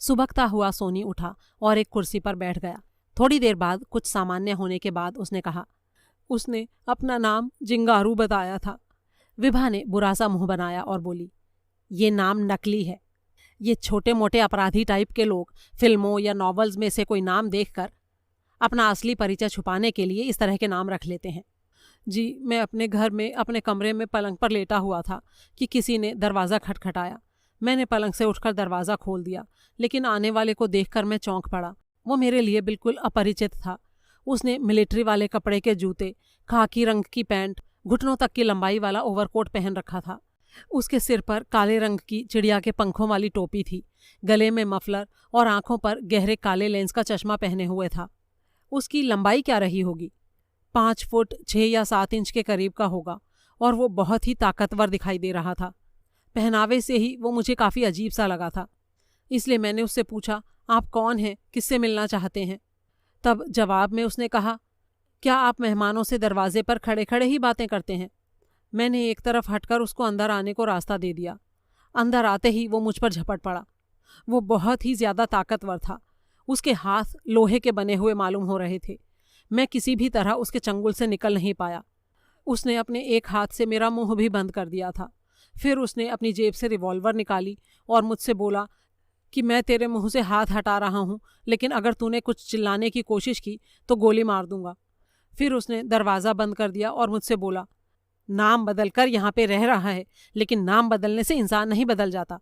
सुबकता हुआ सोनी उठा और एक कुर्सी पर बैठ गया। थोड़ी देर बाद कुछ सामान्य होने के बाद उसने कहा, उसने अपना नाम जिंगारू बताया था। विभा ने बुरा सा मुंह बनाया और बोली, ये नाम नकली है। ये छोटे मोटे अपराधी टाइप के लोग फिल्मों या नॉवेल्स में से कोई नाम देखकर अपना असली परिचय छुपाने के लिए इस तरह के नाम रख लेते हैं। जी, मैं अपने घर में अपने कमरे में पलंग पर लेटा हुआ था कि किसी ने दरवाज़ा खटखटाया। मैंने पलंग से उठकर दरवाज़ा खोल दिया, लेकिन आने वाले को देखकर मैं चौंक पड़ा। वो मेरे लिए बिल्कुल अपरिचित था। उसने मिलिट्री वाले कपड़े के जूते, खाकी रंग की पैंट, घुटनों तक की लंबाई वाला ओवरकोट पहन रखा था। उसके सिर पर काले रंग की चिड़िया के पंखों वाली टोपी थी। गले में मफलर और आंखों पर गहरे काले लेंस का चश्मा पहने हुए था। उसकी लंबाई क्या रही होगी? 5 फुट 6 या 7 इंच के करीब का होगा और वो बहुत ही ताकतवर दिखाई दे रहा था। पहनावे से ही वो मुझे काफ़ी अजीब सा लगा था। इसलिए मैंने उससे पूछा, आप कौन हैं, किससे मिलना चाहते हैं? तब जवाब में उसने कहा, क्या आप मेहमानों से दरवाजे पर खड़े खड़े ही बातें करते हैं? मैंने एक तरफ हटकर उसको अंदर आने को रास्ता दे दिया। अंदर आते ही वो मुझ पर झपट पड़ा। वो बहुत ही ज़्यादा ताकतवर था। उसके हाथ लोहे के बने हुए मालूम हो रहे थे। मैं किसी भी तरह उसके चंगुल से निकल नहीं पाया। उसने अपने एक हाथ से मेरा मुंह भी बंद कर दिया था। फिर उसने अपनी जेब से रिवॉल्वर निकाली और मुझसे बोला कि मैं तेरे मुंह से हाथ हटा रहा हूँ, लेकिन अगर तूने कुछ चिल्लाने की कोशिश की तो गोली मार दूंगा। फिर उसने दरवाज़ा बंद कर दिया और मुझसे बोला, नाम बदल कर यहाँ पे रह रहा है, लेकिन नाम बदलने से इंसान नहीं बदल जाता।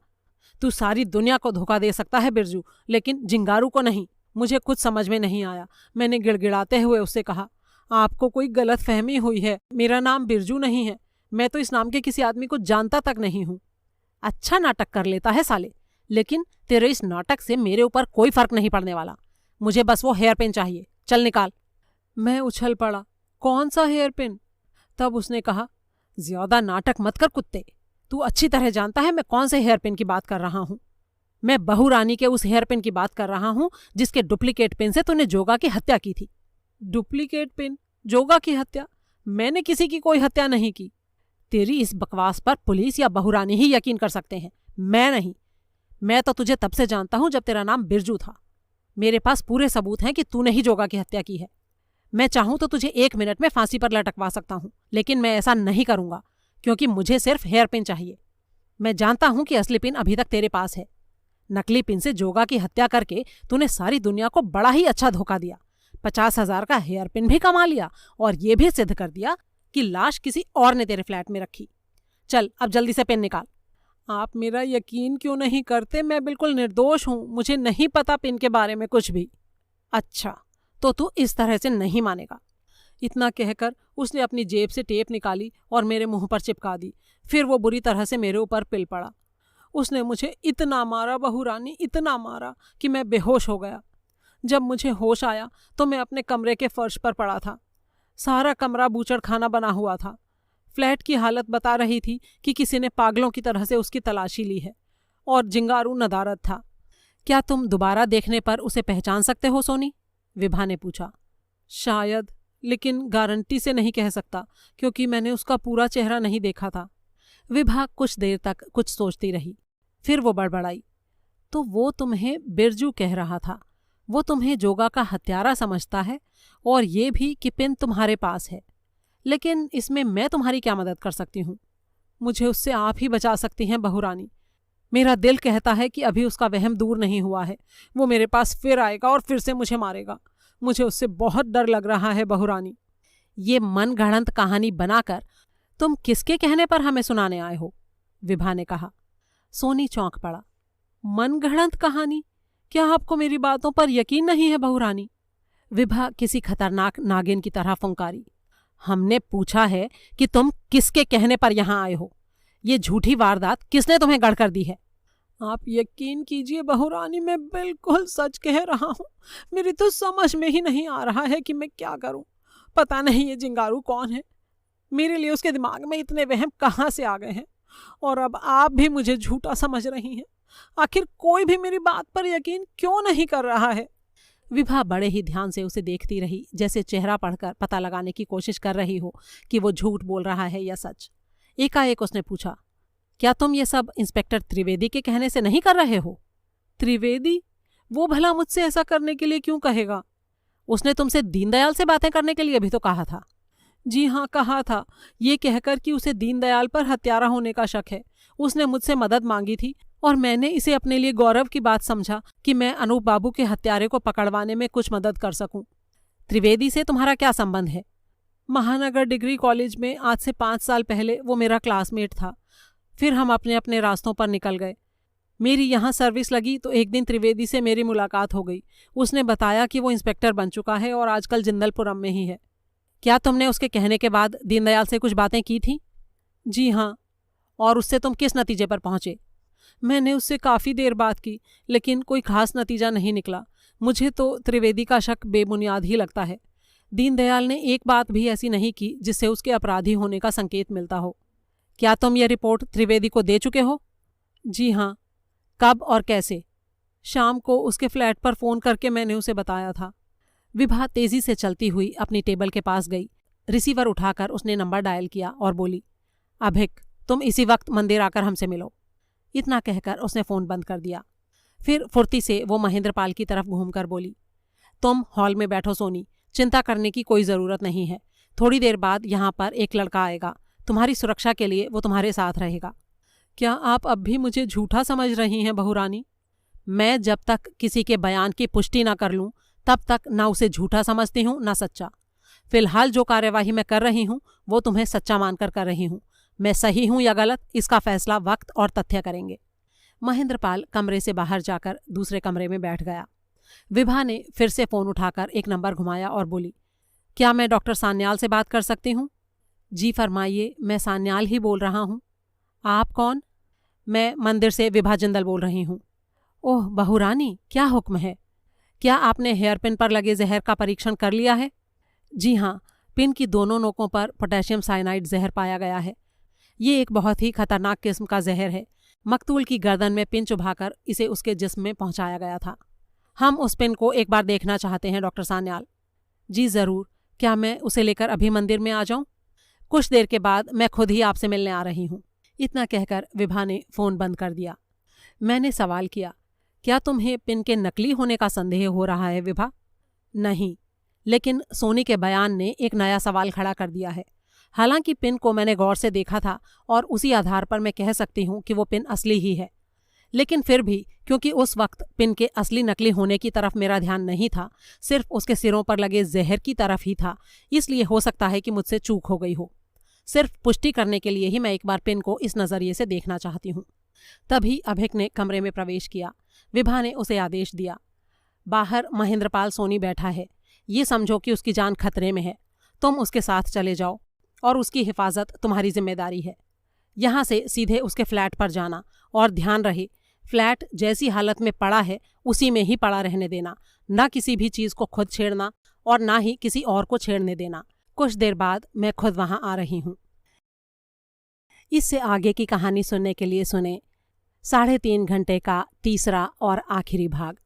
तू सारी दुनिया को धोखा दे सकता है बिरजू, लेकिन जिंगारू को नहीं। मुझे कुछ समझ में नहीं आया। मैंने गिड़गिड़ाते हुए उससे कहा, आपको कोई गलत फहमी हुई है, मेरा नाम बिरजू नहीं है। मैं तो इस नाम के किसी आदमी को जानता तक नहीं हूँ। अच्छा नाटक कर लेता है साले, लेकिन तेरे इस नाटक से मेरे ऊपर कोई फर्क नहीं पड़ने वाला। मुझे बस वो हेयर पिन चाहिए, चल निकाल। मैं उछल पड़ा, कौन सा हेयर पिन? तब उसने कहा, ज्यादा नाटक मत कर कुत्ते, तू अच्छी तरह जानता है मैं कौन से हेयर पिन की बात कर रहा हूँ। मैं बहू रानी के उस हेयर पिन की बात कर रहा हूँ जिसके डुप्लीकेट पिन से तूने जोगा की हत्या की थी। Duplicate pin? जोगा की हत्या? मैंने किसी की कोई हत्या नहीं की। तेरी इस बकवास पर पुलिस या बहू रानी ही यकीन कर सकते हैं, मैं नहीं। मैं तो तुझे तब से जानता हूं जब तेरा नाम बिरजू था। मेरे पास पूरे सबूत हैं कि तूने ही जोगा की हत्या की है। मैं चाहूं तो तुझे 1 मिनट में फांसी पर लटकवा सकता हूं, लेकिन मैं ऐसा नहीं करूंगा क्योंकि मुझे सिर्फ हेयर पिन चाहिए। मैं जानता हूं कि असली पिन अभी तक तेरे पास है। नकली पिन से जोगा की हत्या करके तूने सारी दुनिया को बड़ा ही अच्छा धोखा दिया। 50,000 का हेयर पिन भी कमा लिया और ये भी सिद्ध कर दिया कि लाश किसी और ने तेरे फ्लैट में रखी। चल अब जल्दी से पिन निकाल। आप मेरा यकीन क्यों नहीं करते? मैं बिल्कुल निर्दोष हूँ, मुझे नहीं पता पिन के बारे में कुछ भी। अच्छा, तो तू इस तरह से नहीं मानेगा। इतना कहकर उसने अपनी जेब से टेप निकाली और मेरे मुंह पर चिपका दी। फिर वो बुरी तरह से मेरे ऊपर पिल पड़ा। उसने मुझे इतना मारा बहू रानी, इतना मारा कि मैं बेहोश हो गया। जब मुझे होश आया तो मैं अपने कमरे के फर्श पर पड़ा था। सारा कमरा बूचड़खाना बना हुआ था। फ्लैट की हालत बता रही थी कि किसी ने पागलों की तरह से उसकी तलाशी ली है और जिंगारू नदारद था। क्या तुम दोबारा देखने पर उसे पहचान सकते हो सोनी? विभा ने पूछा। शायद, लेकिन गारंटी से नहीं कह सकता क्योंकि मैंने उसका पूरा चेहरा नहीं देखा था। विभा कुछ देर तक कुछ सोचती रही। फिर वो बड़बड़ाई, तो वो तुम्हें बिरजू कह रहा था। वो तुम्हें जोगा का हत्यारा समझता है और ये भी कि पिन तुम्हारे पास है। लेकिन इसमें मैं तुम्हारी क्या मदद कर सकती हूँ? मुझे उससे आप ही बचा सकती हैं बहुरानी। मेरा दिल कहता है कि अभी उसका वहम दूर नहीं हुआ है। वो मेरे पास फिर आएगा और फिर से मुझे मारेगा। मुझे उससे बहुत डर लग रहा है बहुरानी। ये मन गढ़ंत कहानी बनाकर तुम किसके कहने पर हमें सुनाने आए हो? विभा ने कहा। सोनी चौंक पड़ा। मन गढ़ंत कहानी? क्या आपको मेरी बातों पर यकीन नहीं है बहुरानी? विभा किसी खतरनाक नागिन की तरह फुंकारी। हमने पूछा है कि तुम किसके कहने पर यहां आए हो। ये झूठी वारदात किसने तुम्हें गढ़ कर दी है? आप यकीन कीजिए बहुरानी, मैं बिल्कुल सच कह रहा हूं। मेरी तो समझ में ही नहीं आ रहा है कि मैं क्या करूं। पता नहीं ये जिंगारू कौन है। मेरे लिए उसके दिमाग में इतने वहम कहाँ से आ गए हैं। और अब आप भी मुझे झूठा समझ रही हैं। आखिर कोई भी मेरी बात पर यकीन क्यों नहीं कर रहा है? विभा बड़े ही ध्यान से उसे देखती रही, जैसे चेहरा पढ़कर पता लगाने की कोशिश कर रही हो कि वो झूठ बोल रहा है या सच। एकाएक उसने पूछा, क्या तुम ये सब इंस्पेक्टर त्रिवेदी के कहने से नहीं कर रहे हो? त्रिवेदी? वो भला मुझसे ऐसा करने के लिए क्यों कहेगा? उसने तुमसे दीनदयाल से बातें करने के लिए भी तो कहा था। जी हाँ, कहा था, ये कहकर कि उसे दीनदयाल पर हत्यारा होने का शक है। उसने मुझसे मदद मांगी थी और मैंने इसे अपने लिए गौरव की बात समझा कि मैं अनूप बाबू के हत्यारे को पकड़वाने में कुछ मदद कर सकूं। त्रिवेदी से तुम्हारा क्या संबंध है? महानगर डिग्री कॉलेज में आज से 5 साल पहले वो मेरा क्लासमेट था। फिर हम अपने अपने रास्तों पर निकल गए। मेरी यहाँ सर्विस लगी तो एक दिन त्रिवेदी से मेरी मुलाकात हो गई। उसने बताया कि वो इंस्पेक्टर बन चुका है और आजकल जिंदलपुरम में ही है। क्या तुमने उसके कहने के बाद दीनदयाल से कुछ बातें की थी? जी हाँ। और उससे तुम किस नतीजे पर पहुंचे? मैंने उससे काफ़ी देर बात की, लेकिन कोई खास नतीजा नहीं निकला। मुझे तो त्रिवेदी का शक बेबुनियाद ही लगता है। दीनदयाल ने एक बात भी ऐसी नहीं की जिससे उसके अपराधी होने का संकेत मिलता हो। क्या तुम यह रिपोर्ट त्रिवेदी को दे चुके हो? जी हाँ। कब और कैसे? शाम को उसके फ्लैट पर फ़ोन करके मैंने उसे बताया था। विभा तेजी से चलती हुई अपनी टेबल के पास गई। रिसीवर उठाकर उसने नंबर डायल किया और बोली, अभिक, तुम इसी वक्त मंदिर आकर हमसे मिलो। इतना कहकर उसने फ़ोन बंद कर दिया। फिर फुर्ती से वो महेंद्रपाल की तरफ घूमकर बोली, तुम हॉल में बैठो सोनी, चिंता करने की कोई ज़रूरत नहीं है। थोड़ी देर बाद यहाँ पर एक लड़का आएगा। तुम्हारी सुरक्षा के लिए वो तुम्हारे साथ रहेगा। क्या आप अब भी मुझे झूठा समझ रही हैं बहुरानी? मैं जब तक किसी के बयान की पुष्टि ना कर लूं तब तक ना उसे झूठा समझती हूं ना सच्चा। फिलहाल जो कार्यवाही मैं कर रही हूं वो तुम्हें सच्चा मानकर कर रही हूं। मैं सही हूं या गलत, इसका फैसला वक्त और तथ्य करेंगे। महेंद्रपाल कमरे से बाहर जाकर दूसरे कमरे में बैठ गया। विभा ने फिर से फ़ोन उठाकर एक नंबर घुमाया और बोली, क्या मैं डॉक्टर सान्याल से बात कर सकती हूँ? जी फरमाइए, मैं सान्याल ही बोल रहा हूँ। आप कौन? मैं मंदिर से विभा जिंदल बोल रही हूँ। ओह बहुरानी, क्या हुक्म है? क्या आपने हेयर पिन पर लगे जहर का परीक्षण कर लिया है? जी हाँ, पिन की दोनों नोकों पर पोटेशियम साइनाइड जहर पाया गया है। ये एक बहुत ही खतरनाक किस्म का जहर है। मकतूल की गर्दन में पिन चुभाकर इसे उसके जिस्म में पहुंचाया गया था। हम उस पिन को एक बार देखना चाहते हैं डॉक्टर सान्याल। जी ज़रूर। क्या मैं उसे लेकर अभी मंदिर में आ जाऊं? कुछ देर के बाद मैं खुद ही आपसे मिलने आ रही हूँ। इतना कहकर विभा ने फ़ोन बंद कर दिया। मैंने सवाल किया, क्या तुम्हें पिन के नकली होने का संदेह हो रहा है विभा? नहीं, लेकिन सोनी के बयान ने एक नया सवाल खड़ा कर दिया है। हालांकि पिन को मैंने गौर से देखा था और उसी आधार पर मैं कह सकती हूँ कि वो पिन असली ही है। लेकिन फिर भी क्योंकि उस वक्त पिन के असली नकली होने की तरफ मेरा ध्यान नहीं था, सिर्फ उसके सिरों पर लगे जहर की तरफ ही था, इसलिए हो सकता है कि मुझसे चूक हो गई हो। सिर्फ पुष्टि करने के लिए ही मैं एक बार पिन को इस नज़रिए से देखना चाहती हूँ। तभी अभिक ने कमरे में प्रवेश किया। विभा ने उसे आदेश दिया, बाहर महेंद्रपाल सोनी बैठा है। ये समझो कि उसकी जान खतरे में है। तुम उसके साथ चले जाओ और उसकी हिफाजत तुम्हारी जिम्मेदारी है। यहाँ से सीधे उसके फ्लैट पर जाना और ध्यान रहे, फ्लैट जैसी हालत में पड़ा है उसी में ही पड़ा रहने देना। ना किसी भी चीज़ को खुद छेड़ना और ना ही किसी और को छेड़ने देना। कुछ देर बाद मैं खुद वहाँ आ रही हूँ। इससे आगे की कहानी सुनने के लिए सुने 3.5 घंटे का तीसरा और आखिरी भाग।